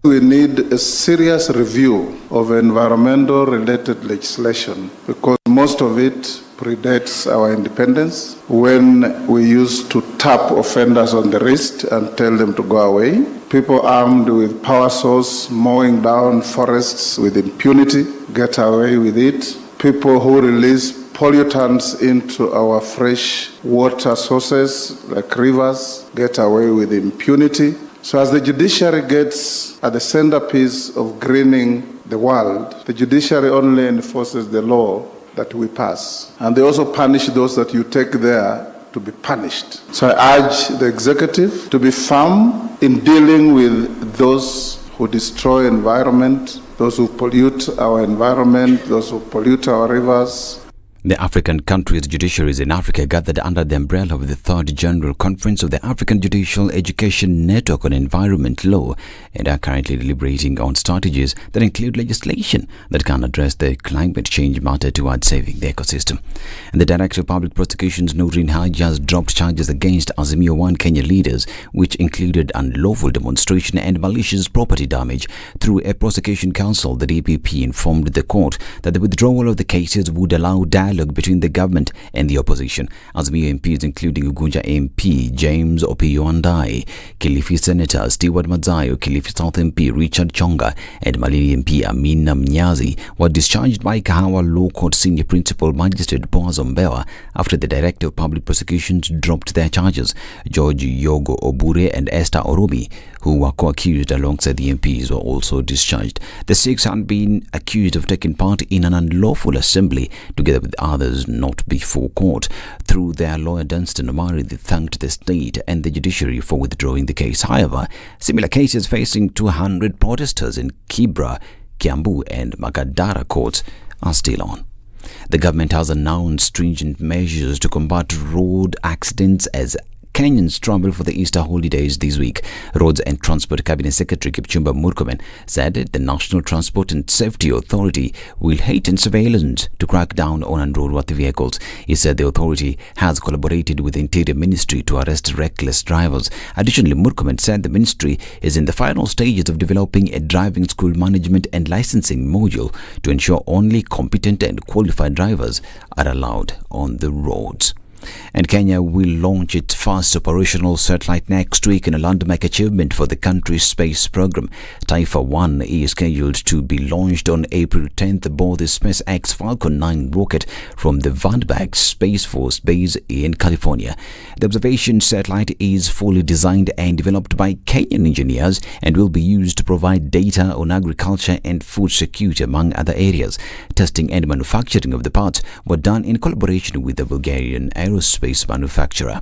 We need a serious review of environmental related legislation because most of it predates our independence, when we used to tap offenders on the wrist and tell them to go away. People armed with power source mowing down forests with impunity get away with it. People who release pollutants into our fresh water sources like rivers get away with impunity. So as the judiciary gets at the centerpiece of greening the world, the judiciary only enforces the law that we pass. And they also punish those that you take there to be punished. So I urge the executive to be firm in dealing with those who destroy environment, those who pollute our environment, those who pollute our rivers. The African countries' judiciaries in Africa gathered under the umbrella of the 3rd General Conference of the African Judicial Education Network on Environment Law and are currently deliberating on strategies that include legislation that can address the climate change matter towards saving the ecosystem. And the Director of Public Prosecutions, Nooreen Haji, has dropped charges against Azimio One Kenya leaders, which included unlawful demonstration and malicious property damage. Through a prosecution counsel, the DPP informed the court that the withdrawal of the cases would allow dialogue between the government and the opposition. Azimio MPs, including Ugunja MP James Opiyo Andai, Kilifi Senator Stewart Madzayo, Kilifi South MP Richard Chonga, and Malindi MP Amina Mnyazi, were discharged by Kahawa Law Court Senior Principal Magistrate Boaz Ombewa after the Director of Public Prosecutions dropped their charges. George Yogo Obure and Esther Orobi, who were co-accused alongside the MPs, were also discharged. The six had been accused of taking part in an unlawful assembly together with others not before court. Through their lawyer Dunstan Omari, they thanked the state and the judiciary for withdrawing the case. However, similar cases facing 200 protesters in Kibra, Kiambu and Makadara courts are still on. The government has announced stringent measures to combat road accidents as Kenyans travel for the Easter holidays this week. Roads and Transport Cabinet Secretary Kipchumba Murkomen said the National Transport and Safety Authority will heighten surveillance to crack down on unroadworthy vehicles. He said the authority has collaborated with the Interior Ministry to arrest reckless drivers. Additionally, Murkomen said the ministry is in the final stages of developing a driving school management and licensing module to ensure only competent and qualified drivers are allowed on the roads. And Kenya will launch its first operational satellite next week in a landmark achievement for the country's space program. Taifa 1 is scheduled to be launched on April 10th aboard the SpaceX Falcon 9 rocket from the Vandenberg Space Force Base in California. The observation satellite is fully designed and developed by Kenyan engineers and will be used to provide data on agriculture and food security, among other areas. Testing and manufacturing of the parts were done in collaboration with the Bulgarian aerospace manufacturer.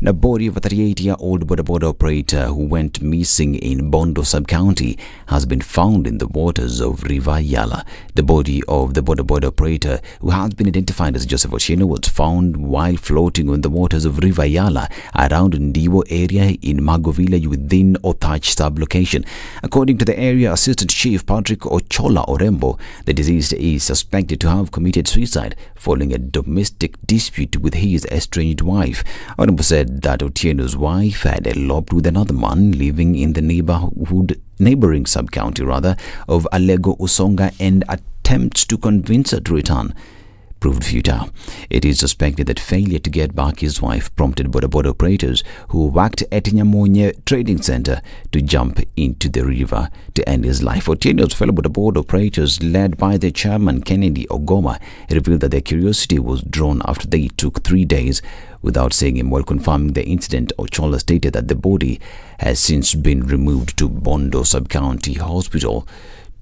The body of a 38-year-old border operator who went missing in Bondo sub-county has been found in the waters of River Yala. The body of the border operator, who has been identified as Joseph Otieno, was found while floating on the waters of River Yala around Ndiwo area in Mago village within Othach sub-location. According to the area assistant chief Patrick Ochola Orembo, the deceased is suspected to have committed suicide following a domestic dispute with his estranged wife. Orembo said that Otieno's wife had eloped with another man living in the neighboring sub-county of Alego Usonga, and attempts to convince her to return proved futile. It is suspected that failure to get back his wife prompted border operators who worked at Nyamonye Trading Center to jump into the river to end his life. Otieno's fellow border operators, led by their chairman Kennedy Ogoma, revealed that their curiosity was drawn after they took 3 days without seeing him. While confirming the incident, Ochola stated that the body has since been removed to Bondo Sub-County Hospital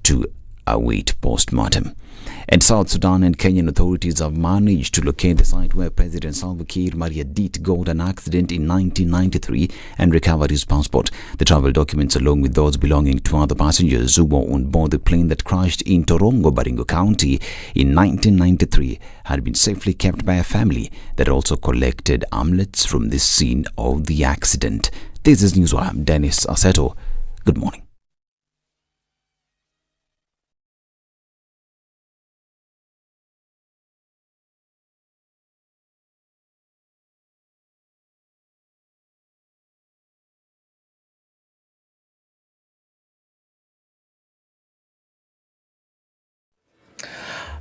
to await post-mortem. And South Sudan and Kenyan authorities have managed to locate the site where President Salva Kiir Mayardit got an accident in 1993 and recovered his passport. The travel documents, along with those belonging to other passengers who were on board the plane that crashed in Torongo, Baringo County in 1993, had been safely kept by a family that also collected amulets from the scene of the accident. This is Newswire. I'm Dennis Aseto. Good morning.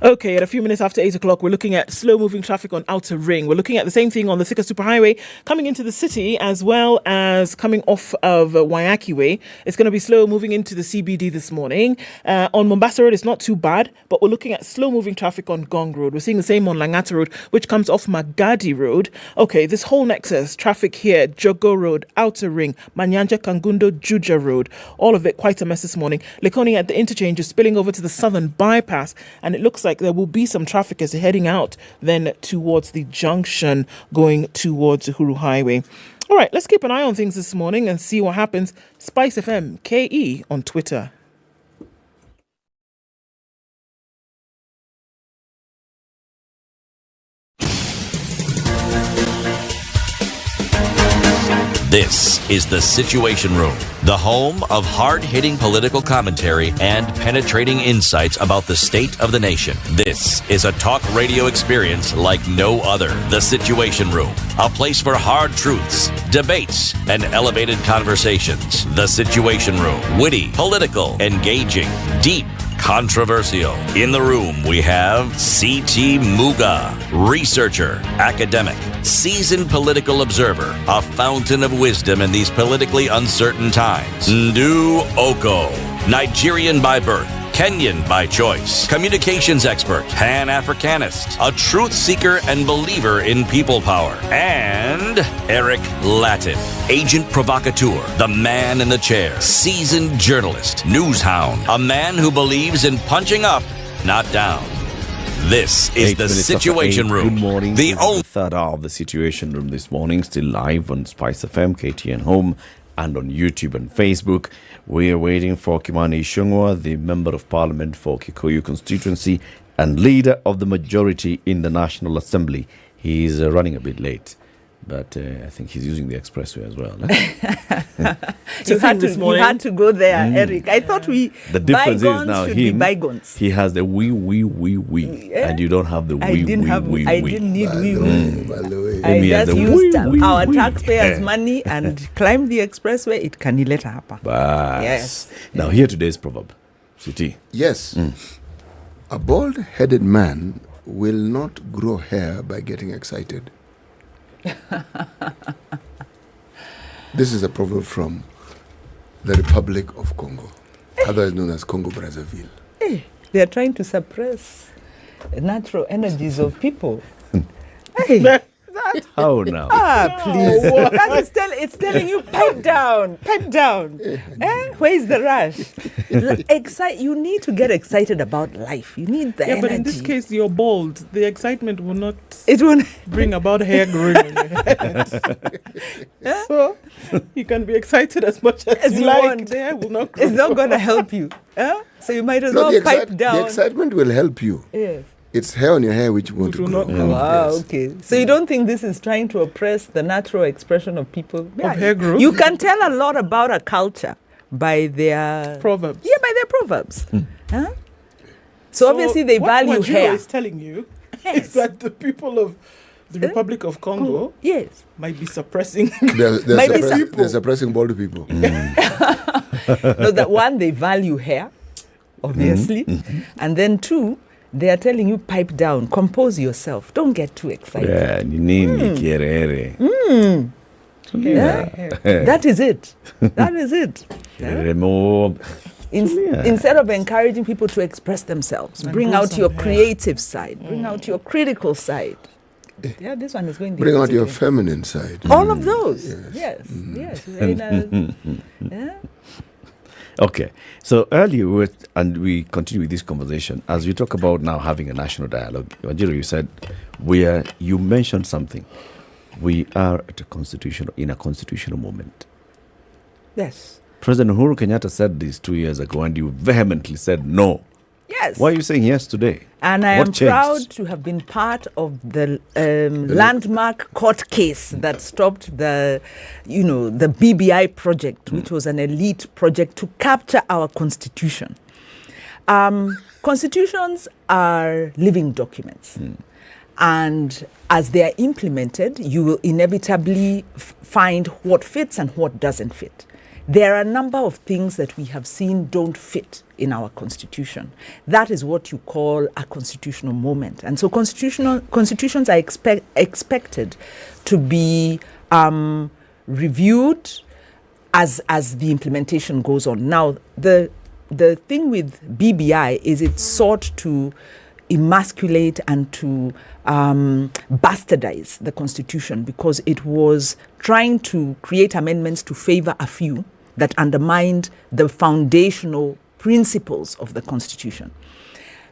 Okay, at a few minutes after 8 o'clock, we're looking at slow-moving traffic on Outer Ring. We're looking at the same thing on the Thika Superhighway coming into the city as well as coming off of Waiaki Way. It's going to be slow moving into the CBD this morning. On Mombasa Road, it's not too bad, but we're looking at slow-moving traffic on Gong Road. We're seeing the same on Langata Road, which comes off Magadi Road. Okay, this whole nexus, traffic here, Jogo Road, Outer Ring, Manyanja, Kangundo, Juja Road. All of it quite a mess this morning. Likoni at the interchange is spilling over to the southern bypass, and it looks like there will be some traffic as they're heading out then towards the junction going towards Uhuru Highway. All right, let's keep an eye on things this morning and see what happens. SpiceFM KE on Twitter. This is The Situation Room, the home of hard-hitting political commentary and penetrating insights about the state of the nation. This is a talk radio experience like no other. The Situation Room, a place for hard truths, debates, and elevated conversations. The Situation Room, witty, political, engaging, deep, controversial. In the room, we have C.T. Muga, researcher, academic, seasoned political observer, a fountain of wisdom in these politically uncertain times. Ndu Oko, Nigerian by birth, Kenyan by choice, communications expert, Pan-Africanist, a truth seeker and believer in people power, and Eric Latin, agent provocateur, the man in the chair, seasoned journalist, news hound, a man who believes in punching up, not down. This is The Situation Room. Good morning. The only third hour of The Situation Room this morning, still live on SpiceFM, KTN Home, and on YouTube and Facebook. We are waiting for Kimani Ichung'wah, the Member of Parliament for Kikuyu constituency and leader of the majority in the National Assembly. He is running a bit late, but I think he's using the expressway as well. You had to go there, Eric. I thought the difference is now him. Bygones. He has the wee, and you don't have the I didn't need wee. I just just used our taxpayers' money and climbed the expressway. It can let happen. Yes. Now hear today's proverb. City. Yes. A bald-headed man will not grow hair by getting excited. This is a proverb from the Republic of Congo, otherwise known as Congo Brazzaville. Hey, they are trying to suppress the natural energies of people. Hey, how now? Please. It's telling you, pipe down. Where is the rush? You need to get excited about life. You need the energy. But in this case, you're bald. The excitement will not bring about hair growing on your head. So you can be excited as much as you like. Want. The hair will not grow. It's not going to help you. So you might as well pipe down. The excitement will help you. Yes. It's hair on your hair which won't grow. Wow, okay. So you don't think this is trying to oppress the natural expression of people? Of hair growth? You can tell a lot about a culture by their proverbs. Yeah, by their proverbs. Huh? So obviously they value what hair. What is telling you is that the people of the Republic of Congo might be suppressing they're suppressing bald people. No, that one, they value hair, obviously. And then two, they are telling you, pipe down, compose yourself. Don't get too excited. That is it. That is it. Instead of encouraging people to express themselves, bring out your creative side, bring out your critical side. Yeah, this one is going to bring out your feminine side. All of those. Yes. Okay, so earlier we continue with this conversation as we talk about now having a national dialogue. Wanjiru, you said you mentioned something. We are at in a constitutional moment. Yes. President Uhuru Kenyatta said this 2 years ago, and you vehemently said no. Yes. Why are you saying yes today? And I am proud to have been part of the landmark court case that stopped the BBI project, which was an elite project to capture our constitution. Constitutions are living documents. And as they are implemented, you will inevitably find what fits and what doesn't fit. there are a number of things that we have seen don't fit in our constitution. That is what you call a constitutional moment. And so constitutions are expected to be reviewed as the implementation goes on. Now, the thing with BBI is it sought to emasculate and to bastardize the constitution because it was trying to create amendments to favor a few that undermined the foundational principles of the constitution.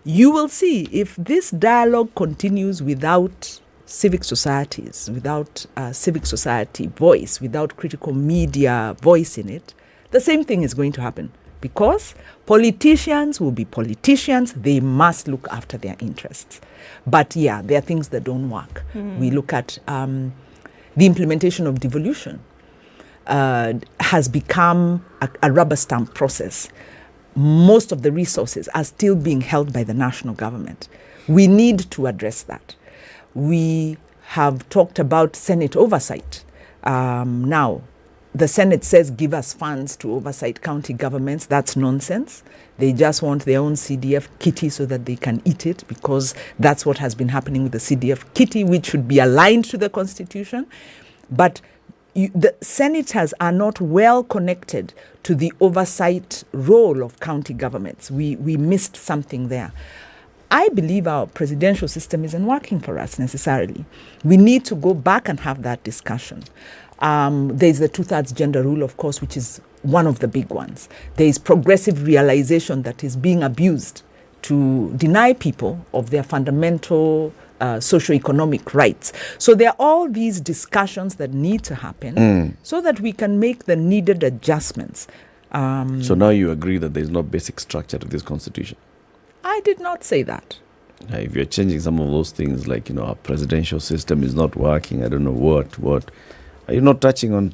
You will see if this dialogue continues without civic societies, without civic society voice, without critical media voice in it, the same thing is going to happen. Because politicians will be politicians, they must look after their interests. But yeah, there are things that don't work. We look at the implementation of devolution has become a rubber stamp process. Most of the resources are still being held by the national government. We need to address that. We have talked about Senate oversight. Now, the Senate says give us funds to oversight county governments. That's nonsense. They just want their own CDF kitty so that they can eat it, because that's what has been happening with the CDF kitty, which should be aligned to the Constitution. But the senators are not well connected to the oversight role of county governments. We missed something there. I believe our presidential system isn't working for us necessarily. We need to go back and have that discussion. There's the 2/3 gender rule, of course, which is one of the big ones. There is progressive realization that is being abused to deny people of their fundamental socioeconomic rights. So there are all these discussions that need to happen so that we can make the needed adjustments. So now you agree that there is no basic structure to this constitution? I did not say that. If you're changing some of those things, like, our presidential system is not working, I don't know what. Are you not touching on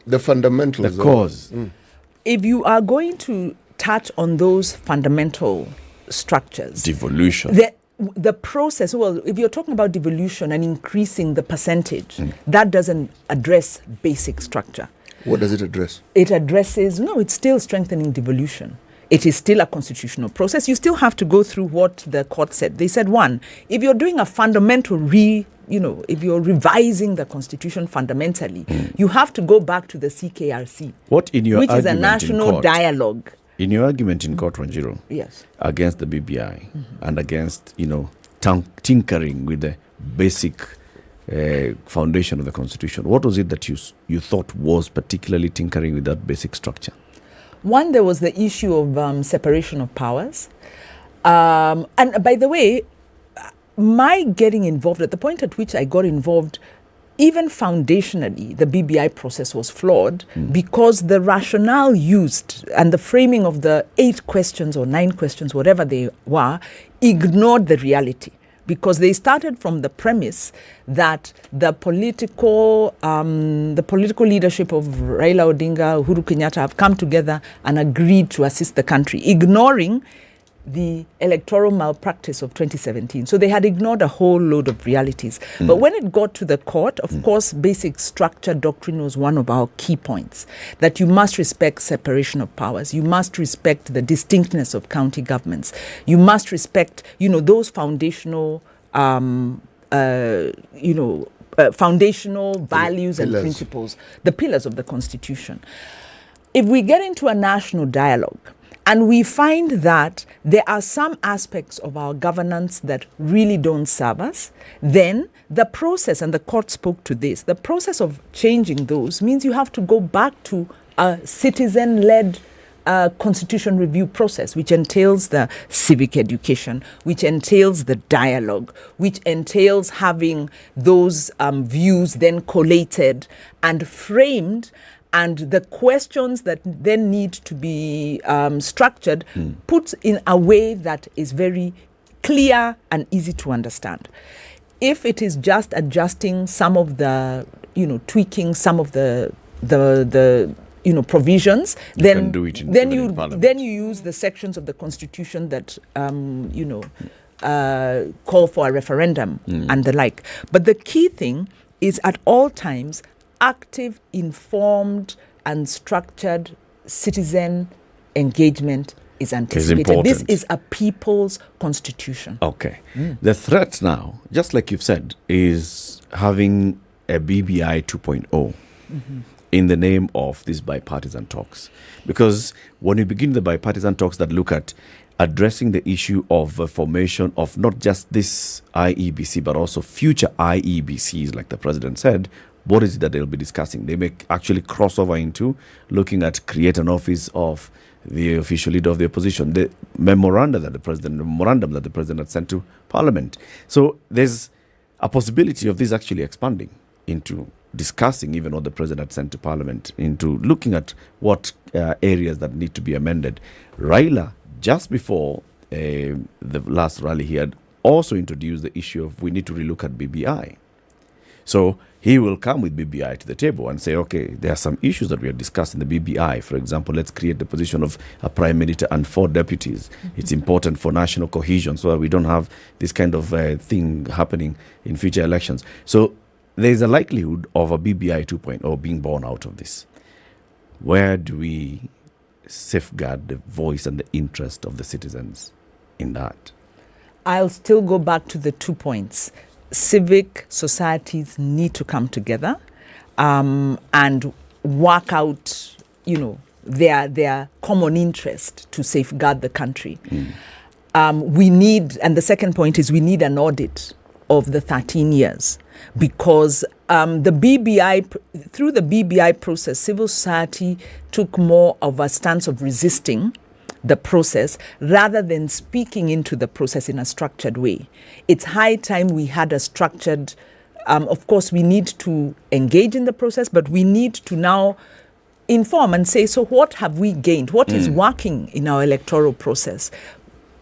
the fundamentals? The cause. If you are going to touch on those fundamental structures, devolution. The process, well, if you're talking about devolution and increasing the percentage, that doesn't address basic structure. What does it address? It addresses, it's still strengthening devolution. It is still a constitutional process. You still have to go through what the court said. They said, one, if you're doing a fundamental if you're revising the constitution fundamentally, you have to go back to the CKRC, which is a national dialogue. In your argument in court, Wanjiru, yes, against the BBI and against, tinkering with the basic foundation of the constitution, what was it that you thought was particularly tinkering with that basic structure? One, there was the issue of separation of powers. And by the way, my getting involved, at the point at which I got involved, even foundationally, the BBI process was flawed because the rationale used and the framing of the 8 questions or 9 questions, whatever they were, ignored the reality. Because they started from the premise that the political leadership of Raila Odinga, Uhuru Kenyatta have come together and agreed to assist the country, ignoring the electoral malpractice of 2017. So they had ignored a whole load of realities. But when it got to the court, of course, basic structure doctrine was one of our key points, that you must respect separation of powers. You must respect the distinctness of county governments. You must respect, those foundational, foundational values and principles, the pillars of the Constitution. If we get into a national dialogue, and we find that there are some aspects of our governance that really don't serve us, then the process, and the court spoke to this, the process of changing those means you have to go back to a citizen-led constitution review process, which entails the civic education, which entails the dialogue, which entails having those views then collated and framed, and the questions that then need to be structured, put in a way that is very clear and easy to understand. If it is just adjusting some of the, tweaking some of the provisions, then you use the sections of the Constitution that call for a referendum and the like. But the key thing is, at all times, active, informed unstructured citizen engagement is anticipated. This is a people's constitution. Okay. The threat now, just like you've said, is having a BBI 2.0 in the name of these bipartisan talks. Because when we begin the bipartisan talks that look at addressing the issue of formation of not just this IEBC, but also future IEBCs, like the president said, what is it that they'll be discussing? They may actually cross over into looking at create an office of the official leader of the opposition, the memorandum that the president had sent to Parliament. So there's a possibility of this actually expanding into discussing even what the president had sent to Parliament, into looking at what areas that need to be amended. Raila, just before the last rally, he had also introduced the issue of we need to relook at BBI. So he will come with BBI to the table and say, okay, there are some issues that we are discussing in the BBI. For example, let's create the position of a prime minister and 4 deputies. It's important for national cohesion so that we don't have this kind of thing happening in future elections. So there is a likelihood of a BBI 2.0 being born out of this. Where do we safeguard the voice and the interest of the citizens in that? I'll still go back to the 2 points. Civic societies need to come together and work out, their common interest to safeguard the country. We need, and the second point is we need an audit of the 13 years because through the BBI process, civil society took more of a stance of resisting the process rather than speaking into the process in a structured way. It's high time we had a structured, of course we need to engage in the process, but we need to now inform and say, so what have we gained? What is working in our electoral process?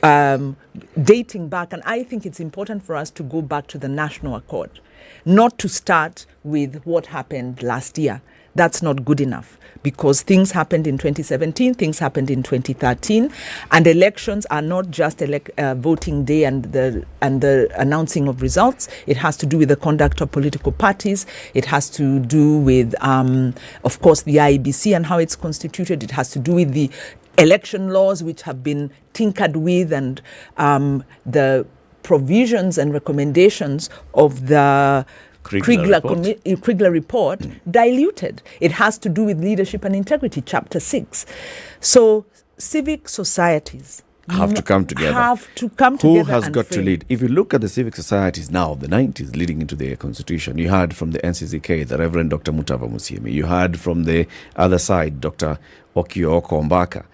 Dating back, and I think it's important for us to go back to the National Accord, not to start with what happened last year. That's not good enough because things happened in 2017, things happened in 2013, and elections are not just voting day and the announcing of results. It has to do with the conduct of political parties. It has to do with, of course, the IEBC and how it's constituted. It has to do with the election laws which have been tinkered with and the provisions and recommendations of the Kriegler report diluted. It has to do with leadership and integrity, Chapter 6. So civic societies have to come together. Who has got to lead? If you look at the civic societies now, the 90s leading into the constitution, you had from the NCCK, the Reverend Dr. Mutava Musyimi. You had from the other side, Dr. Okio Okombaka.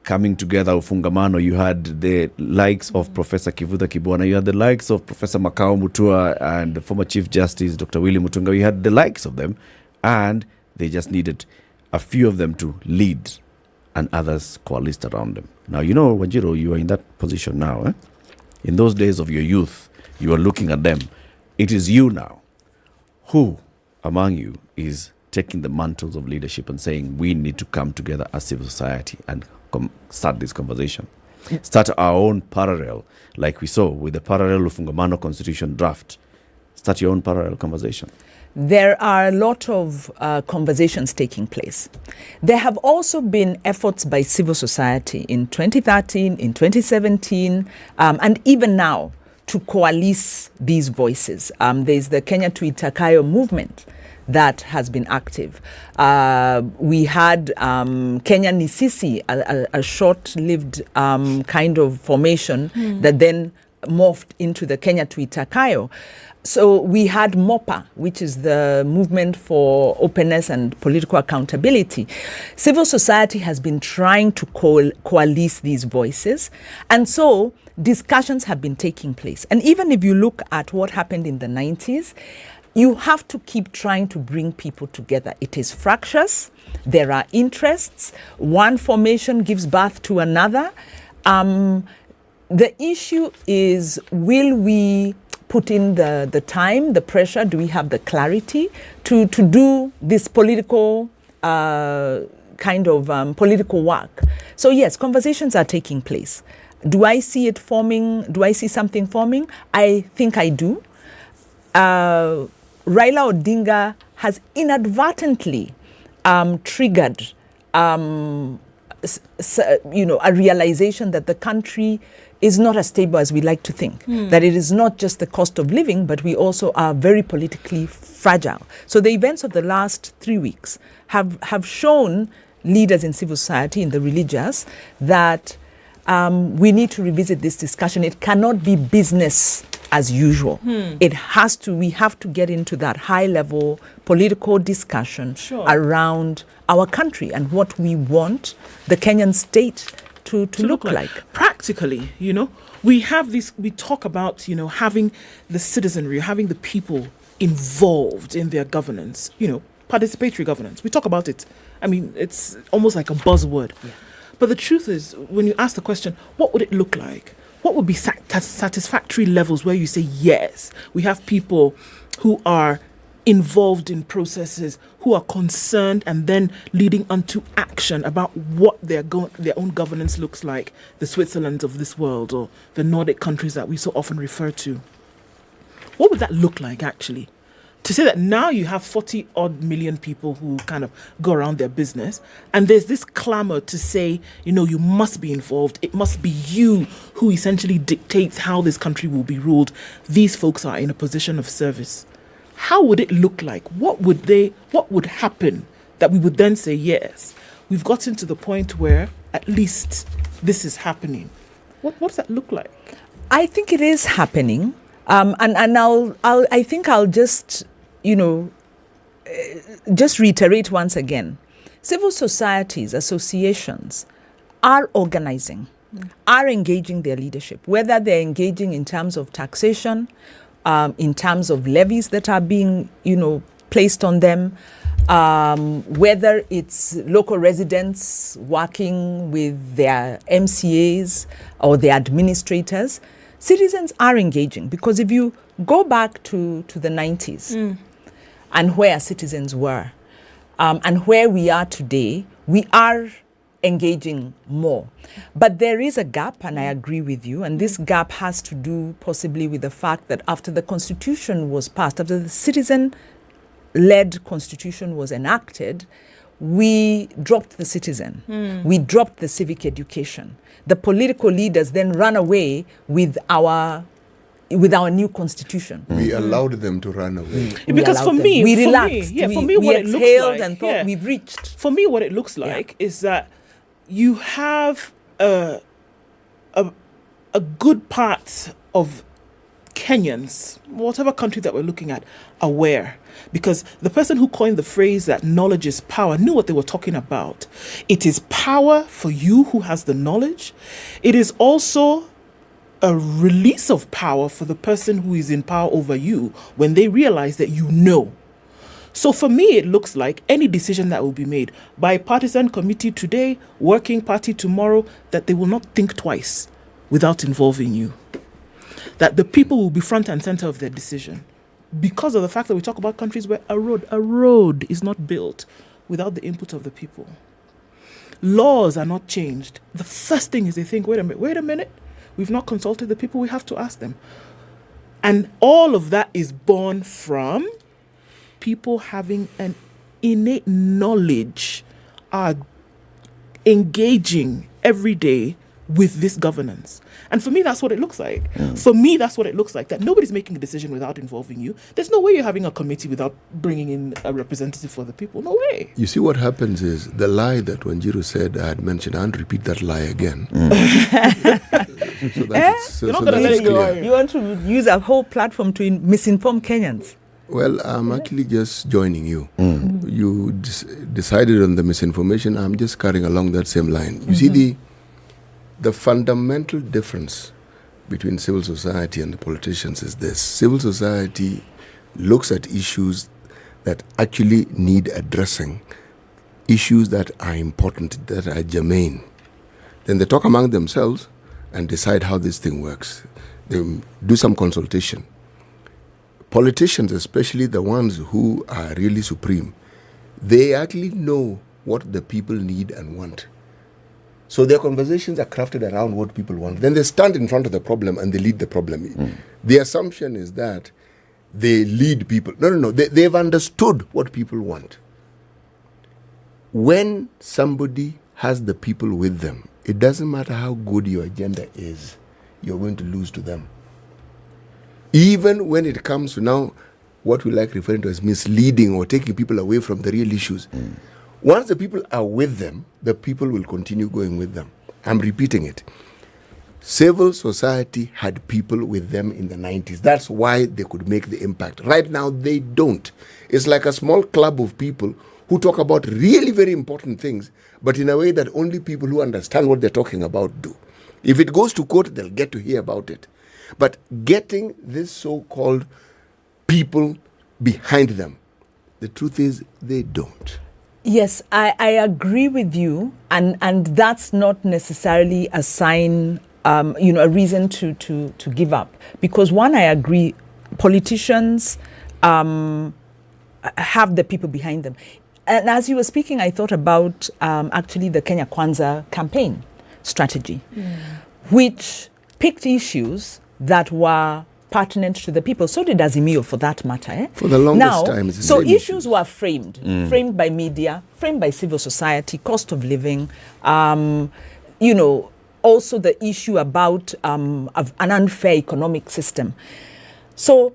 Coming together, Ufungamano, you had the likes of Professor Kivuta Kibwana, you had the likes of Professor Makao Mutua and the former Chief Justice, Dr. Willie Mutunga, you had the likes of them, and they just needed a few of them to lead and others coalesced around them. Now, Wanjiro, you are in that position now. In those days of your youth, you are looking at them. It is you now. Who among you is taking the mantles of leadership and saying we need to come together as civil society and start this conversation? Start our own parallel, like we saw with the parallel Ufungamano Constitution draft. Start your own parallel conversation. There are a lot of conversations taking place. There have also been efforts by civil society in 2013, in 2017, and even now to coalesce these voices. There's the Kenya to Itakayo movement that has been active. We had Kenya Nisisi, a short-lived kind of formation that then morphed into the Kenya to Itakayo. So we had MOPA, which is the Movement for Openness and Political Accountability. Civil society has been trying to coalesce these voices. And so discussions have been taking place. And even if you look at what happened in the 90s, you have to keep trying to bring people together. It is fractious. There are interests. One formation gives birth to another. The issue is, will we put in the time, the pressure? Do we have the clarity to do this political political work? So yes, conversations are taking place. Do I see it forming? Do I see something forming? I think I do. Raila Odinga has inadvertently triggered, a realization that the country is not as stable as we like to think. That it is not just the cost of living, but we also are very politically fragile. So the events of the last 3 weeks have shown leaders in civil society, in the religious, that we need to revisit this discussion. It cannot be business as usual. We have to get into that high level political discussion around our country and what we want the Kenyan state to look like. Practically, we talk about, having the citizenry, having the people involved in their governance, participatory governance. We talk about it. I mean, it's almost like a buzzword. Yeah. But the truth is, when you ask the question, what would it look like? What would be satisfactory levels where you say, yes, we have people who are involved in processes, who are concerned and then leading onto action about what their own governance looks like, the Switzerlands of this world or the Nordic countries that we so often refer to. What would that look like, actually? To say that now you have 40 odd million people who kind of go around their business, and there's this clamor to say, you must be involved. It must be you who essentially dictates how this country will be ruled. These folks are in a position of service. How would it look like? What would happen that we would then say, yes, we've gotten to the point where at least this is happening? What does that look like? I think it is happening. And I think I'll just reiterate once again. Civil societies, associations are organizing, are engaging their leadership, whether they're engaging in terms of taxation, in terms of levies that are being, placed on them, whether it's local residents working with their MCAs or their administrators. Citizens are engaging, because if you go back to the 90s and where citizens were and where we are today, we are engaging more. But there is a gap, and I agree with you, and this gap has to do possibly with the fact that after the Constitution was passed, after the citizen-led Constitution was enacted, we dropped the citizen. We dropped the civic education. The political leaders then ran away with our new constitution. We allowed them to run away. Because for me, we relaxed. We what it looks exhaled like, and thought we've reached. For me, what it looks like is that you have a good part of Kenyans, whatever country that we're looking at, aware. Because the person who coined the phrase that knowledge is power knew what they were talking about. It is power for you who has the knowledge. It is also a release of power for the person who is in power over you when they realize that you know. So for me, it looks like any decision that will be made, bipartisan committee today, working party tomorrow, that they will not think twice without involving you. That the people will be front and center of their decision. Because of the fact that we talk about countries where a road is not built without the input of the people. Laws are not changed. The first thing is they think, wait a minute, we've not consulted the people, we have to ask them. And all of that is born from people having an innate knowledge, are engaging every day with this governance. And for me, that's what it looks like. For me, that's what it looks like, that nobody's making a decision without involving you. There's no way you're having a committee without bringing in a representative for the people. No way. You see, what happens is the lie that Wanjiru said I had mentioned, and repeat that lie again. You're not going to let it go. You want to use a whole platform to misinform Kenyans? Well, I'm actually just joining you. You decided on the misinformation. I'm just carrying along that same line. You see, the fundamental difference between civil society and the politicians is this. Civil society looks at issues that actually need addressing, issues that are important, that are germane. Then they talk among themselves and decide how this thing works. They do some consultation. Politicians, especially the ones who are really supreme, they actually know what the people need and want. So their conversations are crafted around what people want. Then they stand in front of the problem and they lead the problem. The assumption is that they lead people. No. They've understood what people want. when somebody has the people with them, it doesn't matter how good your agenda is, you're going to lose to them. Even when it comes to now what we like referring to as misleading or taking people away from the real issues. Once the people are with them, the people will continue going with them. I'm repeating it. Civil society had people with them in the 90s. That's why they could make the impact. Right now, they don't. It's like a small club of people who talk about really very important things, but in a way that only people who understand what they're talking about do. If it goes to court, they'll get to hear about it. But getting this so-called people behind them, the truth is they don't. Yes, I agree with you, and that's not necessarily a sign, a reason to give up. Because one, I agree, politicians have the people behind them. And as you were speaking, I thought about actually the Kenya Kwanza campaign strategy, which picked issues that were pertinent to the people. So did Azimio, for that matter. For the longest time. So issues were framed by media, framed by civil society, cost of living, also the issue about of an unfair economic system. So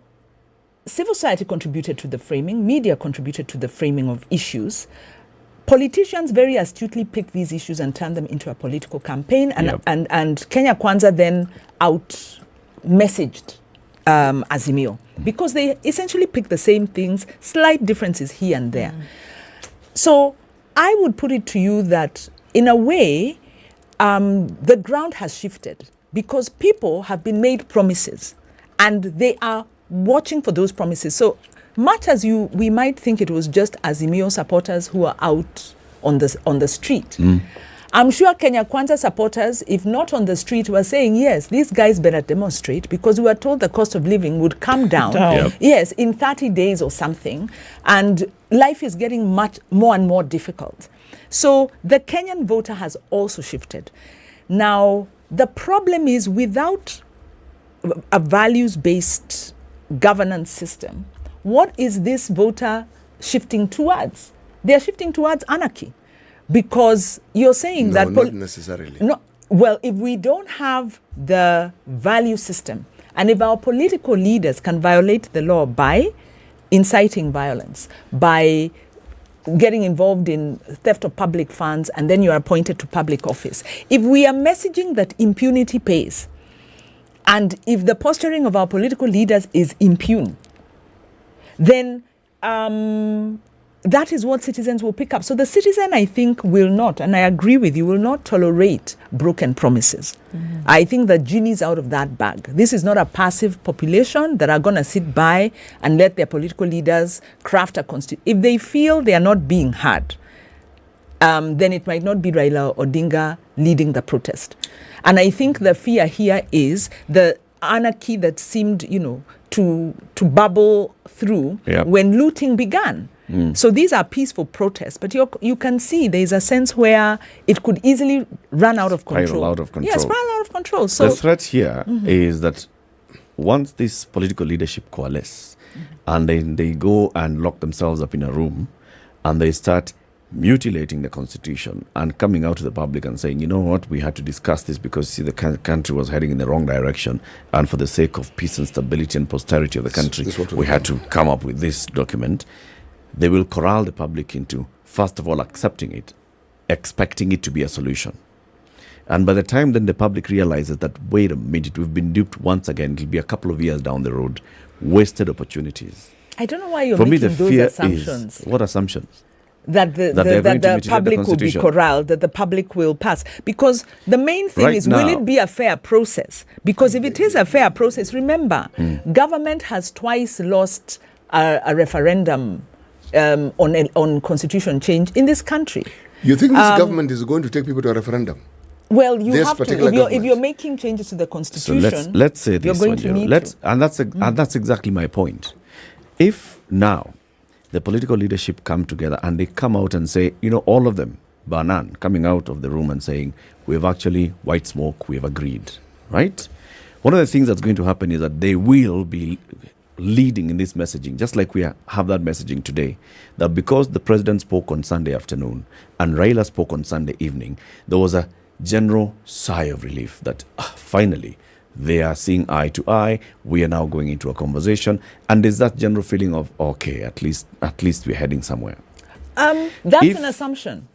civil society contributed to the framing, media contributed to the framing of issues. Politicians very astutely picked these issues and turned them into a political campaign, and Kenya Kwanza then out-messaged Azimio, because they essentially picked the same things, slight differences here and there. So I would put it to you that, in a way, the ground has shifted, because people have been made promises, and they are watching for those promises. So much as we might think it was just Azimio supporters who are out on the street, I'm sure Kenya Kwanza supporters, if not on the street, were saying, yes, these guys better demonstrate, because we were told the cost of living would come down, yes, in 30 days or something, and life is getting much more and more difficult. So the Kenyan voter has also shifted. Now, the problem is, without a values-based governance system, what is this voter shifting towards? They're shifting towards anarchy. Because you're saying that... not necessarily. No, well, if we don't have the value system, and if our political leaders can violate the law by inciting violence, by getting involved in theft of public funds, and then you are appointed to public office, if we are messaging that impunity pays, and if the posturing of our political leaders is impune, then... that is what citizens will pick up. So the citizen, I think, will not, and I agree with you, will not tolerate broken promises. I think the genie's out of that bag. This is not a passive population that are going to sit by and let their political leaders craft a constitution. If they feel they are not being heard, then it might not be Raila Odinga leading the protest. And I think the fear here is the anarchy that seemed, to bubble through when looting began. So these are peaceful protests, but you can see there's a sense where it could easily run out of control. Spiral out of control. Yeah, spiral out of control. So the threat here is that once this political leadership coalesce and then they go and lock themselves up in a room and they start mutilating the constitution and coming out to the public and saying, you know what, we had to discuss this because the country was heading in the wrong direction, and for the sake of peace and stability and posterity of the country, we had to come up with this document. They will corral the public into, first of all, accepting it, expecting it to be a solution. And by the time then the public realizes that, wait a minute, we've been duped once again, it'll be a couple of years down the road, wasted opportunities. I don't know why you're For making me, the those fear assumptions. Is, what assumptions? That the public will be corralled, that the public will pass. Because the main thing is, will it be a fair process? Because if it is a fair process, remember, government has twice lost a referendum on constitution change in this country. You think this government is going to take people to a referendum? Well, you have to. If you're making changes to the constitution, so let's say this, you're going to need to. And that's exactly my point. If now the political leadership come together and they come out and say, all of them, Banan, coming out of the room and saying, we've actually, white smoke, we've agreed, right? One of the things that's going to happen is that they will be leading in this messaging, just like we have that messaging today, that because the president spoke on Sunday afternoon and Raila spoke on Sunday evening, there was a general sigh of relief that finally they are seeing eye to eye. We are now going into a conversation, and there's that general feeling of okay, at least we're heading somewhere. That's an assumption.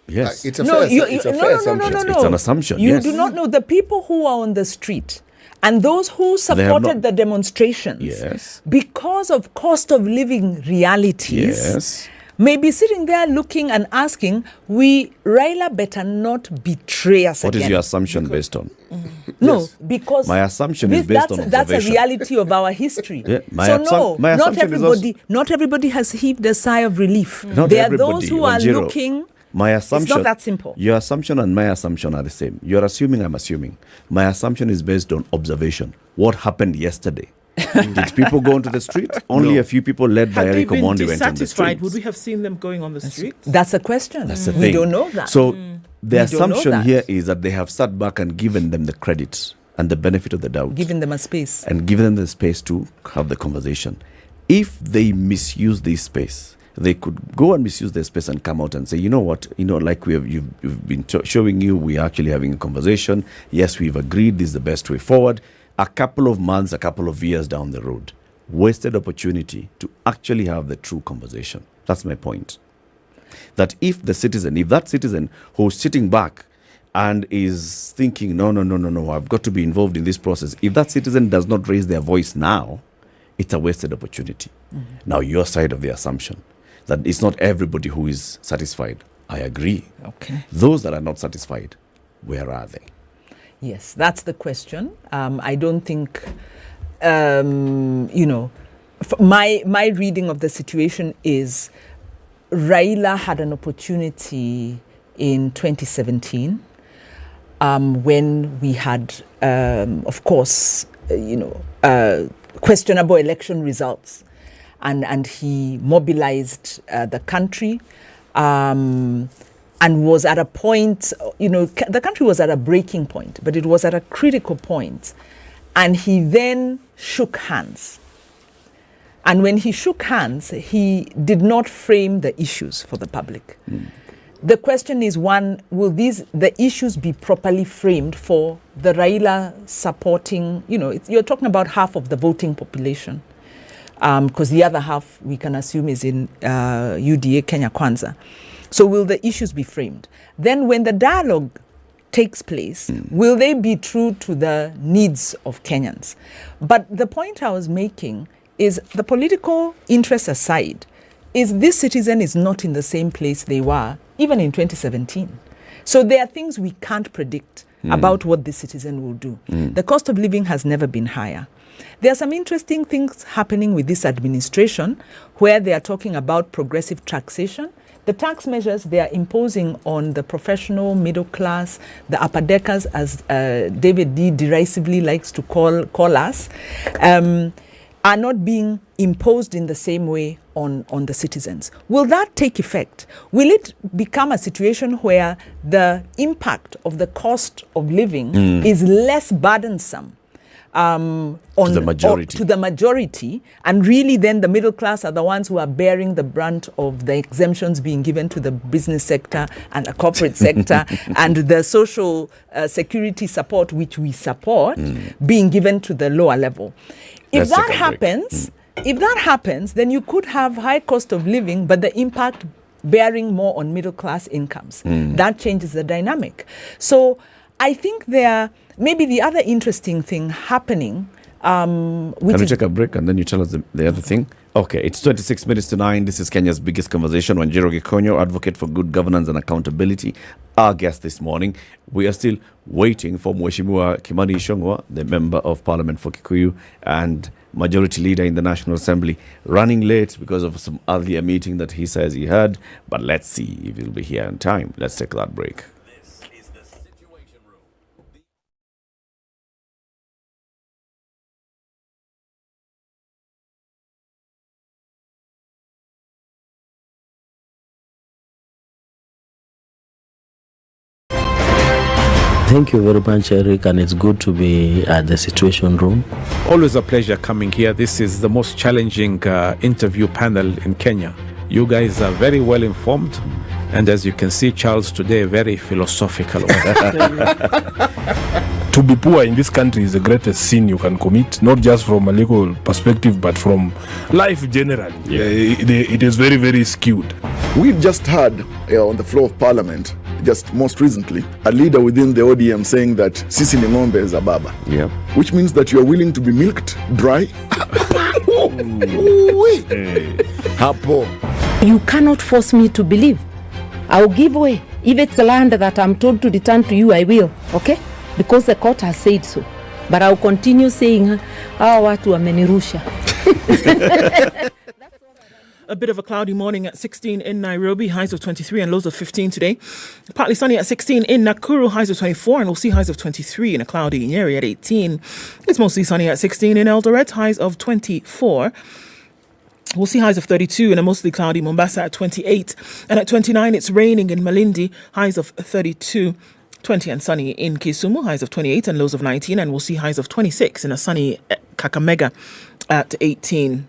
Yes, it's a fair assumption. No. It's an assumption. You yes. do not know the people who are on the street and those who supported the demonstrations. Yes. Because of cost of living realities. Yes. May be sitting there looking and asking, Raila better not betray us What again. is your assumption based on? No, because my assumption is based on observation. That's a reality of our history. Yeah, not everybody has heaved a sigh of relief. Not there are everybody, those who are Wanjiru. looking. My assumption, it's not that simple. Your assumption and my assumption are the same. You're assuming, I'm assuming. My assumption is based on observation. What happened yesterday? Did people go onto the street? Only a few people led by Eric Omondi went on the street. Would we have seen them going on the street? That's a question. That's the thing. We don't know that. So the assumption here is that they have sat back and given them the credit and the benefit of the doubt. Giving them a space. And given them the space to have the conversation. If they misuse this space, they could go and misuse their space and come out and say, you know what, like you've been showing you, we're actually having a conversation. Yes, we've agreed this is the best way forward. A couple of months, a couple of years down the road, wasted opportunity to actually have the true conversation. That's my point. That if that citizen who's sitting back and is thinking, no, I've got to be involved in this process, if that citizen does not raise their voice now, it's a wasted opportunity. Mm-hmm. Now, your side of the assumption that it's not everybody who is satisfied. I agree. Okay. Those that are not satisfied, where are they? Yes, that's the question. I don't think, my reading of the situation is Raila had an opportunity in 2017 when we had, of course, questionable election results. And he mobilized the country and was at a point, the country was at a breaking point, but it was at a critical point. And he then shook hands. And when he shook hands, he did not frame the issues for the public. The question is, one, will the issues be properly framed for the Raila supporting, you're talking about half of the voting population. Because the other half, we can assume, is in UDA Kenya Kwanza. So will the issues be framed? Then when the dialogue takes place, will they be true to the needs of Kenyans? But the point I was making is, the political interest aside, is this citizen is not in the same place they were, even in 2017. So there are things we can't predict about what this citizen will do. The cost of living has never been higher. There are some interesting things happening with this administration where they are talking about progressive taxation. The tax measures they are imposing on the professional, middle class, the upper deckers, as David D derisively likes to call us, are not being imposed in the same way on the citizens. Will that take effect? Will it become a situation where the impact of the cost of living is less burdensome to the majority, and really then the middle class are the ones who are bearing the brunt of the exemptions being given to the business sector and the corporate sector and the social security support, which we support, being given to the lower level. If that happens, then you could have high cost of living, but the impact bearing more on middle class incomes. That changes the dynamic. So I think maybe the other interesting thing happening. Can we take a break and then you tell us the other thing? Okay, it's 26 minutes to 9. This is Kenya's biggest conversation. Wanjiru Gikonyo, advocate for good governance and accountability, our guest this morning. We are still waiting for Mheshimiwa Kimani Ichung'wah, the Member of Parliament for Kikuyu and Majority Leader in the National Assembly, running late because of some earlier meeting that he says he had. But let's see if he'll be here in time. Let's take that break. Thank you very much, Eric, and it's good to be at the Situation Room. Always a pleasure coming here. This is the most challenging interview panel in Kenya. You guys are very well informed, and as you can see, Charles today, very philosophical. To be poor in this country is the greatest sin you can commit, not just from a legal perspective, but from life generally. It is very, very skewed. We've just heard on the floor of Parliament, just most recently, a leader within the ODM saying that Sisi ni ng'ombe is a baba. Yeah. Which means that you are willing to be milked dry. Hapo. You cannot force me to believe. I'll give way. If it's land that I'm told to return to you, I will. Okay? Because the court has said so. But I'll continue saying, watu wamenirusha. A bit of a cloudy morning at 16 in Nairobi, highs of 23 and lows of 15 today. Partly sunny at 16 in Nakuru, highs of 24, and we'll see highs of 23 in a cloudy Nyeri at 18. It's mostly sunny at 16 in Eldoret, highs of 24. We'll see highs of 32 in a mostly cloudy Mombasa at 28. And at 29, it's raining in Malindi, highs of 32. 20 and sunny in Kisumu, highs of 28 and lows of 19. And we'll see highs of 26 in a sunny Kakamega at 18.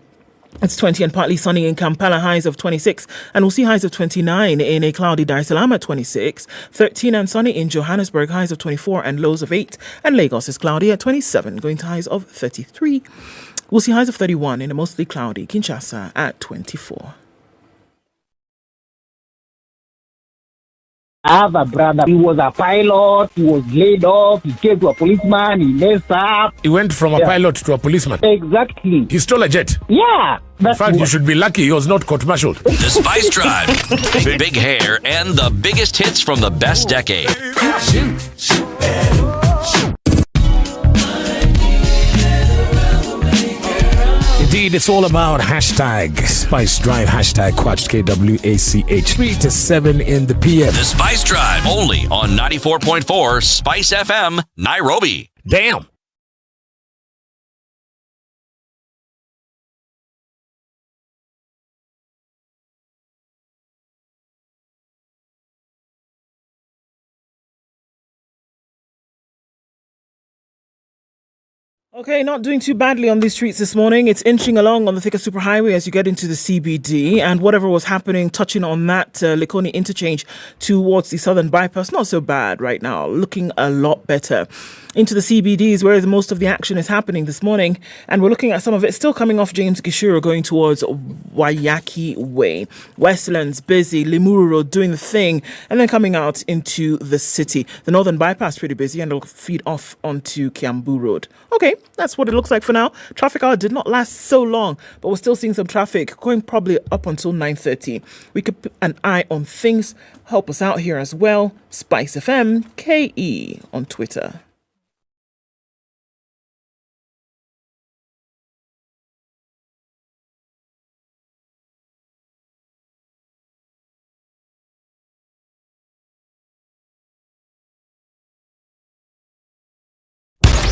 It's 20 and partly sunny in Kampala, highs of 26. And we'll see highs of 29 in a cloudy Dar es Salaam at 26. 13 and sunny in Johannesburg, highs of 24 and lows of 8. And Lagos is cloudy at 27, going to highs of 33. We'll see highs of 31 in a mostly cloudy Kinshasa at 24. I have a brother. He was a pilot. He was laid off. He came to a policeman. He messed up. He went from a pilot to a policeman. Exactly. He stole a jet. Yeah. In fact, you should be lucky he was not court-martialed. The Spice Drive. Big hair and the biggest hits from the best decade. Indeed, it's all about hashtag Spice Drive, hashtag Quatch, KWACH. 3 to 7 in the PM. The Spice Drive, only on 94.4 Spice FM, Nairobi. Damn. Okay, not doing too badly on these streets this morning. It's inching along on the Thika Superhighway as you get into the CBD, and whatever was happening, touching on that Likoni interchange towards the southern bypass, not so bad right now, looking a lot better. Into the CBDs, where most of the action is happening this morning, and we're looking at some of it still coming off James Gishuru going towards Wayaki Way. Westlands busy, Limuru Road doing the thing, and then coming out into the city. The northern bypass pretty busy, and it'll feed off onto Kiambu Road. Okay, that's what it looks like for now. Traffic hour did not last so long, but we're still seeing some traffic going probably up until 9:30. We could put an eye on things. Help us out here as well. SpiceFM KE on Twitter.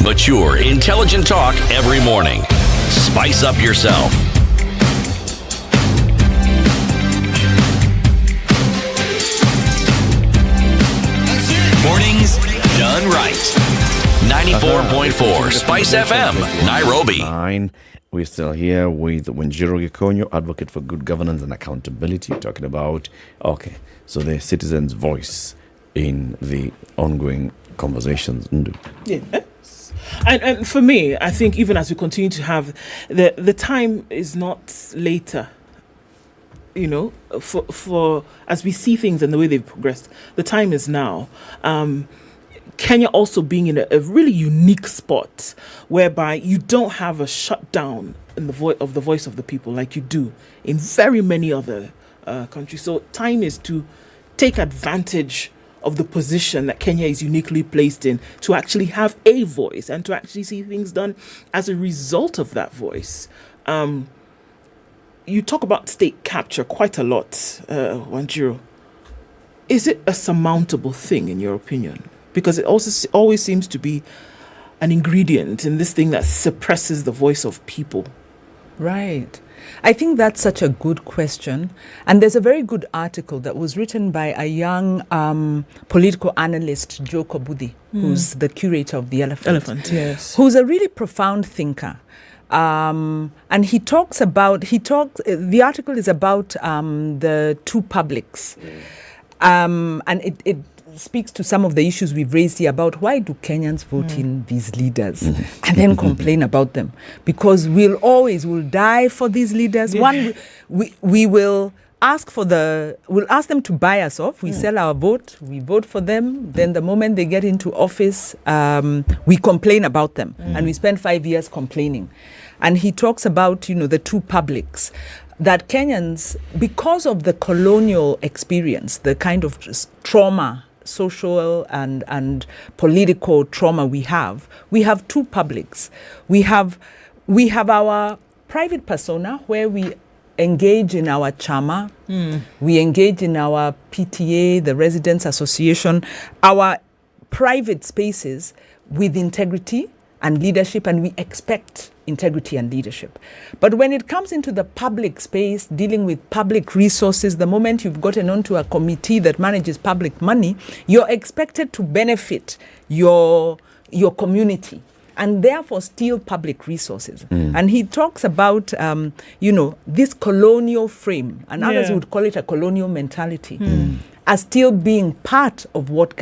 Mature, intelligent talk every morning. Spice up yourself. Mornings done right. 94.4 Spice FM, Nairobi. We're still here with Wanjiru Gikonyo, advocate for good governance and accountability, talking about, so the citizen's voice in the ongoing conversations. Yeah. And for me, I think even as we continue to have, the time is not later, for as we see things and the way they've progressed, the time is now. Kenya also being in a really unique spot whereby you don't have a shutdown in the voice of the people like you do in very many other countries. So time is to take advantage of the position that Kenya is uniquely placed in, to actually have a voice and to actually see things done as a result of that voice. You talk about state capture quite a lot, Wanjiru. Is it a surmountable thing in your opinion? Because it also always seems to be an ingredient in this thing that suppresses the voice of people. Right. I think that's such a good question. And there's a very good article that was written by a young political analyst, Joe Kobudi, who's the curator of the Elephant. Yes. Who's a really profound thinker. And the article is about the two publics. And it speaks to some of the issues we've raised here about why do Kenyans vote in these leaders and then complain about them? Because we'll die for these leaders. One, we will we'll ask them to buy us off. We sell our vote, we vote for them. Then the moment they get into office, we complain about them. And we spend 5 years complaining. And he talks about, the two publics. That Kenyans, because of the colonial experience, the kind of trauma, social and political trauma we have two publics. We have our private persona where we engage in our chama, we engage in our PTA, the Residents Association, our private spaces with integrity and leadership, and we expect integrity and leadership. But when it comes into the public space, dealing with public resources, the moment you've gotten onto a committee that manages public money, you're expected to benefit your community and therefore steal public resources. And he talks about, this colonial frame, and others would call it a colonial mentality, as still being part of what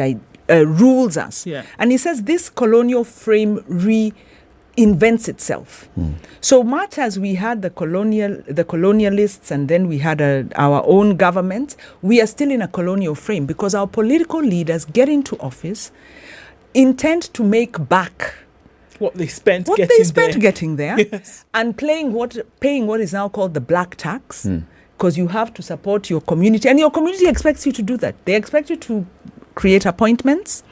rules us. And he says this colonial frame reinvents itself. So much as we had the colonialists and then we had our own government, we are still in a colonial frame because our political leaders get into office, intend to make back what they spent getting there, and paying what is now called the black tax, because you have to support your community, and your community expects you to do that. They expect you to create appointments,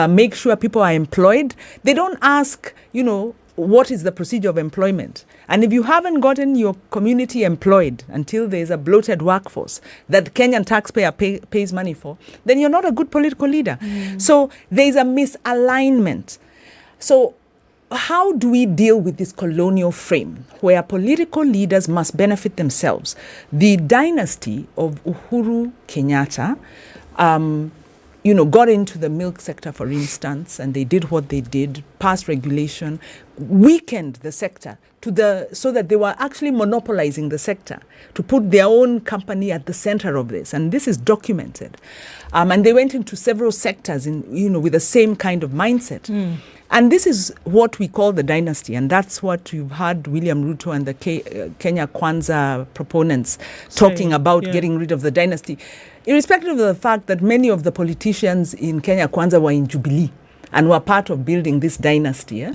make sure people are employed. They don't ask, what is the procedure of employment? And if you haven't gotten your community employed until there's a bloated workforce that Kenyan taxpayer pays money for, then you're not a good political leader. So there's a misalignment. So how do we deal with this colonial frame where political leaders must benefit themselves? The dynasty of Uhuru Kenyatta, got into the milk sector, for instance, and they did what they did, passed regulation, weakened the sector so that they were actually monopolizing the sector to put their own company at the center of this. And this is documented. And they went into several sectors with the same kind of mindset. And this is what we call the dynasty. And that's what you've heard William Ruto and the Kenya Kwanza proponents talking about, getting rid of the dynasty. Irrespective of the fact that many of the politicians in Kenya Kwanza were in Jubilee and were part of building this dynasty.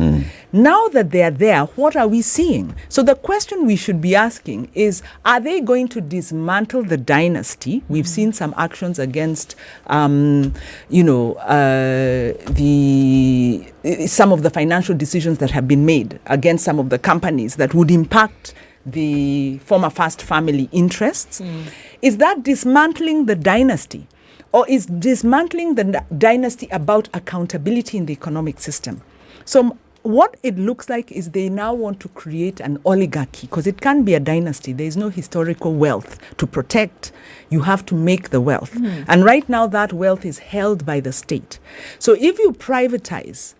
Now that they are there, what are we seeing? So the question we should be asking is, are they going to dismantle the dynasty? We've seen some actions against, some of the financial decisions that have been made against some of the companies that would impact the former First Family interests. Is that dismantling the dynasty? Or is dismantling the dynasty about accountability in the economic system? So what it looks like is they now want to create an oligarchy, because it can't be a dynasty. There is no historical wealth to protect. You have to make the wealth. And right now that wealth is held by the state. So if you privatize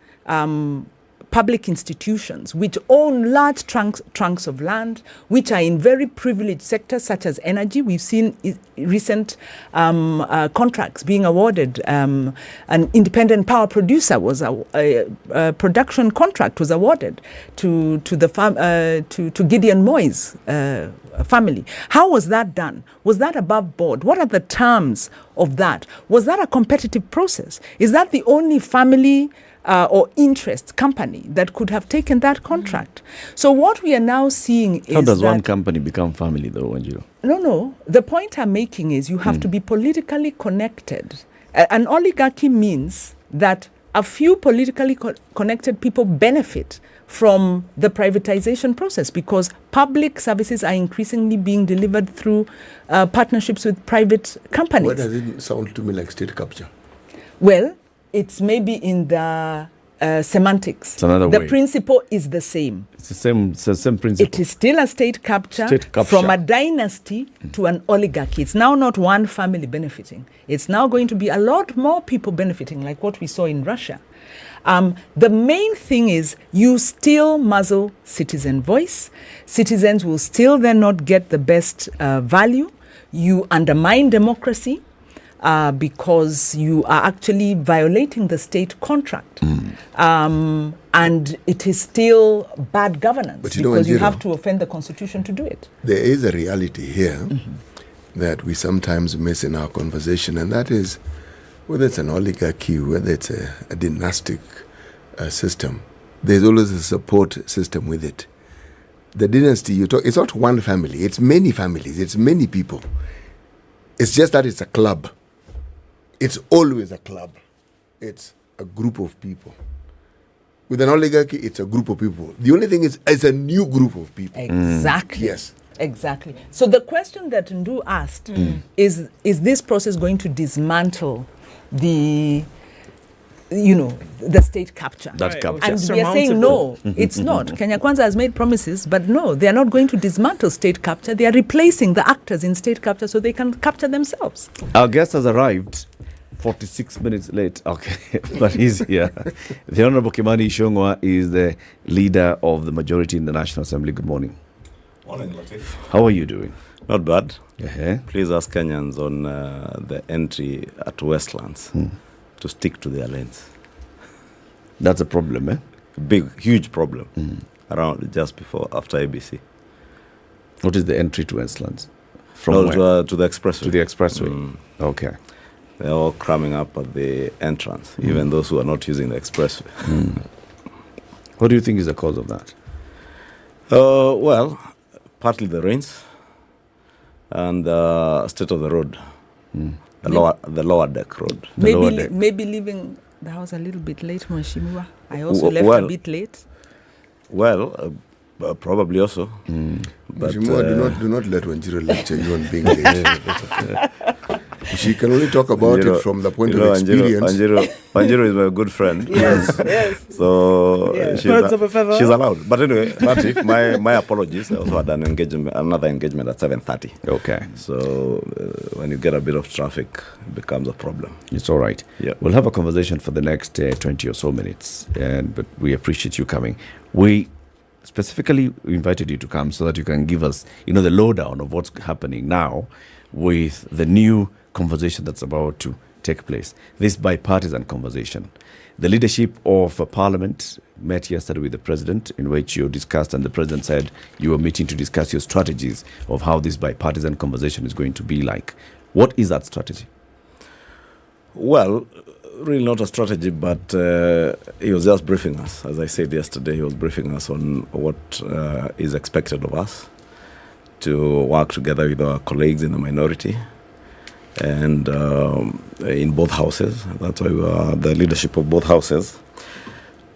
public institutions which own large trunks of land, which are in very privileged sectors such as energy. We've seen recent contracts being awarded. An independent power producer was a production contract was awarded to Gideon Moy's family. How was that done? Was that above board? What are the terms of that? Was that a competitive process? Is that the only family or interest company that could have taken that contract? So what we are now seeing is how does one company become family though, Wanjiru? No. The point I'm making is you have to be politically connected. An oligarchy means that a few politically connected people benefit from the privatization process because public services are increasingly being delivered through partnerships with private companies. Why does it sound to me like state capture? Well, it's maybe in the semantics. It's another the way. principle is the same. It's the same principle. It is still a state capture, State capture. from a dynasty to an oligarchy. It's now not one family benefiting. It's now going to be a lot more people benefiting, like what we saw in Russia. The main thing is you still muzzle citizen voice. Citizens will still then not get the best value. You undermine democracy because you are actually violating the state contract. And it is still bad governance because you have to offend the constitution to do it. There is a reality here that we sometimes miss in our conversation, and that is whether it's an oligarchy, whether it's a dynastic system, there's always a support system with it. The dynasty you talk, it's not one family, it's many families, it's many people. It's just that it's a club. It's always a club. It's a group of people. With an oligarchy, it's a group of people. The only thing is, it's a new group of people. Exactly. Yes. Exactly. So the question that Ndu asked is this process going to dismantle the state capture? That capture. And we are saying no, it's not. Kenya Kwanza has made promises, but no, they are not going to dismantle state capture. They are replacing the actors in state capture so they can capture themselves. Our guest has arrived 46 minutes late. Okay, but he's here. The Honorable Kimani Ichung'wah is the leader of the majority in the National Assembly. Good morning. Morning, Latif. How are you doing? Not bad. Uh-huh. Please ask Kenyans on the entry at Westlands to stick to their lanes. That's a problem, eh? Huge problem around just after ABC. What is the entry to Westlands? To the expressway. To the expressway. Okay. They're all cramming up at the entrance, even those who are not using the expressway. What do you think is the cause of that? Well, partly the rains and the state of the road, the lower deck road. Maybe leaving the house a little bit late, Mheshimiwa. I also left a bit late. Well, probably also. But do not let Wanjiru lecture you on being late. She can only talk about it from the point of experience. Wanjiru is my good friend. Yes. So Birds of a feather. she's allowed. But anyway, Latif, my apologies. I also had another engagement at 7:30. Okay. So when you get a bit of traffic, it becomes a problem. It's all right. Yeah. We'll have a conversation for the next 20 or so minutes, but we appreciate you coming. We specifically invited you to come so that you can give us, the lowdown of what's happening now with the new conversation that's about to take place. This bipartisan conversation. The leadership of Parliament met yesterday with the President, in which you discussed, and the President said you were meeting to discuss your strategies of how this bipartisan conversation is going to be like. What is that strategy? Well, really not a strategy, but he was just briefing us. As I said yesterday, he was briefing us on what is expected of us to work together with our colleagues in the minority and in both houses. That's why we are the leadership of both houses,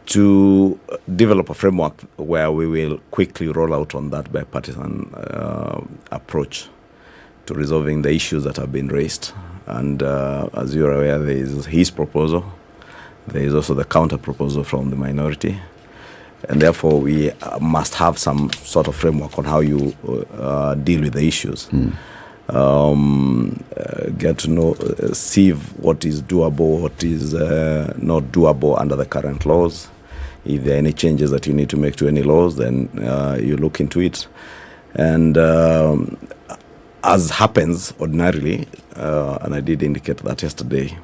to develop a framework where we will quickly roll out on that bipartisan approach to resolving the issues that have been raised. And as you're aware, there is his proposal. There is also the counter proposal from the minority. And therefore, we must have some sort of framework on how you deal with the issues. Get to know, see what is doable, what is not doable under the current laws. If there are any changes that you need to make to any laws, then you look into it. And as happens ordinarily, and I did indicate that yesterday,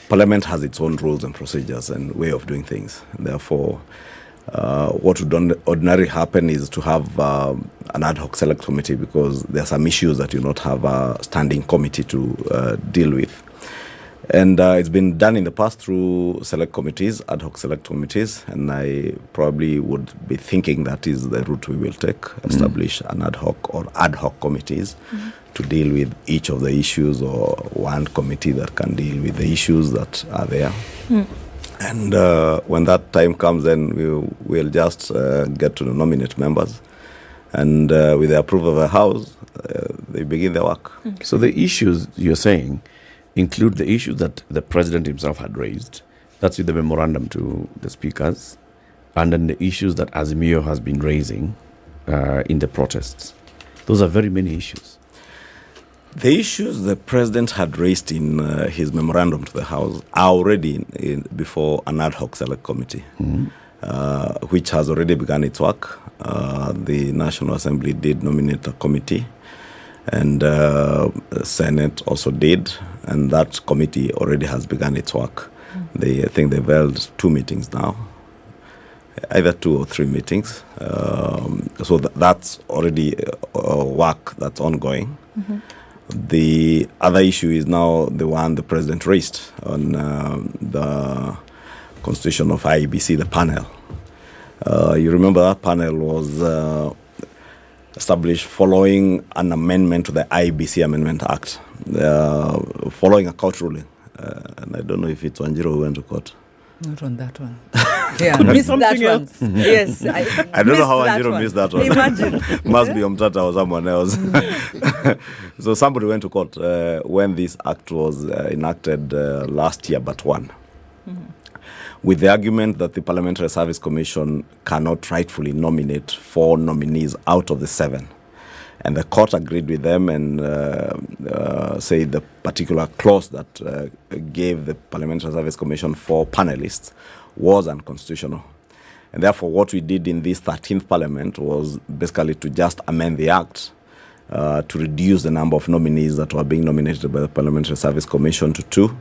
Parliament has its own rules and procedures and way of doing things. And therefore, what would ordinarily happen is to have an ad hoc select committee, because there are some issues that you not have a standing committee to deal with. And it's been done in the past through select committees, ad hoc select committees, and I probably would be thinking that is the route we will take, establish an ad hoc committees to deal with each of the issues, or one committee that can deal with the issues that are there. And when that time comes, then we'll just get to nominate members. And with the approval of the House, they begin their work. So the issues you're saying include the issues that the President himself had raised, That's with the memorandum to the speakers, and then the issues that Azimio has been raising in the protests. Those are very many issues. The issues the president had raised in his memorandum to the House are already before an ad hoc select committee, which has already begun its work. The National Assembly did nominate a committee, and the Senate also did, and that committee already has begun its work. I think they've held 2 meetings now, either 2 or 3 meetings. So that's already work that's ongoing. The other issue is now the one the president raised on the constitution of IEBC, the panel. You remember that panel was established following an amendment to the IEBC Amendment Act, following a court ruling. And I don't know if it's Wanjiru who went to court. Not on that one. Yeah, missed that one. Yes. I don't know how Wanjiru missed that one. Imagine. Must be Omtata or someone else. So somebody went to court when this act was enacted last year, but one. With the argument that the Parliamentary Service Commission cannot rightfully nominate 4 nominees out of the 7. And the court agreed with them and said the particular clause that gave the Parliamentary Service Commission 4 panelists was unconstitutional. And therefore, what we did in this 13th Parliament was basically to just amend the Act to reduce the number of nominees that were being nominated by the Parliamentary Service Commission to 2,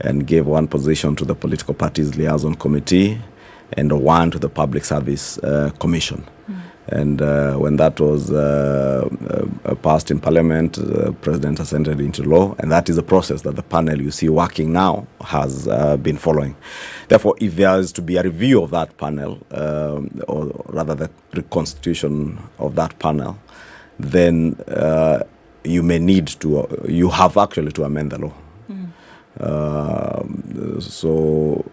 and gave 1 position to the Political Parties Liaison Committee and 1 to the Public Service Commission. And when that was passed in Parliament, the President assented into law, and that is the process that the panel you see working now has been following. Therefore, if there is to be a review of that panel, or rather the reconstitution of that panel, then you may need to, you have actually to amend the law. So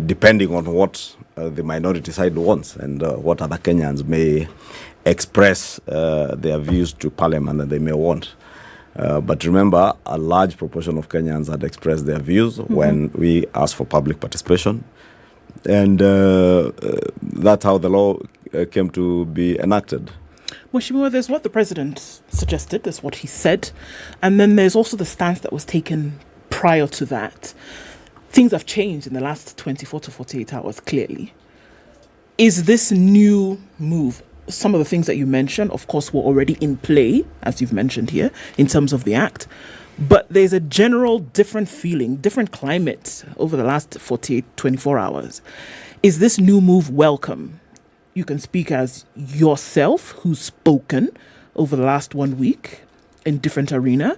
depending on what the minority side wants and what other Kenyans may express their views to Parliament that they may want. But remember, a large proportion of Kenyans had expressed their views when we asked for public participation. And that's how the law came to be enacted. Mheshimiwa, there's what the president suggested, there's what he said, and then there's also the stance that was taken prior to that. Things have changed in the last 24 to 48 hours, clearly. Is this new move, some of the things that you mentioned, of course, were already in play, as you've mentioned here, in terms of the Act, but there's a general different feeling, different climate over the last 48, 24 hours. Is this new move welcome? You can speak as yourself, who's spoken over the last 1 week in different arena,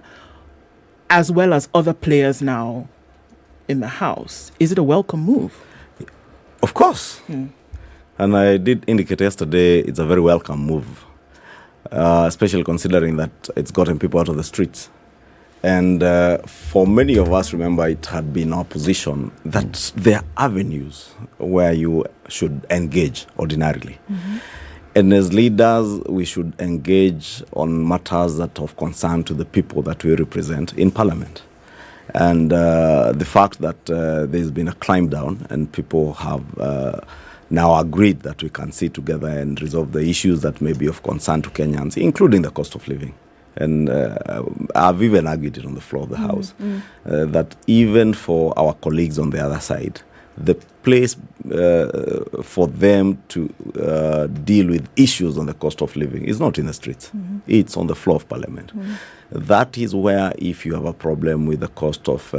as well as other players now in the House. Is it a welcome move? Of course. And I did indicate yesterday it's a very welcome move, especially considering that it's gotten people out of the streets. And for many of us, remember, it had been our position that there are avenues where you should engage ordinarily. And as leaders, we should engage on matters that are of concern to the people that we represent in Parliament. And the fact that there's been a climb down and people have now agreed that we can sit together and resolve the issues that may be of concern to Kenyans, including the cost of living. And I've even argued it on the floor of the House, that even for our colleagues on the other side, the place for them to deal with issues on the cost of living is not in the streets. It's on the floor of Parliament. That is where, if you have a problem with the cost of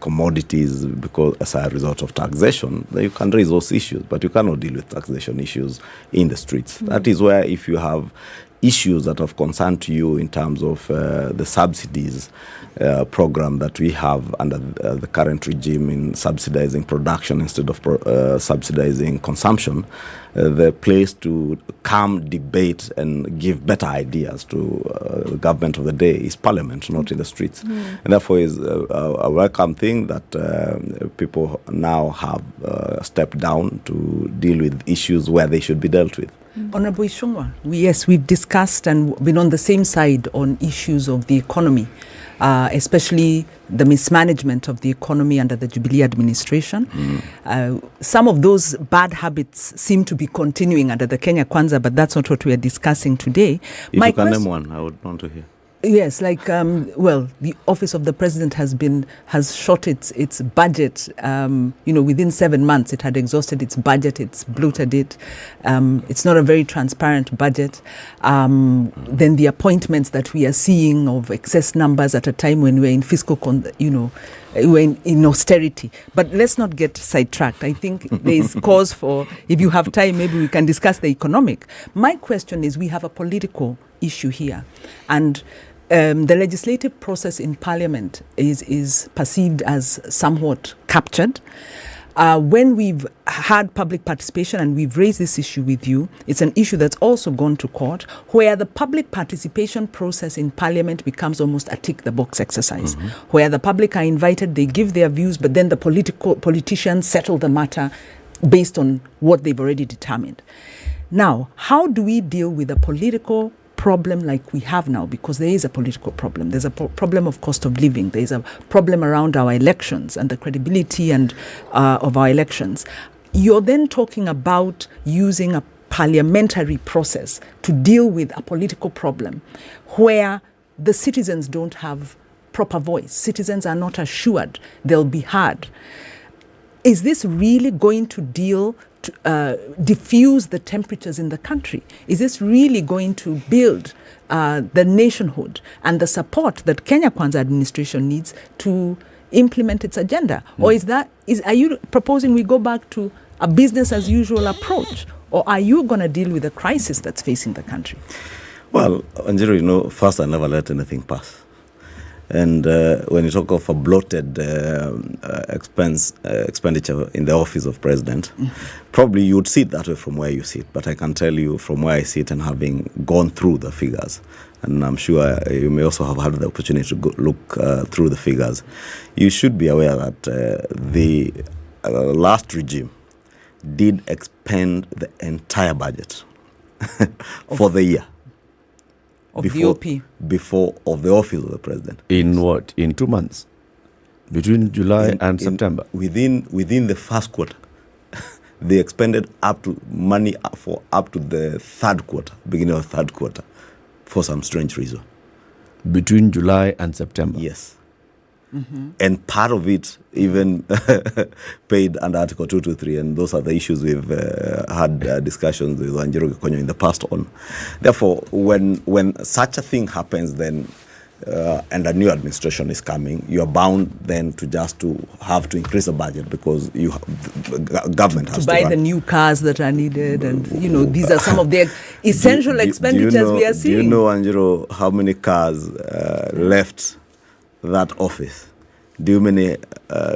commodities because as a result of taxation, then you can raise those issues, but you cannot deal with taxation issues in the streets. That is where, if you have issues that are of concern to you in terms of the subsidies program that we have under the current regime in subsidizing production instead of subsidizing consumption, the place to come debate and give better ideas to the government of the day is Parliament, not in the streets. And therefore is a welcome thing that people now have stepped down to deal with issues where they should be dealt with. Honorable Ishungwa, yes, we've discussed and been on the same side on issues of the economy, especially the mismanagement of the economy under the Jubilee administration. Some of those bad habits seem to be continuing under the Kenya Kwanza, but that's not what we are discussing today. If you can name one, I would want to hear. Yes, like the office of the president has shot its budget. Within 7 months, it had exhausted its budget. It's bloated it. It's not a very transparent budget. Then the appointments that we are seeing of excess numbers at a time when we're in fiscal, we're in austerity. But let's not get sidetracked. I think there is cause for, if you have time, maybe we can discuss the economic. My question is, we have a political issue here, and the legislative process in Parliament is perceived as somewhat captured. When we've had public participation and we've raised this issue with you, it's an issue that's also gone to court, where the public participation process in Parliament becomes almost a tick-the-box exercise, where the public are invited, they give their views, but then the politicians settle the matter based on what they've already determined. Now, how do we deal with a political problem like we have now? Because there is a political problem. There's a problem of cost of living. There's a problem around our elections and the credibility and of our elections. You're then talking about using a parliamentary process to deal with a political problem where the citizens don't have proper voice. Citizens are not assured they'll be heard. Is this really going to diffuse the temperatures in the country? Is this really going to build the nationhood and the support that Kenya Kwanza administration needs to implement its agenda? Or are you proposing we go back to a business as usual approach? Or are you going to deal with the crisis that's facing the country? Well, Anjiro, first I never let anything pass. And when you talk of a bloated expenditure in the office of president, probably you would see it that way from where you sit. But I can tell you from where I sit and having gone through the figures, and I'm sure you may also have had the opportunity to look through the figures, you should be aware that the last regime did expend the entire budget for the year. Before of the office of the president. In what? In 2 months? Between July and September? Within the first quarter. They expended up to the third quarter, beginning of third quarter, for some strange reason. Between July and September? Yes. And part of it even paid under Article 223, and those are the issues we've had discussions with Wanjiru Gikonyo in the past on. Therefore, when such a thing happens, then and a new administration is coming, you are bound then to have to increase the budget because government has to buy the new cars that are needed, and these are some of the essential expenditures we are seeing. Do you know, Wanjiru, how many cars left that office? Do you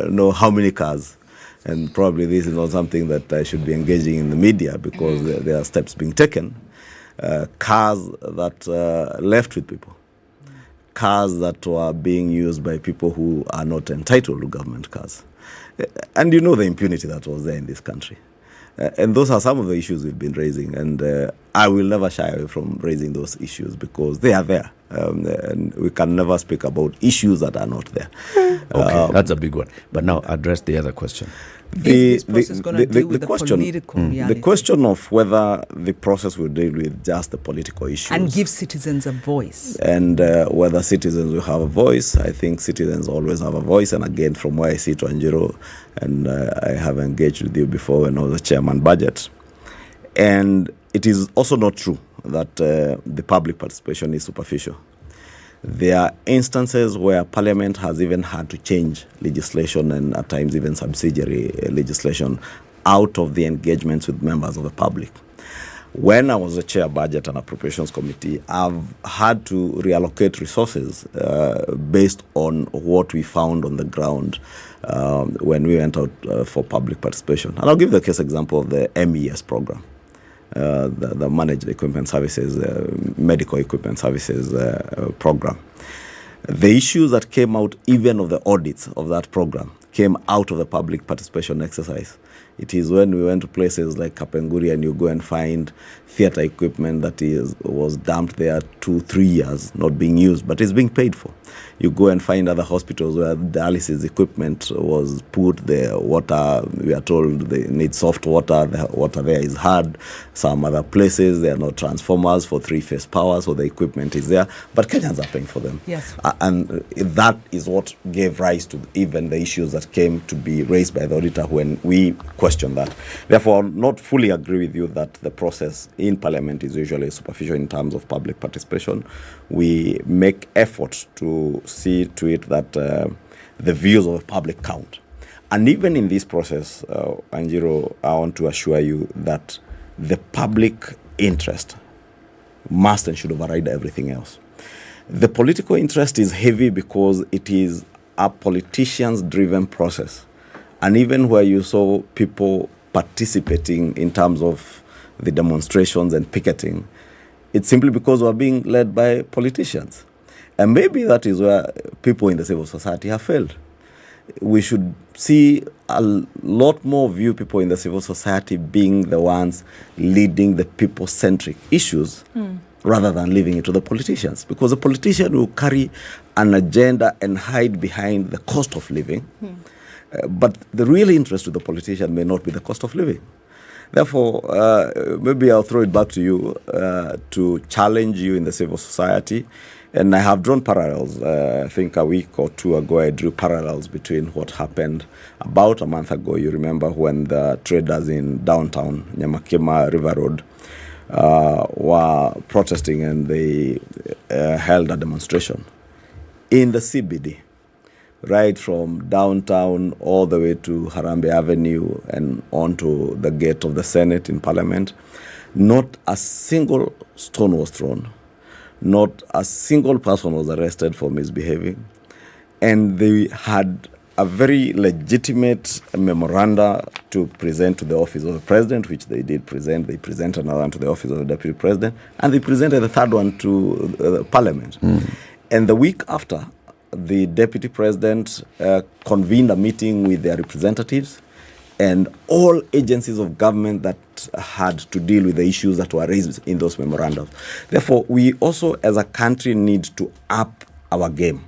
know how many cars? And probably this is not something that I should be engaging in the media because there are steps being taken. Cars that left with people. Cars that were being used by people who are not entitled to government cars. And you know the impunity that was there in this country. And those are some of the issues we've been raising. And I will never shy away from raising those issues because they are there. And we can never speak about issues that are not there. Okay, that's a big one. But now address the other question. The question of whether the process will deal with just the political issues and give citizens a voice, and whether citizens will have a voice. I think citizens always have a voice, and again, from where I sit, Wanjiru, and I have engaged with you before when I was a chairman budget, and it is also not true that the public participation is superficial. There are instances where Parliament has even had to change legislation and at times even subsidiary legislation out of the engagements with members of the public. When I was the chair budget and appropriations committee, I've had to reallocate resources based on what we found on the ground when we went out for public participation. And I'll give the case example of the MES program. The Managed Equipment Services, Medical Equipment Services program. The issues that came out even of the audits of that program came out of the public participation exercise. It is when we went to places like Kapenguri and you go and find theatre equipment that was dumped there 2-3 years, not being used, but it's being paid for. You go and find other hospitals where dialysis equipment was put, the water, we are told they need soft water, the water there is hard. Some other places, there are no transformers for 3-phase power, so the equipment is there, but Kenyans are paying for them. Yes. And that is what gave rise to even the issues that came to be raised by the auditor when we question that. Therefore, I'll not fully agree with you that the process in Parliament is usually superficial in terms of public participation. We make efforts to see to it that the views of the public count. And even in this process, Anjiro, I want to assure you that the public interest must and should override everything else. The political interest is heavy because it is a politicians-driven process. And even where you saw people participating in terms of the demonstrations and picketing, it's simply because we're being led by politicians. And maybe that is where people in the civil society have failed. We should see a lot more view people in the civil society being the ones leading the people-centric issues rather than leaving it to the politicians. Because the politician will carry an agenda and hide behind the cost of living. But the real interest to the politician may not be the cost of living. Therefore, maybe I'll throw it back to you to challenge you in the civil society. And I have drawn parallels. I think a week or two ago, I drew parallels between what happened about a month ago. You remember when the traders in downtown Nyamakima River Road were protesting and they held a demonstration in the CBD, right from downtown all the way to Harambee Avenue and on to the gate of the Senate in Parliament. Not a single stone was thrown. Not a single person was arrested for misbehaving. And they had a very legitimate memoranda to present to the office of the president, which they did present. They presented another one to the office of the deputy president, and they presented the third one to Parliament. And the week after, the deputy president convened a meeting with their representatives and all agencies of government that had to deal with the issues that were raised in those memorandums. Therefore, we also as a country need to up our game.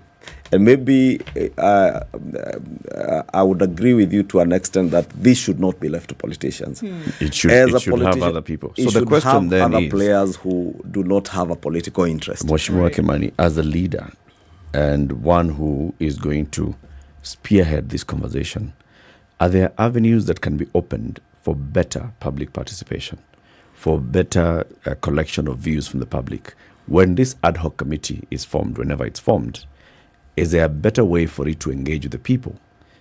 And maybe I would agree with you to an extent that this should not be left to politicians. It should have other people. So the question then is, players who do not have a political interest. Mheshimiwa Kimani, as a leader and one who is going to spearhead this conversation, are there avenues that can be opened for better public participation, for better collection of views from the public? When this ad hoc committee is formed, whenever it's formed, is there a better way for it to engage with the people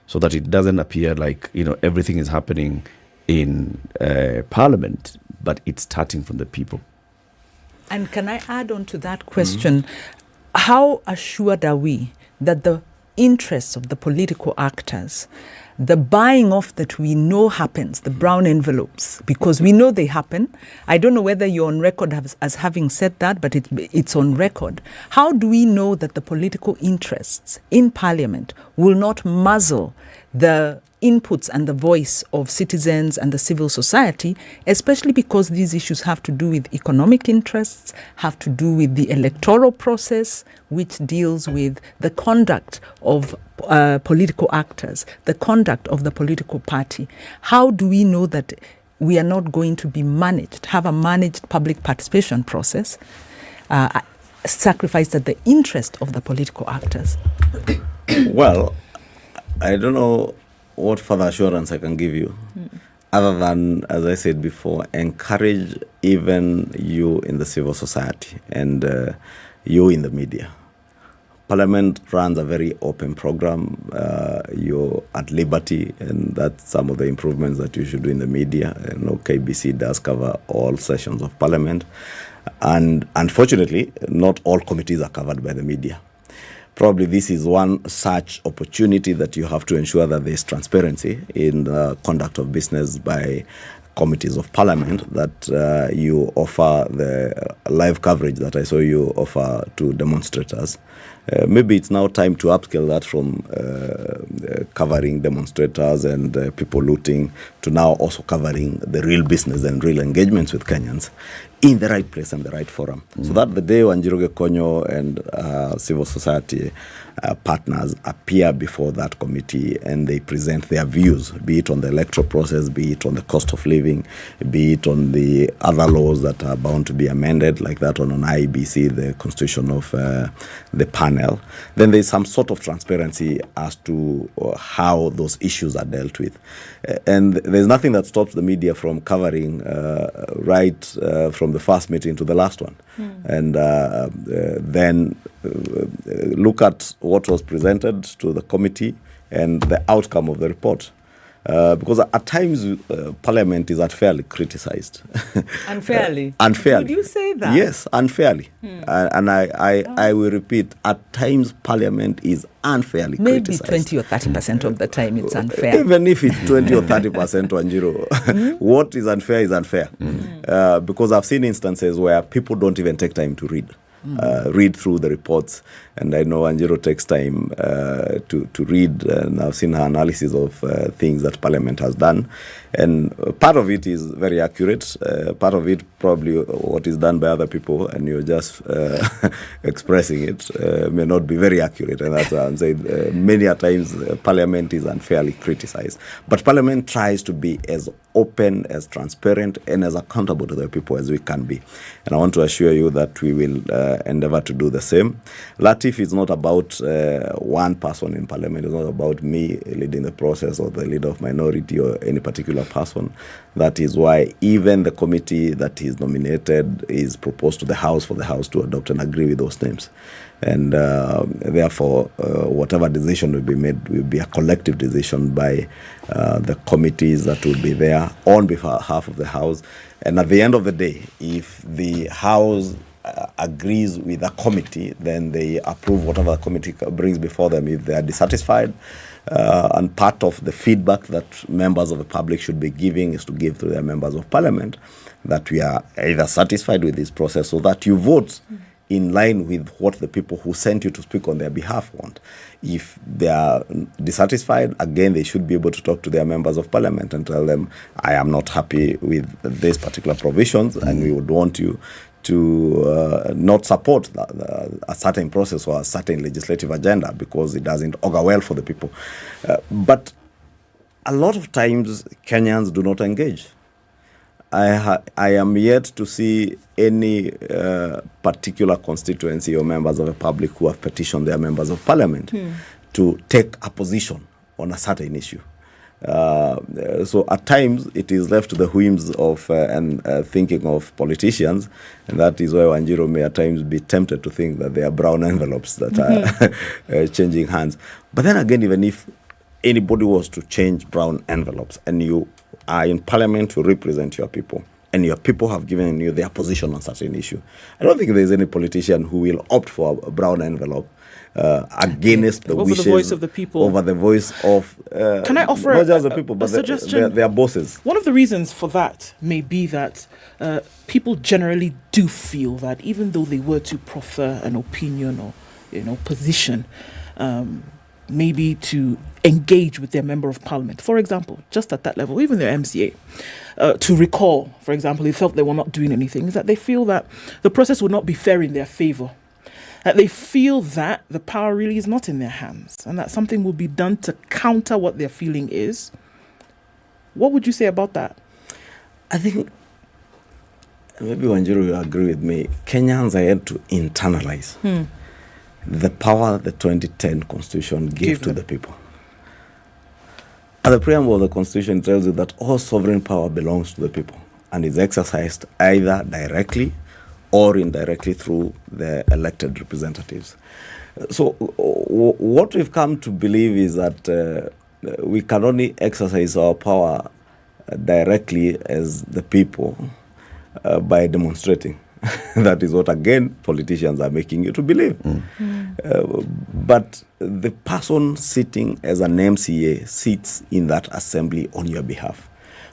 so that it doesn't appear like, everything is happening in Parliament, but it's starting from the people? And can I add on to that question? How assured are we that the interests of the political actors, the buying off that we know happens, the brown envelopes, because we know they happen. I don't know whether you're on record as having said that, but it's on record. How do we know that the political interests in Parliament will not muzzle the inputs and the voice of citizens and the civil society, especially because these issues have to do with economic interests, have to do with the electoral process, which deals with the conduct of political actors, the conduct of the political party? How do we know that we are not going to be have a managed public participation process, sacrificed at the interest of the political actors? Well, I don't know what further assurance I can give you, other than, as I said before, encourage even you in the civil society and you in the media. Parliament runs a very open program. You're at liberty, and that's some of the improvements that you should do in the media. KBC does cover all sessions of Parliament. And unfortunately, not all committees are covered by the media. Probably this is one such opportunity that you have to ensure that there's transparency in the conduct of business by committees of parliament that you offer the live coverage that I saw you offer to demonstrators. Maybe it's now time to upscale that from covering demonstrators and people looting to now also covering the real business and real engagements with Kenyans in the right place and the right forum. So that the day Wanjiru Gekonyo and civil society partners appear before that committee and they present their views, be it on the electoral process, be it on the cost of living, be it on the other laws that are bound to be amended, like that one on IEBC, the constitution of the panel, then there's some sort of transparency as to how those issues are dealt with. And there's nothing that stops the media from covering right from the first meeting to the last one. And then look at what was presented to the committee and the outcome of the report. Because at times Parliament is unfairly criticized. Unfairly? Unfairly. Would you say that? Yes, unfairly. And I will repeat, at times Parliament is unfairly criticized. Maybe 20 or 30% of the time it's unfair. Even if it's 20 or 30%, Wanjiru, what is unfair is unfair. Because I've seen instances where people don't even take time to read through the reports. And I know Wanjiru takes time to read, and I've seen her analysis of things that Parliament has done. And part of it is very accurate. Part of it probably what is done by other people, and you're just expressing it, may not be very accurate. And that's why I'm saying many a times Parliament is unfairly criticized. But Parliament tries to be as open, as transparent, and as accountable to the people as we can be. And I want to assure you that we will endeavor to do the same. Latif is not about one person in Parliament. It's not about me leading the process or the leader of minority or any particular person. That is why even the committee that is nominated is proposed to the House for the House to adopt and agree with those names. And therefore, whatever decision will be made will be a collective decision by the committees that will be there on behalf of the House. And at the end of the day, if the House agrees with a committee, then they approve whatever the committee brings before them. If they are dissatisfied, and part of the feedback that members of the public should be giving is to give to their members of parliament that we are either satisfied with this process, so that you vote in line with what the people who sent you to speak on their behalf want. If they are dissatisfied, again, they should be able to talk to their members of parliament and tell them, I am not happy with these particular provisions, and we would want you to not support a certain process or a certain legislative agenda because it doesn't augur well for the people. But a lot of times Kenyans do not engage. I am yet to see any particular constituency or members of the public who have petitioned their members of parliament to take a position on a certain issue. So at times it is left to the whims of and thinking of politicians, and that is why Wanjiru may at times be tempted to think that they are brown envelopes that are changing hands. But then again, even if anybody was to change brown envelopes and you are in parliament to represent your people, and your people have given you their position on such an issue, I don't think there's any politician who will opt for a brown envelope against the wishes, the voice of the people, over the voice of can I offer not just the people, but their bosses. One of the reasons for that may be that people generally do feel that even though they were to proffer an opinion or position, maybe to engage with their member of parliament, for example, just at that level, even their MCA, to recall, for example, they felt they were not doing anything, is that they feel that the process would not be fair in their favor. That they feel that the power really is not in their hands and that something will be done to counter what their feeling is. What would you say about that? I think maybe Wanjiru will agree with me. Kenyans are yet to internalize the power the 2010 Constitution gave to the people. At the preamble of the Constitution tells you that all sovereign power belongs to the people and is exercised either directly or indirectly through the elected representatives. So what we've come to believe is that we can only exercise our power directly as the people by demonstrating. That is what, again, politicians are making you to believe. But the person sitting as an MCA sits in that assembly on your behalf.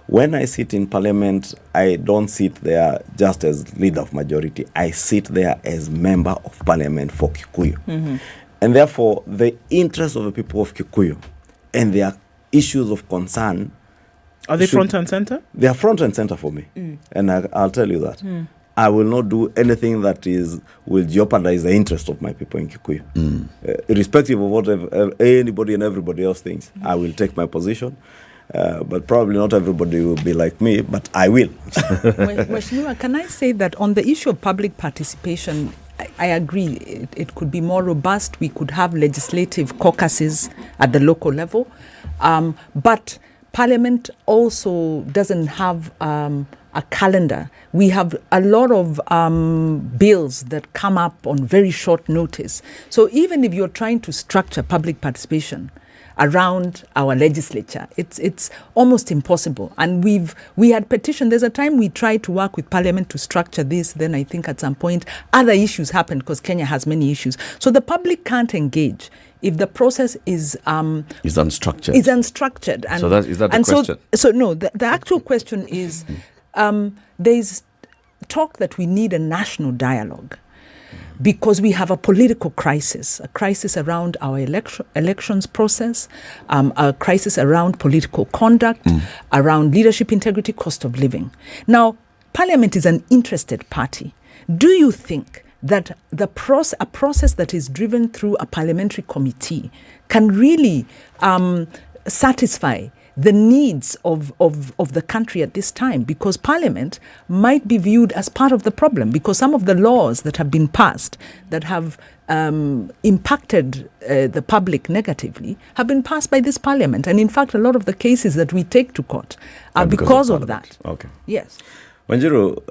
When I sit in parliament, I don't sit there just as leader of majority. I sit there as member of parliament for Kikuyu. Mm-hmm. And therefore, the interest of the people of Kikuyu and their issues of concern... Are they front and center? They are front and center for me. And I'll tell you that. I will not do anything that will jeopardize the interest of my people in Kikuyu. Irrespective of what anybody and everybody else thinks, I will take my position. But probably not everybody will be like me, but I will. Mheshimiwa, can I say that on the issue of public participation, I agree, it could be more robust. We could have legislative caucuses at the local level. But Parliament also doesn't have a calendar. We have a lot of bills that come up on very short notice. So even if you're trying to structure public participation around our legislature, it's almost impossible. And we had petitioned. There's a time we tried to work with Parliament to structure this. Then I think at some point other issues happened because Kenya has many issues. So the public can't engage if the process is unstructured. Is unstructured. And so is that the question? So no, the actual question is there's talk that we need a national dialogue, because we have a political crisis, a crisis around our elections process, a crisis around political conduct, around leadership integrity, cost of living. Now, Parliament is an interested party. Do you think that a process that is driven through a parliamentary committee can really satisfy the needs of the country at this time? Because Parliament might be viewed as part of the problem, because some of the laws that have been passed that have impacted the public negatively have been passed by this Parliament. And in fact, a lot of the cases that we take to court are because of that. Okay. Yes. Wanjiru,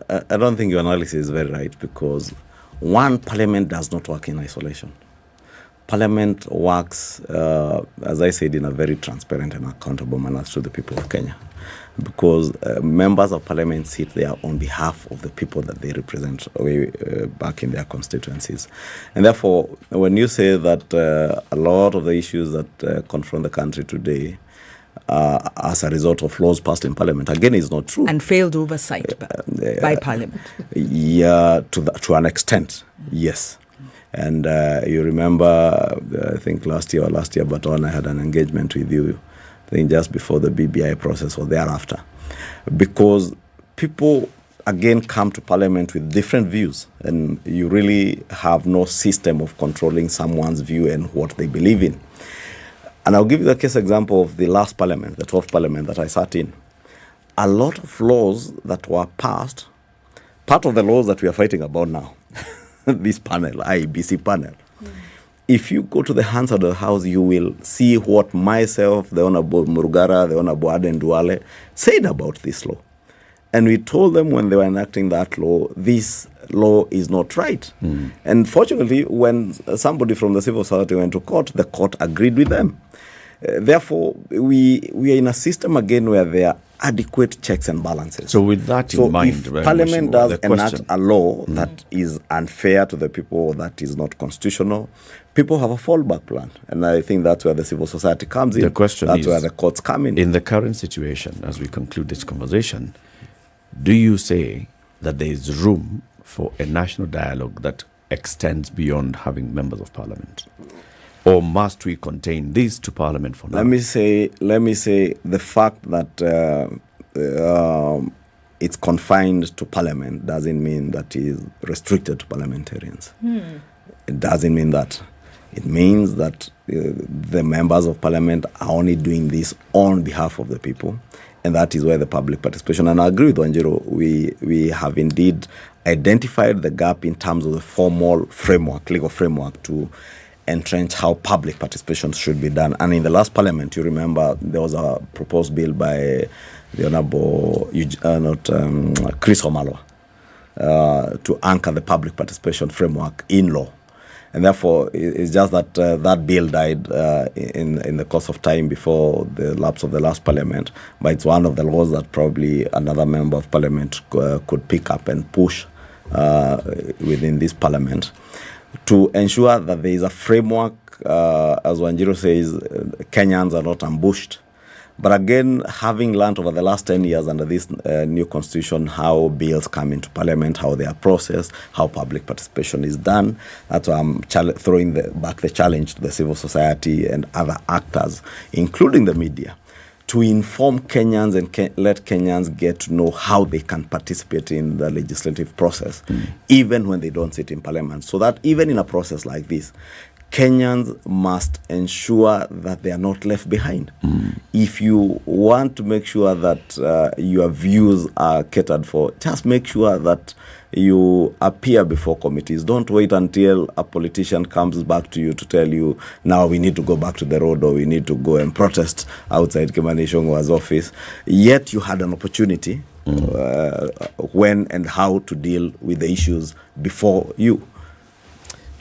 I don't think your analysis is very right, because one, Parliament does not work in isolation. Parliament works, as I said, in a very transparent and accountable manner to the people of Kenya, because members of Parliament sit there on behalf of the people that they represent back in their constituencies. And therefore, when you say that a lot of the issues that confront the country today as a result of laws passed in Parliament, again, is not true. And failed oversight by Parliament. Yeah, to an extent, yes. And you remember, I think last year, but when I had an engagement with you, I think just before the BBI process or thereafter, because people, again, come to Parliament with different views, and you really have no system of controlling someone's view and what they believe in. And I'll give you the case example of the last Parliament, the 12th Parliament that I sat in. A lot of laws that were passed, part of the laws that we are fighting about now, this panel, IEBC panel. If you go to the hands of the House, you will see what myself, the Honorable Murugara, the Honorable Aden Duale said about this law. And we told them when they were enacting that law, this law is not right. And fortunately, when somebody from the civil society went to court, the court agreed with them. Therefore, we are in a system again where there are adequate checks and balances. So with that in mind, if Parliament does enact a law that is unfair to the people, that is not constitutional, people have a fallback plan. And I think that's where the civil society comes in. The question that's is, where the courts come in. In the current situation, as we conclude this conversation, do you say that there is room for a national dialogue that extends beyond having members of Parliament? Or must we contain this to Parliament for now? Let me say the fact that it's confined to Parliament doesn't mean that it is restricted to parliamentarians. It doesn't mean that. It means that the members of Parliament are only doing this on behalf of the people, and that is where the public participation. And I agree with Wanjiru, we have indeed identified the gap in terms of the formal framework, legal framework, to entrench how public participation should be done. And in the last Parliament, you remember, there was a proposed bill by the Honorable Chris Omalwa to anchor the public participation framework in law. And therefore, it's just that that bill died in the course of time before the lapse of the last Parliament. But it's one of the laws that probably another member of Parliament could pick up and push within this Parliament, to ensure that there is a framework, as Wanjiru says, Kenyans are not ambushed But again, having learned over the last 10 years under this new constitution how bills come into parliament, how they are processed, how public participation is done, that's why I'm throwing back the challenge to the civil society and other actors, including the media, to inform Kenyans and let Kenyans get to know how they can participate in the legislative process, even when they don't sit in parliament. So that even in a process like this, Kenyans must ensure that they are not left behind. If you want to make sure that your views are catered for, just make sure that you appear before committees. Don't wait until a politician comes back to you to tell you, now we need to go back to the road or we need to go and protest outside Kimani Ichung'wah's office. Yet you had an opportunity when and how to deal with the issues before you.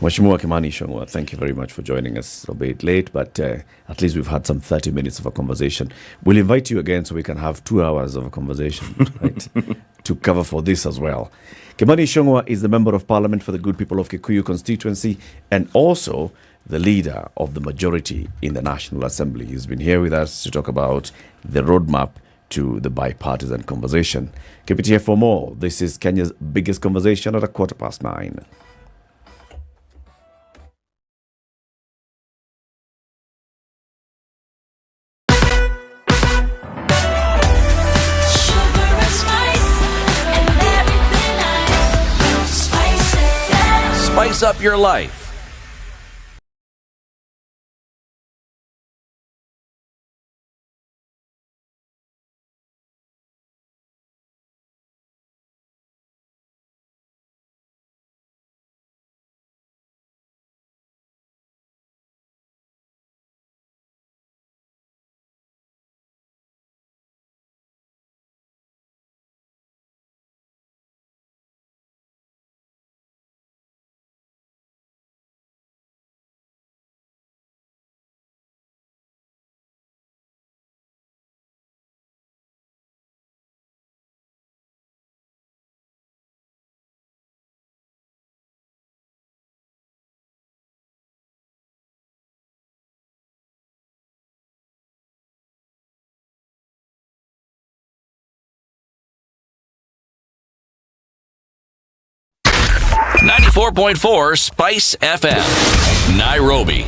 Mheshimiwa Kimani Ichung'wah, thank you very much for joining us a bit late, but at least we've had some 30 minutes of a conversation. We'll invite you again so we can have 2 hours of a conversation, right, to cover for this as well. Kimani Ichung'wah is the Member of Parliament for the good people of Kikuyu constituency and also the leader of the majority in the National Assembly. He's been here with us to talk about the roadmap to the bipartisan conversation. Keep it here for more. This is Kenya's biggest conversation at 9:15. Spice up your life. .4 Spice FM, Nairobi.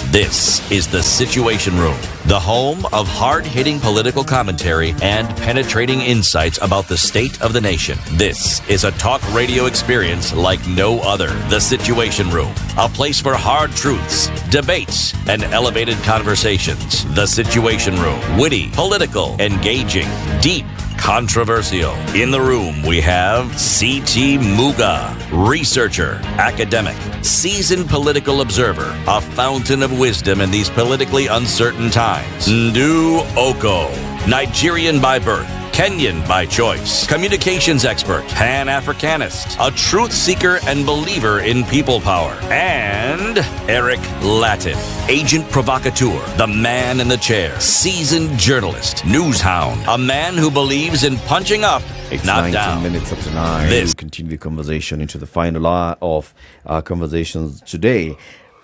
This is the Situation Room, the home of hard-hitting political commentary and penetrating insights about the state of the nation. This is a talk radio experience like no other. The Situation Room, a place for hard truths, debates, and elevated conversations. The Situation Room, witty, political, engaging, deep, controversial. In the room, we have C.T. Muga, researcher, academic, seasoned political observer, a fountain of wisdom in these politically uncertain times. Ndu Oko, Nigerian by birth, Kenyan by choice, communications expert, Pan-Africanist, a truth seeker and believer in people power, and Eric Latif, agent provocateur, the man in the chair, seasoned journalist, news hound, a man who believes in punching up, it's not 19 down. minutes after 9. We'll continue the conversation into the final hour of our conversations today.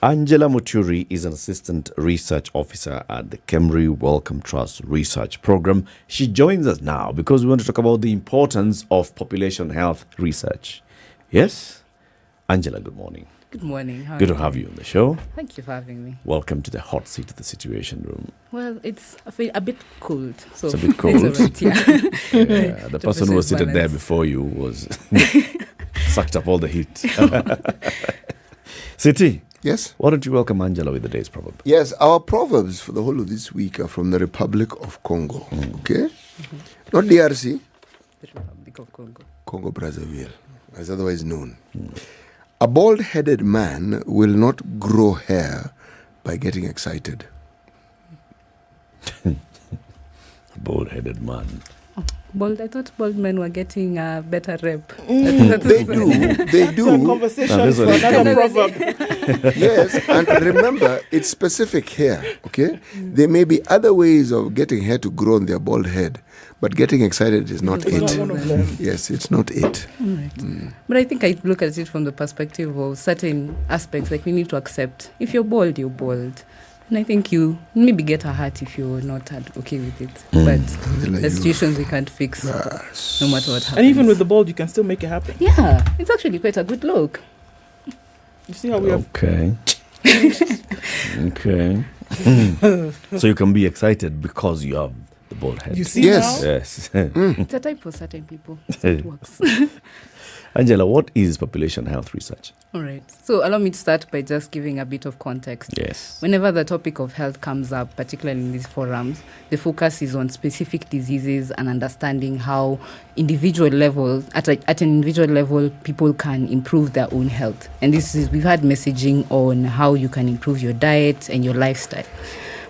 Angela Muturi is an assistant research officer at the Kemri Wellcome Trust Research Program. She joins us now because we want to talk about the importance of population health research. Yes? Angela, good morning. Good morning. How Good are to you? have you on the show. Thank you for having me. Welcome to the hot seat of the Situation Room. Well, I feel a bit cold. So It's a bit cold. It's all right, yeah. Yeah, the person who was seated there balance. before you was sucked up all the heat. City. Yes. Why don't you welcome Angela with the day's proverb? Yes, our proverbs for the whole of this week are from the Republic of Congo. Okay? Not DRC. The Republic of Congo. Congo Brazzaville, as otherwise known. A bald-headed man will not grow hair by getting excited. Bald-headed man. I thought bald men were getting a better rep. They do. They do. It's a conversation for another proverb. Yes, and remember, it's specific hair, okay? There may be other ways of getting hair to grow on their bald head, but getting excited is not It's it. not one of them. Yes, it's not it. Right. But I think I look at it from the perspective of certain aspects, like we need to accept. If you're bald, you're bald. And I think you maybe get a hurt if you're not okay with it. But the situations we can't fix, no matter what happens. And even with the bald, you can still make it happen. Yeah, it's actually quite a good look. You see how we have... Okay. Okay. So you can be excited because you have the bald head. You see now? Yes. It's a type for certain people. So it works. Angela, what is population health research? All right. So allow me to start by just giving a bit of context. Yes. Whenever the topic of health comes up, particularly in these forums, the focus is on specific diseases and understanding how individual level, at an individual level, people can improve their own health. And we've had messaging on how you can improve your diet and your lifestyle.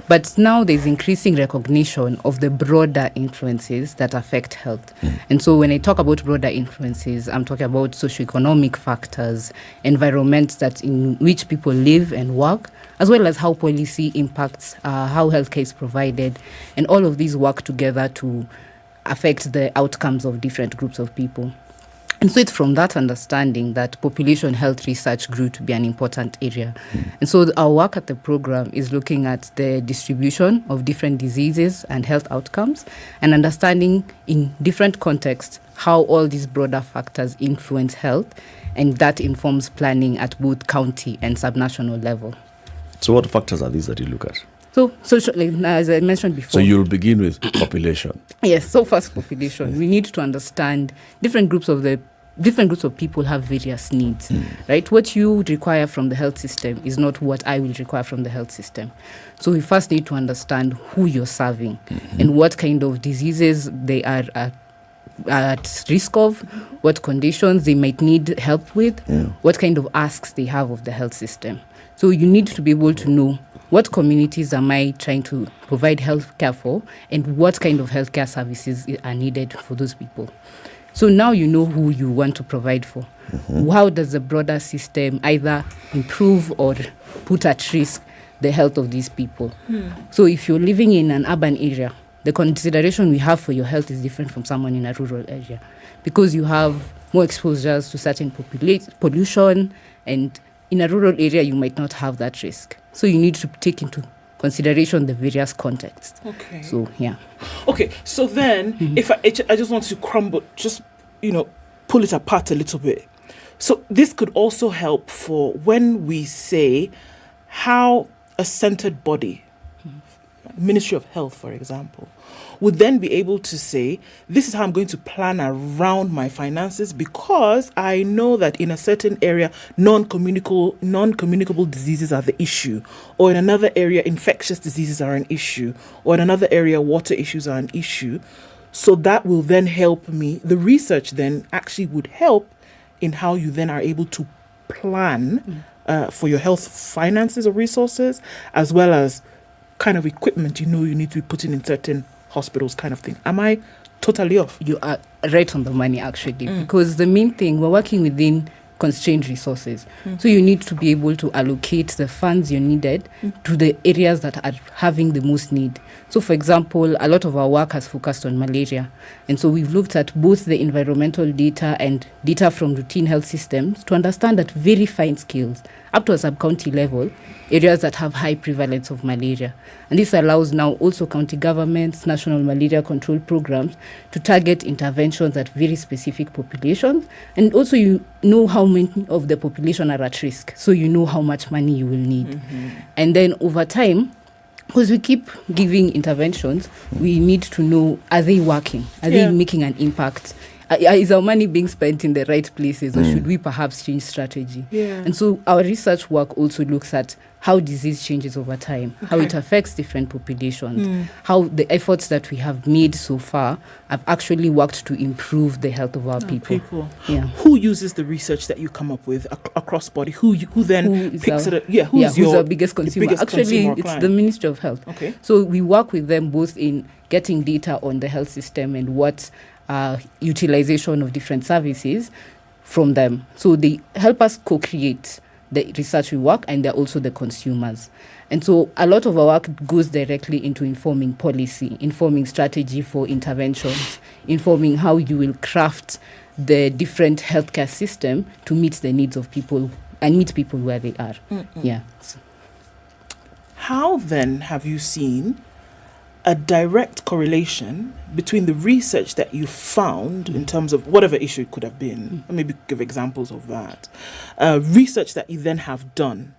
But now there's increasing recognition of the broader influences that affect health. And so when I talk about broader influences, I'm talking about socioeconomic factors, environments in which people live and work, as well as how policy impacts how healthcare is provided. And all of these work together to affect the outcomes of different groups of people. And so it's from that understanding that population health research grew to be an important area. And so our work at the program is looking at the distribution of different diseases and health outcomes and understanding in different contexts how all these broader factors influence health, and that informs planning at both county and subnational level. So what factors are these that you look at? So as I mentioned before. So you'll begin with population. Yes, so first population. We need to understand different groups of people have various needs, right? What you would require from the health system is not what I will require from the health system. So we first need to understand who you're serving and what kind of diseases they are at risk of, what conditions they might need help with, what kind of asks they have of the health system. So you need to be able to know what communities am I trying to provide health care for and what kind of healthcare services are needed for those people. So now you know who you want to provide for. How does the broader system either improve or put at risk the health of these people? So if you're living in an urban area, the consideration we have for your health is different from someone in a rural area because you have more exposures to certain pollution, and in a rural area you might not have that risk. So you need to take into consideration the various contexts. Okay. So, yeah. Okay, so then if I just want to pull it apart a little bit. So this could also help for when we say how a centered body, Ministry of Health, for example, would then be able to say, this is how I'm going to plan around my finances because I know that in a certain area, non-communicable diseases are the issue, or in another area, infectious diseases are an issue, or in another area, water issues are an issue. So that will then help me. The research then actually would help in how you then are able to plan for your health finances or resources, as well as kind of equipment you need to be putting in certain hospitals kind of thing. Am I totally off? You are right on the money, actually, because the main thing, we're working within constrained resources. So you need to be able to allocate the funds you needed to the areas that are having the most need. So, for example, a lot of our work has focused on malaria. And so we've looked at both the environmental data and data from routine health systems to understand at very fine scales up to a sub-county level, areas that have high prevalence of malaria. And this allows now also county governments, national malaria control programs to target interventions at very specific populations. And also you know how many of the population are at risk, so you know how much money you will need. And then over time, because we keep giving interventions, we need to know, are they working? Are they making an impact? Is our money being spent in the right places, or should we perhaps change strategy? And so our research work also looks at how disease changes over time, how it affects different populations, how the efforts that we have made so far have actually worked to improve the health of our people. Yeah. Who uses the research that you come up with across body? Who then picks it up? Who's our biggest consumer? Actually, it's the Ministry of Health. Okay. So we work with them both in getting data on the health system and what utilization of different services from them. So they help us co-create the research we work, and they're also the consumers. And so a lot of our work goes directly into informing policy, informing strategy for interventions, informing how you will craft the different healthcare system to meet the needs of people and meet people where they are. Yeah. How then have you seen a direct correlation between the research that you found in terms of whatever issue it could have been, and maybe give examples of that, research that you then have done,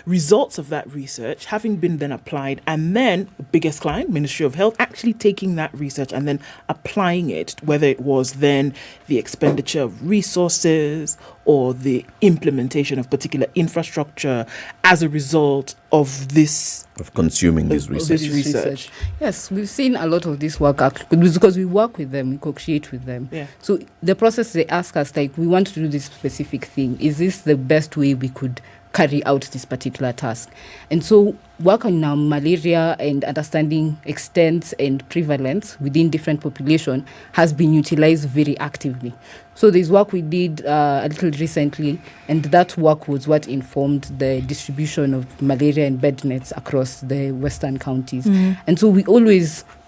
results of that research having been then applied, and then the biggest client, Ministry of Health, actually taking that research and then applying it, whether it was then the expenditure of resources or the implementation of particular infrastructure as a result of this of consuming this research. Yes, we've seen a lot of this work because we work with them, we co-create with them. So the process, they ask us, like, we want to do this specific thing. Is this the best way we could carry out this particular task? And so work on malaria and understanding extent and prevalence within different population has been utilized very actively. So there's work we did a little recently, and that work was what informed the distribution of malaria and bed nets across the western counties. And so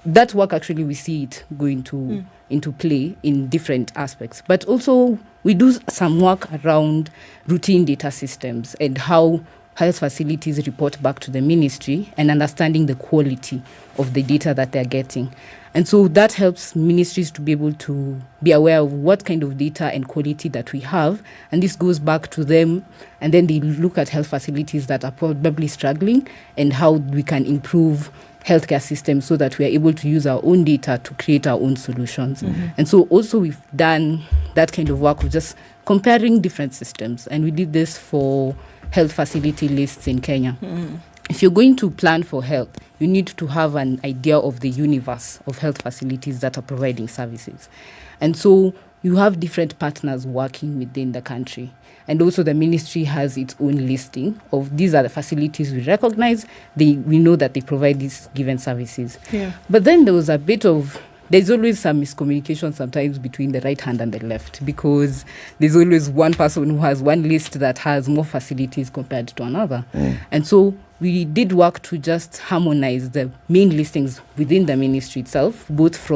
that work actually, we see it going into play in different aspects. But also we do some work around routine data systems and how health facilities report back to the ministry and understanding the quality of the data that they're getting. And so that helps ministries to be able to be aware of what kind of data and quality that we have. And this goes back to them. And then they look at health facilities that are probably struggling and how we can improve healthcare systems so that we are able to use our own data to create our own solutions. And so also we've done that kind of work of just comparing different systems. And we did this for health facility lists in Kenya. If you're going to plan for health, you need to have an idea of the universe of health facilities that are providing services. And so you have different partners working within the country. And also the ministry has its own listing of these are the facilities we recognize. We know that they provide these given services. But then there's always some miscommunication sometimes between the right hand and the left, because there's always one person who has one list that has more facilities compared to another. And so we did work to just harmonize the main listings within the ministry itself, both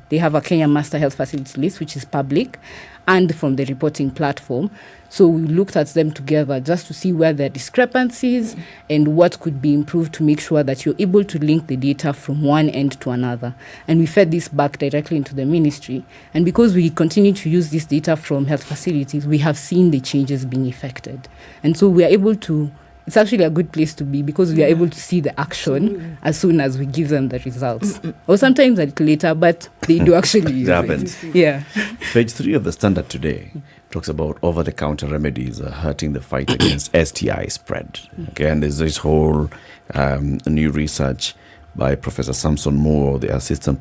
they have a Kenya Master Health Facility List, which is public, and from the reporting platform. So we looked at them together just to see where there are discrepancies and what could be improved to make sure that you're able to link the data from one end to another. And we fed this back directly into the ministry. And because we continue to use this data from health facilities, we have seen the changes being effected. And so we are able to, it's actually a good place to be because we are able to see the action as soon as we give them the results. Or sometimes a little later, but they do actually use happens. it. Yeah. Page 3 of the Standard today talks about over-the-counter remedies hurting the fight against STI spread. Okay, and there's this whole new research by Professor Samson Moore, the Assistant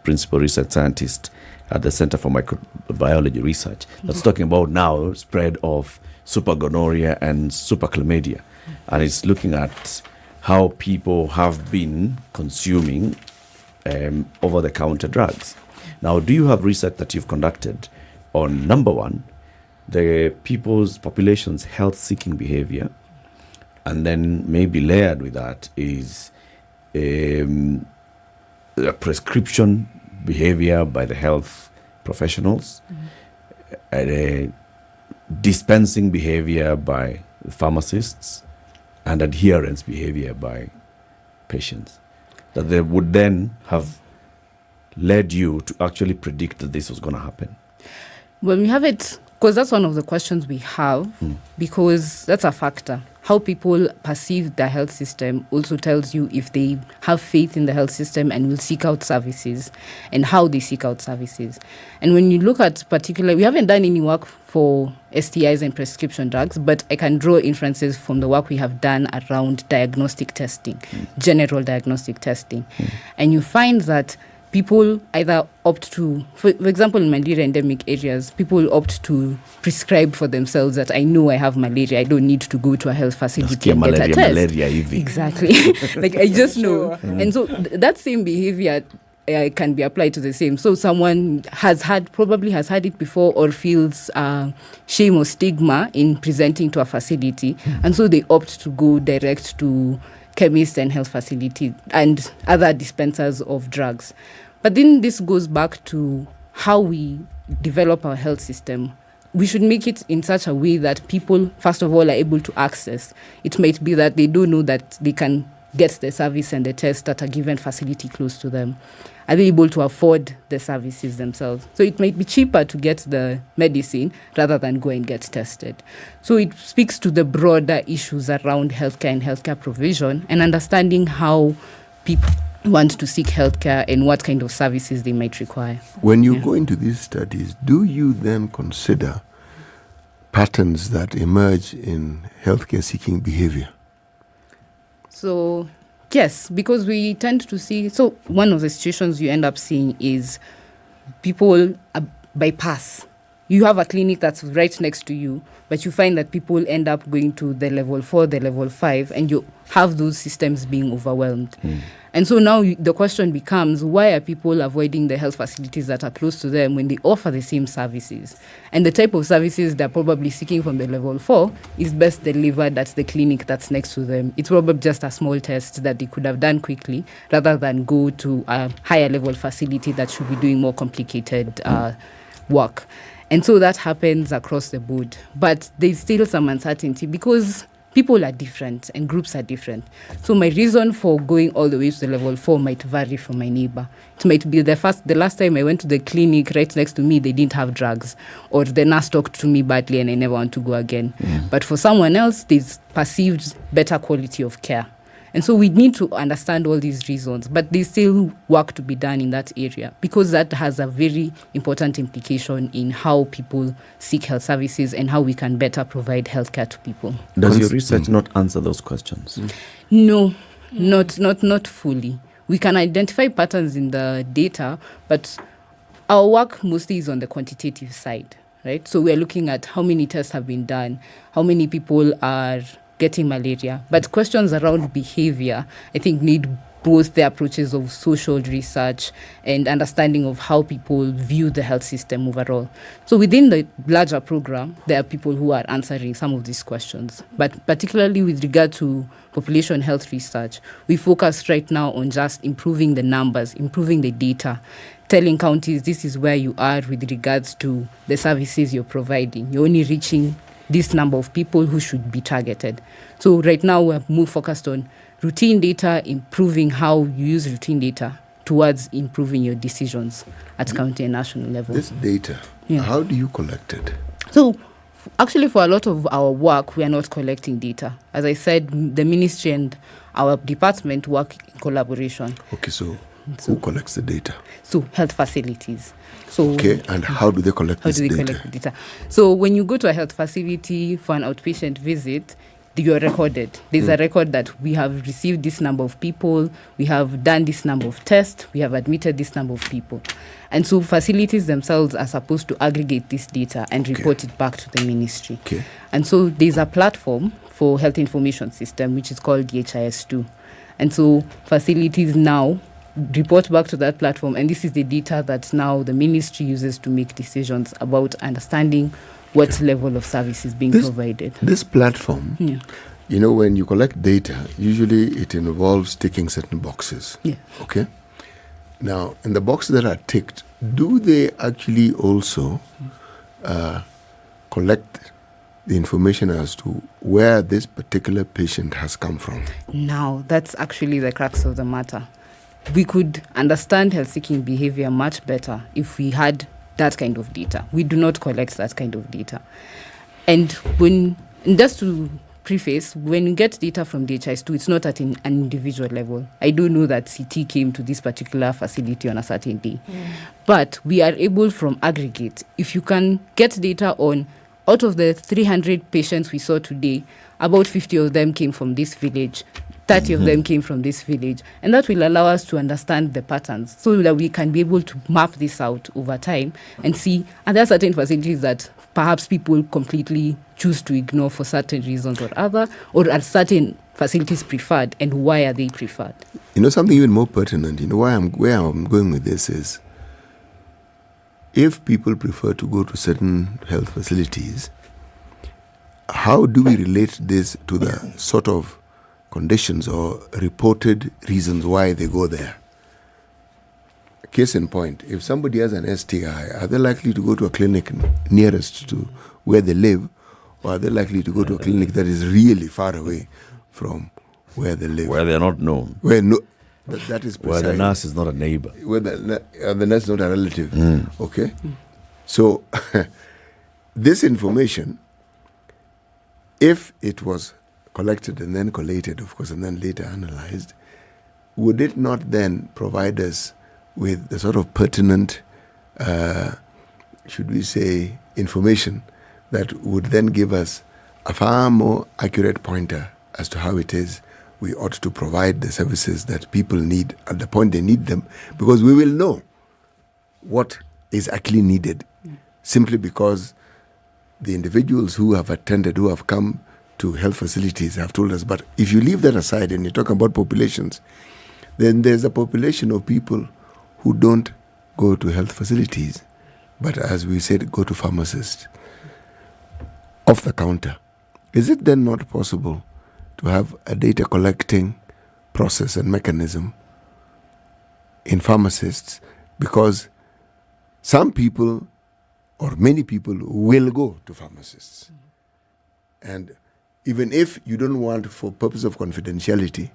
Principal Research Scientist at the Center for Microbiology Research, that's talking about now spread of supergonorrhea and superchlamydia. And it's looking at how people have been consuming over-the-counter drugs. Now, do you have research that you've conducted on, number one, the population's health-seeking behavior, and then maybe layered with that is a prescription behavior by the health professionals, and a dispensing behavior by pharmacists, and adherence behavior by patients, that they would then have led you to actually predict that this was going to happen? Well, we have it, because that's one of the questions we have, because that's a factor. How people perceive the health system also tells you if they have faith in the health system and will seek out services, and how they seek out services. And when you look at particular, we haven't done any work for STIs and prescription drugs, but I can draw inferences from the work we have done around diagnostic testing, general diagnostic testing. And you find that people either opt to, for example, in malaria endemic areas, people opt to prescribe for themselves that I know I have malaria, I don't need to go to a health facility and get a test. Exactly. Like, I just know. And so that same behavior can be applied to the same. So someone probably has had it before, or feels shame or stigma in presenting to a facility. And so they opt to go direct to chemists and health facilities and other dispensers of drugs. But then this goes back to how we develop our health system. We should make it in such a way that people, first of all, are able to access. It might be that they don't know that they can get the service and the test at a given facility close to them. Are they able to afford the services themselves? So it might be cheaper to get the medicine rather than go and get tested. So it speaks to the broader issues around healthcare and healthcare provision, and understanding how people want to seek healthcare and what kind of services they might require. When you go into these studies, do you then consider patterns that emerge in healthcare seeking behavior? So yes, because we tend to see, so one of the situations you end up seeing is people bypass. You have a clinic that's right next to you, but you find that people end up going to the level 4, the level 5, and you have those systems being overwhelmed. And so now the question becomes, why are people avoiding the health facilities that are close to them when they offer the same services? And the type of services they're probably seeking from the level 4 is best delivered at the clinic that's next to them. It's probably just a small test that they could have done quickly, rather than go to a higher level facility that should be doing more complicated work. And so that happens across the board. But there's still some uncertainty because people are different and groups are different. So my reason for going all the way to the level 4 might vary from my neighbor. It might be the last time I went to the clinic right next to me, they didn't have drugs, or the nurse talked to me badly and I never want to go again. But for someone else, there's perceived better quality of care. And so we need to understand all these reasons, but there's still work to be done in that area, because that has a very important implication in how people seek health services and how we can better provide healthcare to people. Does your research not answer those questions? No, not fully. We can identify patterns in the data, but our work mostly is on the quantitative side, right? So we're looking at how many tests have been done, how many people are getting malaria. But questions around behavior, I think, need both the approaches of social research and understanding of how people view the health system overall. So within the larger program, there are people who are answering some of these questions. But particularly with regard to population health research, we focus right now on just improving the numbers, improving the data, telling counties this is where you are with regards to the services you're providing. You're only reaching this number of people who should be targeted. So right now we're more focused on routine data, improving how you use routine data towards improving your decisions at county and national level. This data, how do you collect it? So actually for a lot of our work, we are not collecting data. As I said, the ministry and our department work in collaboration. Okay, so who collects the data? So health facilities. So okay, and how do they collect this data? Collect the data? So when you go to a health facility for an outpatient visit, you are recorded. There's a record that we have received this number of people, we have done this number of tests, we have admitted this number of people. And so facilities themselves are supposed to aggregate this data and report it back to the ministry. Okay. And so there's a platform for health information system, which is called DHIS2. And so facilities now report back to that platform, and this is the data that now the ministry uses to make decisions about understanding what level of service is being provided. This platform, you know, when you collect data, usually it involves ticking certain boxes. Yeah. Okay. Now, in the boxes that are ticked, do they actually also collect the information as to where this particular patient has come from. Now, that's actually the crux of the matter. We could understand health-seeking behavior much better if we had that kind of data. We do not collect that kind of data. And just to preface, when you get data from DHIS2, it's not at an individual level. I do know that CT came to this particular facility on a certain day. But we are able from aggregate, if you can get data on, out of the 300 patients we saw today, about 50 of them came from this village, 30 of them came from this village. And that will allow us to understand the patterns so that we can be able to map this out over time and see, are there certain facilities that perhaps people completely choose to ignore for certain reasons or other, or are certain facilities preferred, and why are they preferred? You know, something even more pertinent, where I'm going with this is, if people prefer to go to certain health facilities, how do we relate this to the sort of conditions or reported reasons why they go there? Case in point, if somebody has an STI, are they likely to go to a clinic nearest to where they live, or are they likely to go to a clinic that is really far away from where they live? Where they're not known. That is precise. Where the nurse is not a neighbor. Where the nurse is not a relative. Okay? So, this information, if it was collected and then collated, of course, and then later analyzed, would it not then provide us with the sort of pertinent, should we say, information that would then give us a far more accurate pointer as to how it is we ought to provide the services that people need at the point they need them, because we will know what is actually needed simply because the individuals who have attended, who have come to health facilities have told us. But if you leave that aside and you talk about populations, then there's a population of people who don't go to health facilities, but as we said, go to pharmacists off the counter. Is it then not possible to have a data collecting process and mechanism in pharmacists? Because some people or many people will go to pharmacists. And even if you don't want, for purpose of confidentiality,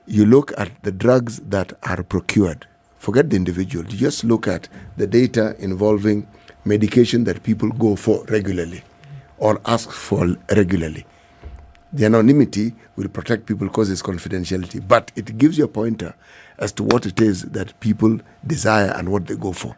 you look at the drugs that are procured. Forget the individual. You just look at the data involving medication that people go for regularly or ask for regularly. The anonymity will protect people because it's confidentiality, but it gives you a pointer as to what it is that people desire and what they go for.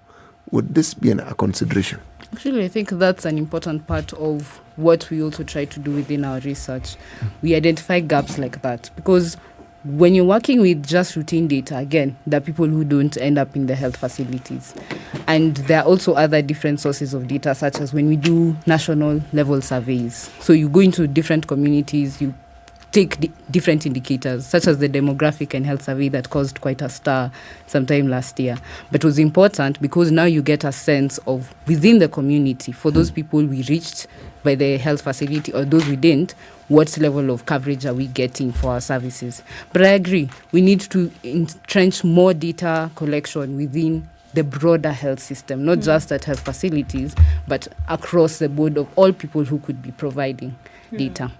Would this be a consideration? Actually, I think that's an important part of what we also try to do within our research. We identify gaps like that because when you're working with just routine data, again, there are people who don't end up in the health facilities. And there are also other different sources of data, such as when we do national level surveys. So you go into different communities, you take different indicators, such as the demographic and health survey that caused quite a stir sometime last year. But it was important because now you get a sense of within the community, for those people we reached by the health facility or those we didn't, what level of coverage are we getting for our services. But I agree, we need to entrench more data collection within the broader health system, not just at health facilities, but across the board of all people who could be providing data.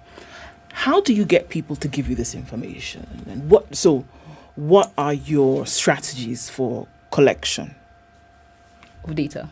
How do you get people to give you this information? And what are your strategies for collection of data?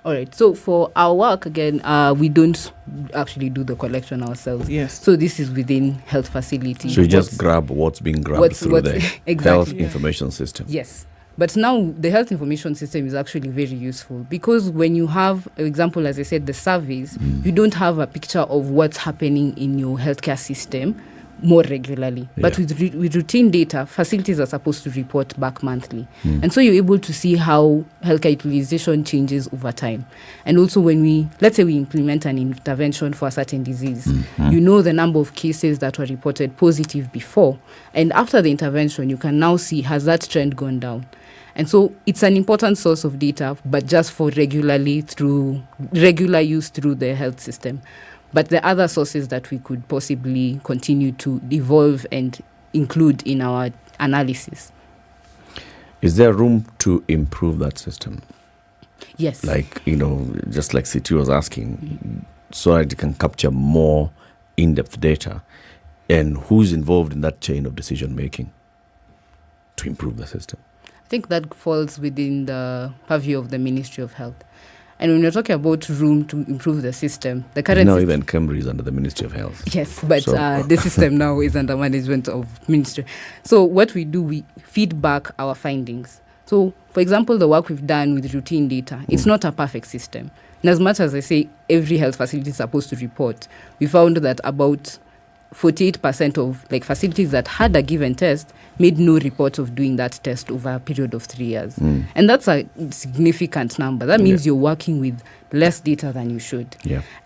All right. So for our work, again, we don't actually do the collection ourselves. Yes. So this is within health facilities. So you just grab what's being grabbed through the health information system. Yes. But now the health information system is actually very useful because when you have, for example, as I said, the surveys, you don't have a picture of what's happening in your healthcare system more regularly. But with routine data, facilities are supposed to report back monthly. And so you're able to see how healthcare utilization changes over time. And also when let's say we implement an intervention for a certain disease, you know the number of cases that were reported positive before. And after the intervention, you can now see, has that trend gone down? And so it's an important source of data, but just for regular use through the health system. But the other sources that we could possibly continue to evolve and include in our analysis. Is there room to improve that system? Yes. Like, just like CT was asking, so that it can capture more in-depth data, and who's involved in that chain of decision making to improve the system? I think that falls within the purview of the Ministry of Health. And when you're talking about room to improve the system, the current now even Cambridge is under the Ministry of Health. Yes, but the system now is under management of ministry. So what we do, we feed back our findings. So, for example, the work we've done with routine data, it's not a perfect system. And as much as I say every health facility is supposed to report, we found that about 48% of facilities that had a given test made no report of doing that test over a period of 3 years. And that's a significant number. That means you're working with less data than you should.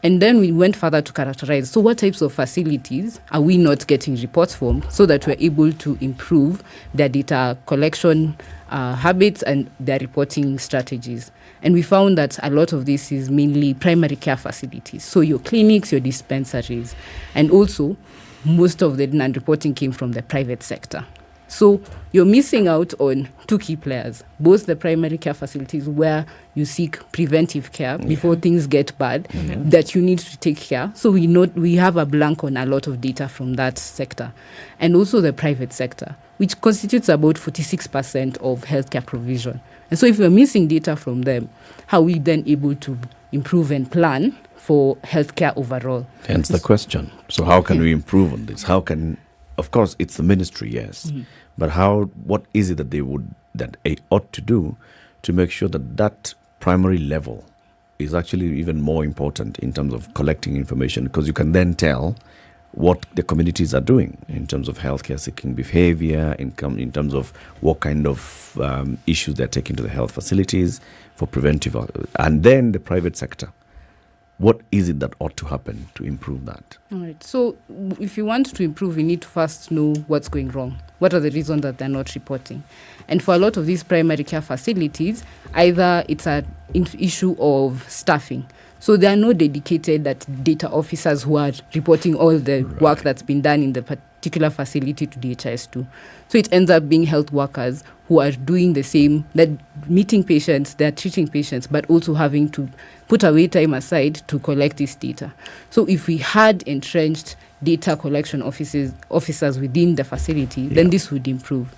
And then we went further to characterize, so what types of facilities are we not getting reports from, so that we're able to improve their data collection habits and their reporting strategies. And we found that a lot of this is mainly primary care facilities, so your clinics, your dispensaries, and also most of the non-reporting came from the private sector. So you're missing out on two key players, both the primary care facilities where you seek preventive care before things get bad, that you need to take care. So we have a blank on a lot of data from that sector. And also the private sector, which constitutes about 46% of healthcare provision. And so if we're missing data from them, how are we then able to improve and plan for healthcare overall? Hence the question. So how can we improve on this? Of course, it's the ministry, yes. But what is it that they ought to do to make sure that primary level is actually even more important in terms of collecting information? Because you can then tell what the communities are doing in terms of healthcare seeking behavior, in terms of what kind of issues they're taking to the health facilities for preventive, and then the private sector. What is it that ought to happen to improve that? All right. So if you want to improve, you need to first know what's going wrong. What are the reasons that they're not reporting? And for a lot of these primary care facilities, either it's an issue of staffing. So there are no dedicated data officers who are reporting all the work that's been done in the particular facility to DHIS2. So it ends up being health workers who are doing the same, that meeting patients, they're treating patients, but also having to put away time aside to collect this data. So if we had entrenched data collection officers within the facility, then this would improve.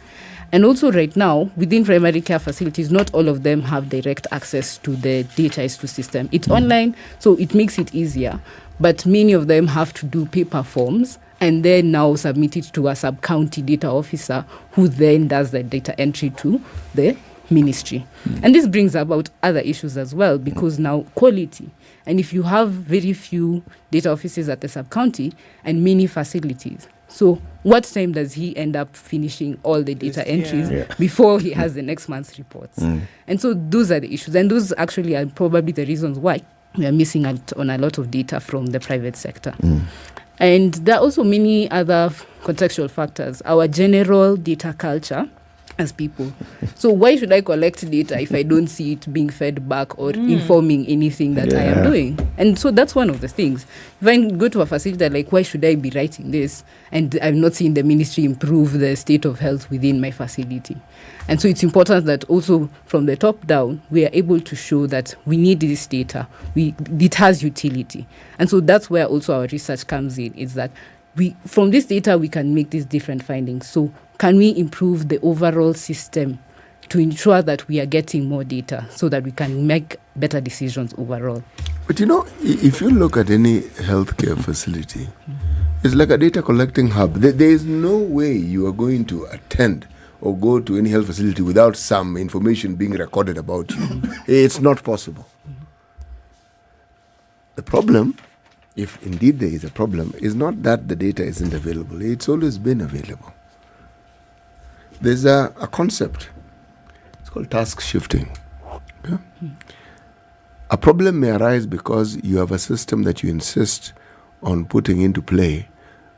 And also right now, within primary care facilities, not all of them have direct access to the DHIS2 system. It's online, so it makes it easier. But many of them have to do paper forms and then now submit it to a sub-county data officer who then does the data entry to the ministry. And this brings about other issues as well, because now quality. And if you have very few data offices at the sub-county and many facilities, so what time does he end up finishing all the data entries before he has the next month's reports? And so those are the issues. And those actually are probably the reasons why we are missing out on a lot of data from the private sector. And there are also many other contextual factors. Our general data culture as people. So why should I collect data if I don't see it being fed back or informing anything that I am doing? And so that's one of the things. If I go to a facility like, why should I be writing this? And I'm not seeing the ministry improve the state of health within my facility. And so it's important that also from the top down, we are able to show that we need this data. It has utility. And so that's where also our research comes in, is that from this data, we can make these different findings. So can we improve the overall system to ensure that we are getting more data so that we can make better decisions overall? But if you look at any healthcare facility, it's like a data collecting hub. There is no way you are going to attend or go to any health facility without some information being recorded about you. It's not possible. The problem, if indeed there is a problem, is not that the data isn't available. It's always been available. There's a concept. It's called task shifting. Yeah? A problem may arise because you have a system that you insist on putting into play,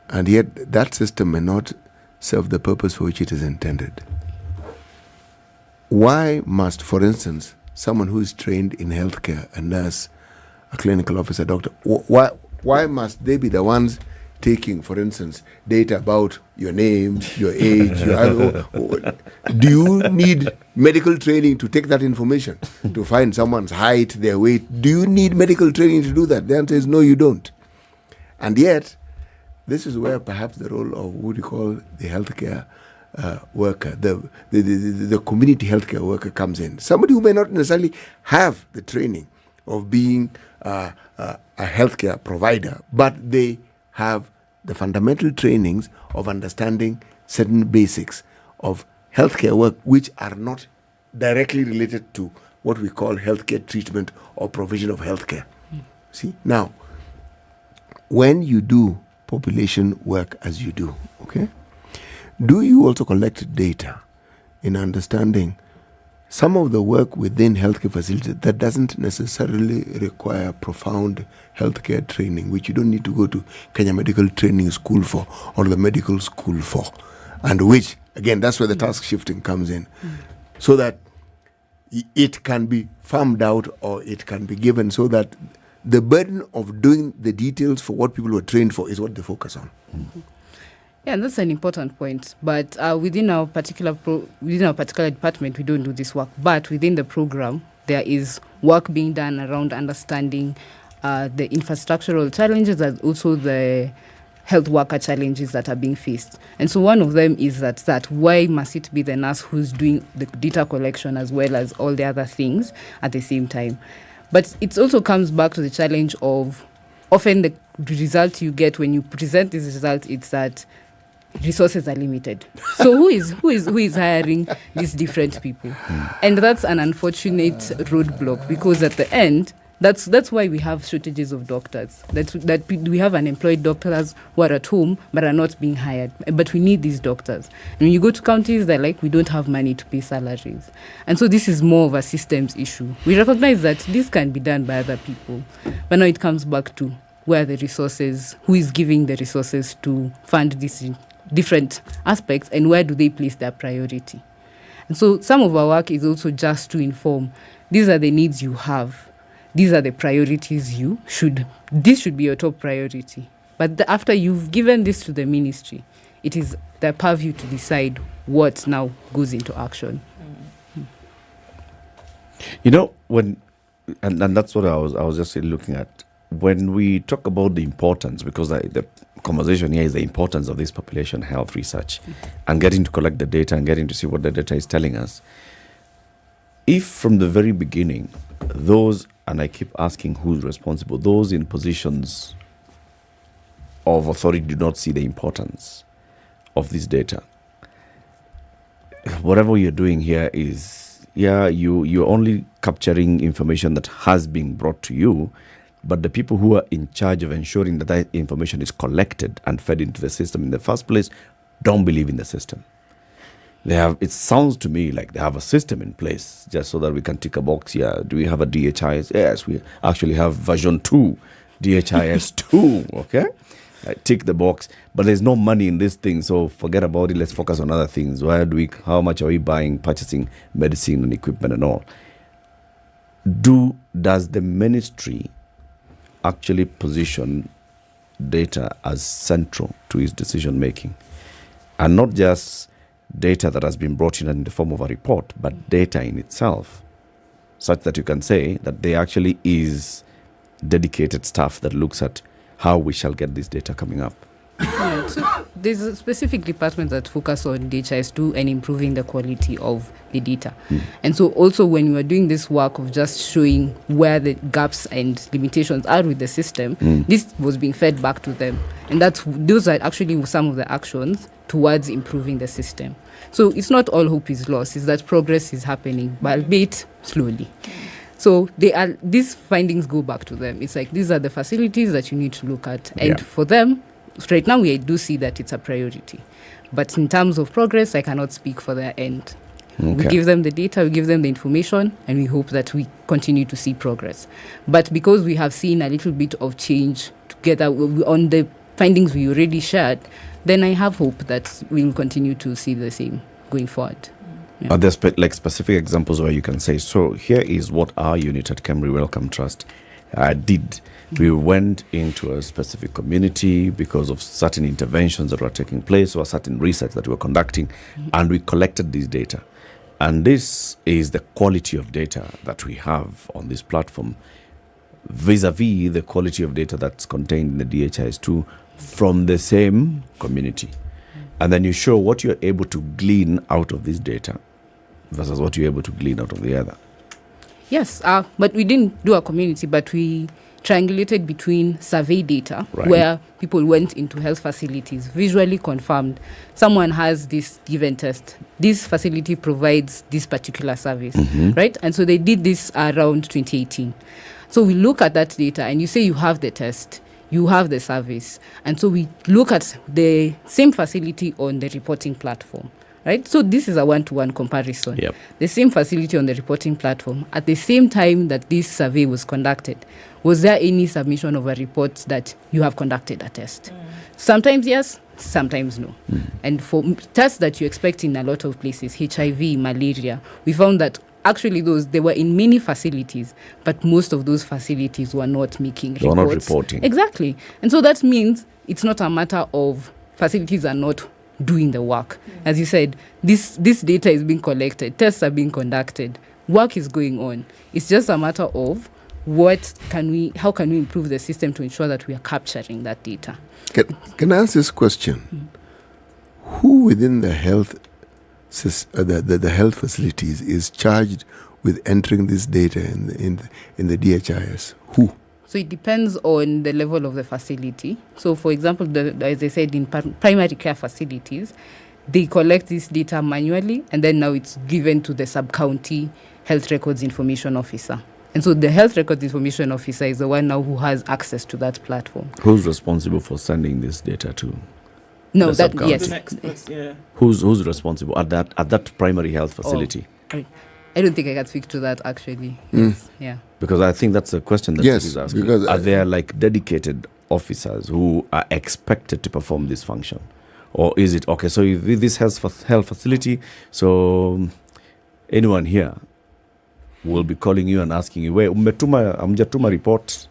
and yet that system may not serve the purpose for which it is intended. Why must, for instance, someone who is trained in healthcare, a nurse, a clinical officer, doctor, why must they be the ones taking, for instance, data about your name, your age, do you need medical training to take that information, to find someone's height, their weight? Do you need medical training to do that? The answer is no, you don't. And yet, this is where perhaps the role of what you call the healthcare worker, the community healthcare worker comes in. Somebody who may not necessarily have the training of being a healthcare provider, but they have the fundamental trainings of understanding certain basics of healthcare work, which are not directly related to what we call healthcare treatment or provision of healthcare. See, now, when you do population work as you do, okay, do you also collect data in understanding some of the work within healthcare facilities that doesn't necessarily require profound healthcare training, which you don't need to go to Kenya Medical Training School for or the medical school for, and which, again, that's where the task shifting comes in, so that it can be farmed out or it can be given so that the burden of doing the details for what people were trained for is what they focus on. Yeah, and that's an important point. But within our particular department, we don't do this work. But within the program, there is work being done around understanding the infrastructural challenges and also the health worker challenges that are being faced. And so one of them is that why must it be the nurse who's doing the data collection as well as all the other things at the same time? But it also comes back to the challenge of often the result you get when you present this result, it's that resources are limited. So who is hiring these different people? And that's an unfortunate roadblock, because at the end, that's why we have shortages of doctors. That we have unemployed doctors who are at home but are not being hired. But we need these doctors. And when you go to counties, they're like, we don't have money to pay salaries. And so this is more of a systems issue. We recognize that this can be done by other people. But now it comes back to where the resources, who is giving the resources to fund these different aspects, and where do they place their priority. And so some of our work is also just to inform, these are the needs you have, these are the priorities this should be your top priority. But after you've given this to the ministry, it is their purview to decide what now goes into action. You know, when, and that's what I was just looking at, when we talk about the importance, because the conversation here is the importance of this population health research and getting to collect the data and getting to see what the data is telling us. If from the very beginning, those, and I keep asking who's responsible, those in positions of authority do not see the importance of this data, whatever you're doing here is, you're only capturing information that has been brought to you, but the people who are in charge of ensuring that information is collected and fed into the system in the first place don't believe in the system. It sounds to me like they have a system in place just so that we can tick a box here. Do we have a DHIS? Yes, we actually have version 2, DHIS 2, okay? Tick the box, but there's no money in this thing, so forget about it. Let's focus on other things. How much are we buying, purchasing medicine and equipment and all? Does the ministry actually position data as central to its decision making, and not just data that has been brought in the form of a report, but data in itself, such that you can say that there actually is dedicated staff that looks at how we shall get this data coming up? Yeah, so there's a specific department that focus on DHIS2 and improving the quality of the data. And so also when we are doing this work of just showing where the gaps and limitations are with the system, this was being fed back to them. And those are actually some of the actions towards improving the system. So it's not all hope is lost, it's that progress is happening, but albeit slowly. So these findings go back to them. It's like, these are the facilities that you need to look at. And for them, right now we do see that it's a priority. But in terms of progress, I cannot speak for their end. Okay. We give them the data, we give them the information, and we hope that we continue to see progress. But because we have seen a little bit of change together on the findings we already shared, then I have hope that we will continue to see the same going forward. Yeah. Are there specific examples where you can say, so here is what our unit at Camry Wellcome Trust did. We went into a specific community because of certain interventions that were taking place or certain research that we were conducting, and we collected this data. And this is the quality of data that we have on this platform vis-a-vis the quality of data that's contained in the DHIS2 from the same community. And then you show what you're able to glean out of this data versus what you're able to glean out of the other. Yes, but we didn't do a community, but we triangulated between survey data, where people went into health facilities, visually confirmed someone has this given test. This facility provides this particular service, right? And so they did this around 2018. So we look at that data and you say you have the test, you have the service. And so we look at the same facility on the reporting platform. Right? So this is a one-to-one comparison. Yep. The same facility on the reporting platform. At the same time that this survey was conducted, was there any submission of a report that you have conducted a test? Sometimes yes, sometimes no. And for tests that you expect in a lot of places, HIV, malaria, we found that actually they were in many facilities, but most of those facilities were not making reports. They were not reporting. Exactly. And so that means it's not a matter of facilities are not doing the work. As you said, this data is being collected, tests are being conducted, work is going on. It's just a matter of how can we improve the system to ensure that we are capturing that data. Can I ask this question? Who within the health the health facilities is charged with entering this data in the DHIS? Who? So it depends on the level of the facility. So, for example, as I said, in primary care facilities, they collect this data manually, and then now it's given to the sub-county health records information officer. And so the health records information officer is the one now who has access to that platform. Who's responsible for sending this data to? No, the that sub-county? yes. The next person, yeah. Who's responsible at that primary health facility? I don't think I can speak to that actually. Yes. Yeah. Because I think that's a question that Yes, is asking. because Are there like dedicated officers who are expected to perform this function? Or is it, okay, so if this health facility, so anyone here will be calling you and asking you, where amjatuma report?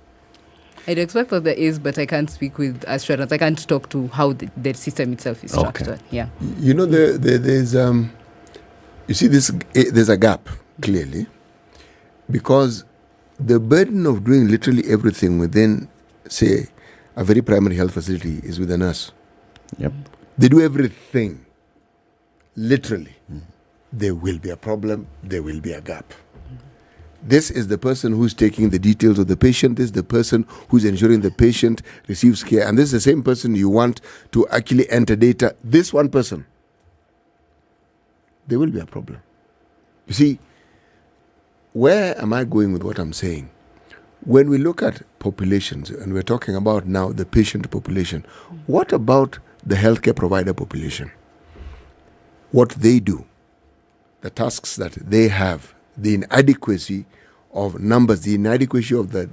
I'd expect that there is, but I can't speak with assurance. I can't talk to how the system itself is structured. Okay. Yeah. You know, there's you see there's a gap clearly, because the burden of doing literally everything within, say, a very primary health facility is with a nurse. Yep. They do everything literally. There will be a problem, there will be a gap. This is the person who's taking the details of the patient. This is the person who's ensuring the patient receives care. And this is the same person you want to actually enter data. This one person, there will be a problem. You see, where am I going with what I'm saying? When we look at populations, and we're talking about now the patient population, what about the healthcare provider population? What they do, the tasks that they have, the inadequacy of numbers, the inadequacy of the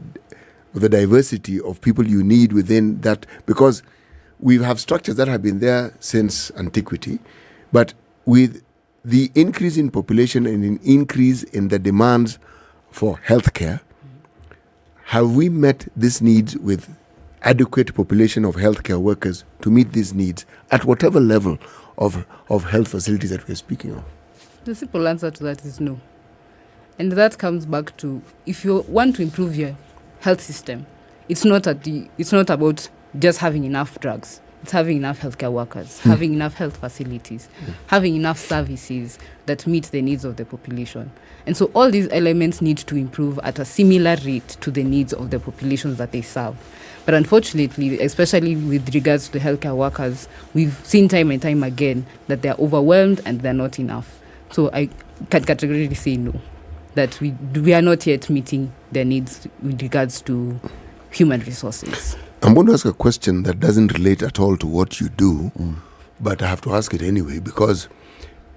diversity of people you need within that, because we have structures that have been there since antiquity, but with the increase in population and an increase in the demands for healthcare, have we met these needs with adequate population of healthcare workers to meet these needs at whatever level of health facilities that we're speaking of? The simple answer to that is no. And that comes back to, if you want to improve your health system, it's not about just having enough drugs. It's having enough healthcare workers, having enough health facilities, having enough services that meet the needs of the population. And so all these elements need to improve at a similar rate to the needs of the populations that they serve. But unfortunately, especially with regards to the healthcare workers, we've seen time and time again that they're overwhelmed and they're not enough. So I can categorically say no, that we are not yet meeting their needs with regards to human resources. I'm going to ask a question that doesn't relate at all to what you do, but I have to ask it anyway, because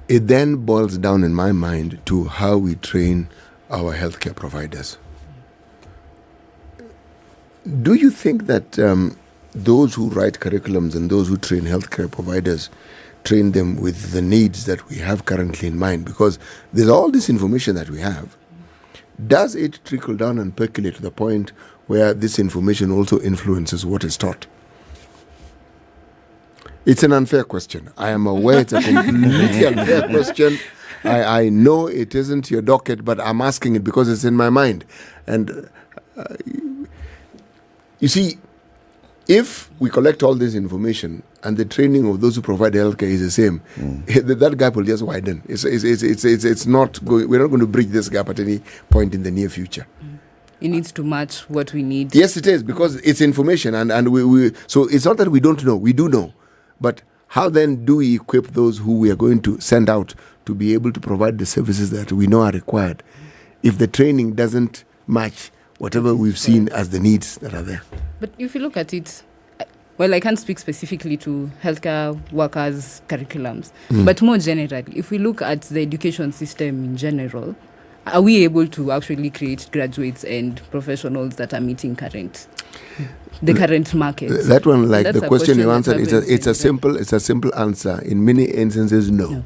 it then boils down in my mind to how we train our healthcare providers. Do you think that those who write curriculums and those who train healthcare providers train them with the needs that we have currently in mind? Because there's all this information that we have. Does it trickle down and percolate to the point where this information also influences what is taught? It's an unfair question. I am aware it's a completely unfair question. I know it isn't your docket, but I'm asking it because it's in my mind. And you see, if we collect all this information and the training of those who provide healthcare is the same, that gap will just widen. It's not going. We're not going to bridge this gap at any point in the near future. It needs to match what we need. Yes, it is, because it's information, and we so it's not that we don't know. We do know, but how then do we equip those who we are going to send out to be able to provide the services that we know are required if the training doesn't match whatever we've seen as the needs that are there? But if you look at it, well, I can't speak specifically to healthcare workers' curriculums, but more generally, if we look at the education system in general, are we able to actually create graduates and professionals that are meeting current market? That one, like the question you answered, it's a simple answer. In many instances, no.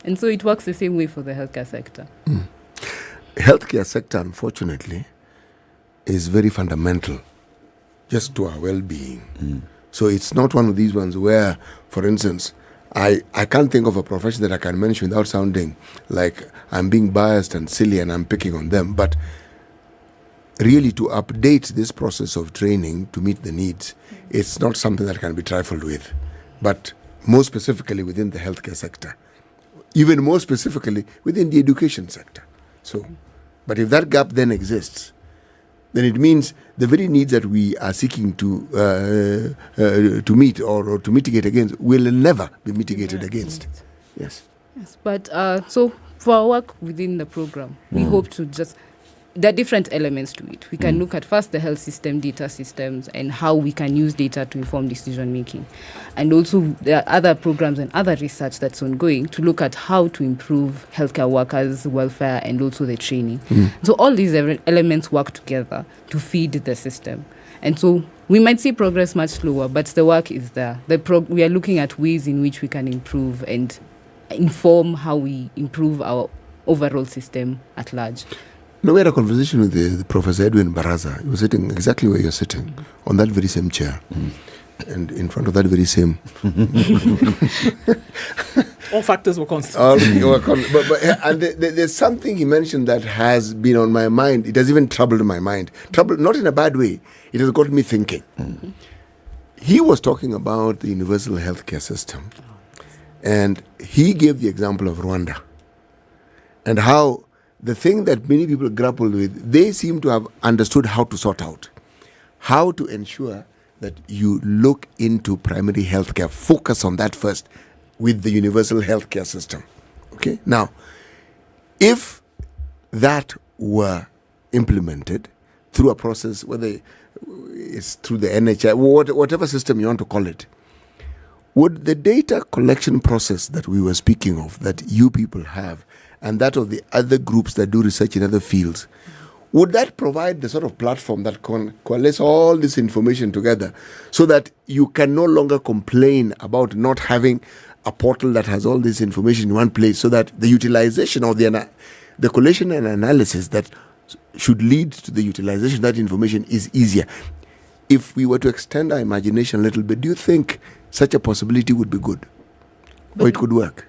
And so it works the same way for the healthcare sector. Healthcare sector, unfortunately, is very fundamental just to our well-being. So it's not one of these ones where, for instance, I can't think of a profession that I can mention without sounding like I'm being biased and silly and I'm picking on them. But really, to update this process of training to meet the needs, it's not something that can be trifled with. But more specifically within the healthcare sector, even more specifically within the education sector. So, but if that gap then exists, then it means the very needs that we are seeking to meet or to mitigate against will never be mitigated against. Yes. But so for our work within the program, we hope to there are different elements to it. We can look at first the health system, data systems, and how we can use data to inform decision making. And also there are other programs and other research that's ongoing to look at how to improve healthcare workers' welfare and also the training. So all these elements work together to feed the system. And so we might see progress much slower, but the work is there. We are looking at ways in which we can improve and inform how we improve our overall system at large. No, we had a conversation with the Professor Edwin Baraza. He was sitting exactly where you're sitting, on that very same chair, and in front of that very same. All factors were constant. And there's something he mentioned that has been on my mind. It has even troubled my mind. Troubled, not in a bad way. It has got me thinking. He was talking about the universal healthcare system, and he gave the example of Rwanda, and how the thing that many people grapple with, they seem to have understood how to sort out, how to ensure that you look into primary health care, focus on that first with the universal healthcare system. Okay? Now, if that were implemented through a process, whether it's through the NHI, whatever system you want to call it, would the data collection process that we were speaking of, that you people have, and that of the other groups that do research in other fields, would that provide the sort of platform that can coalesce all this information together so that you can no longer complain about not having a portal that has all this information in one place, so that the utilization of the collation and analysis that should lead to the utilization of that information is easier? If we were to extend our imagination a little bit, do you think such a possibility would be good? Or it could work?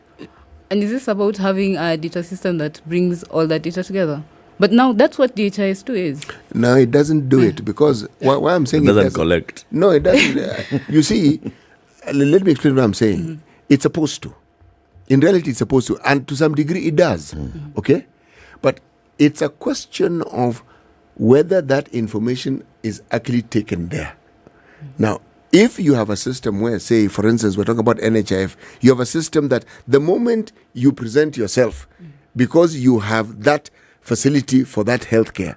And is this about having a data system that brings all that data together? But now that's what DHIS2 is. No, it doesn't do it, because why I'm saying it doesn't collect. No, it doesn't. You see, let me explain what I'm saying. It's supposed to. In reality, it's supposed to. And to some degree, it does. Okay? But it's a question of whether that information is actually taken there. Now, if you have a system where, say, for instance, we're talking about NHIF, you have a system that the moment you present yourself, because you have that facility for that healthcare,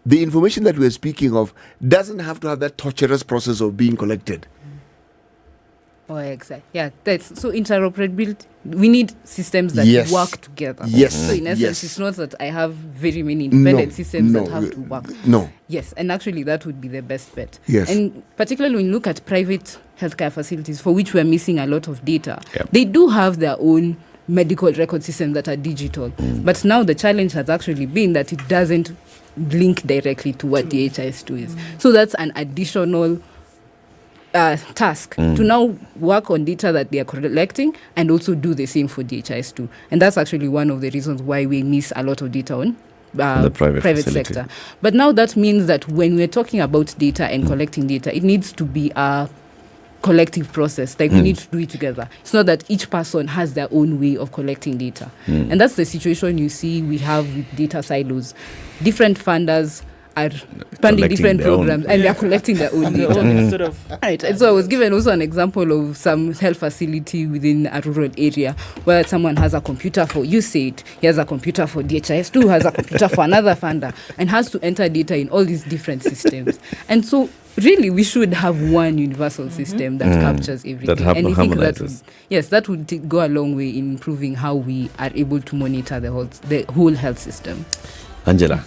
the information that we're speaking of doesn't have to have that torturous process of being collected. Oh, exactly. Yeah, that's so interoperability. We need systems that work together. Yes. So in essence, it's not that I have very many independent systems that have to work. No. Yes, and actually that would be the best bet. Yes. And particularly when you look at private healthcare facilities for which we're missing a lot of data, they do have their own medical record systems that are digital. But now the challenge has actually been that it doesn't link directly to what DHIS2 is. So that's an additional task to now work on data that they are collecting and also do the same for DHIS2. And that's actually one of the reasons why we miss a lot of data on the private sector. But now that means that when we're talking about data and collecting data, it needs to be a collective process. Like we need to do it together. It's not that each person has their own way of collecting data. And that's the situation you see we have with data silos. Different funders are funding different programs and they are collecting their own data. Right. And so I was given also an example of some health facility within a rural area where someone has a computer for USAID, he has a computer for DHIS2, has a computer for another funder, and has to enter data in all these different systems. And so really we should have one universal system that captures everything. And I think that would go a long way in improving how we are able to monitor the whole health system. Angela,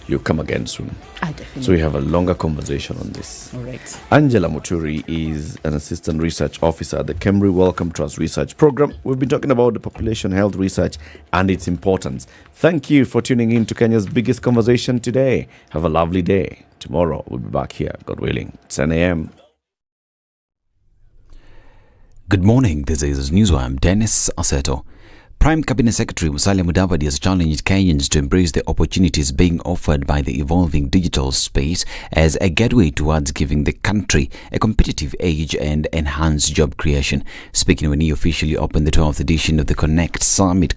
you come again soon. Definitely. So we have a longer conversation on this. All right. Angela Muturi is an assistant research officer at the Kemri Wellcome Trust Research Program. We've been talking about the population health research and its importance. Thank you for tuning in to Kenya's biggest conversation today. Have a lovely day. Tomorrow we'll be back here, God willing, 10 a.m. Good morning. This is Newswire. I'm Dennis Aseto. Prime Cabinet Secretary Musalia Mudavadi has challenged Kenyans to embrace the opportunities being offered by the evolving digital space as a gateway towards giving the country a competitive edge and enhanced job creation. Speaking when he officially opened the 12th edition of the Connect Summit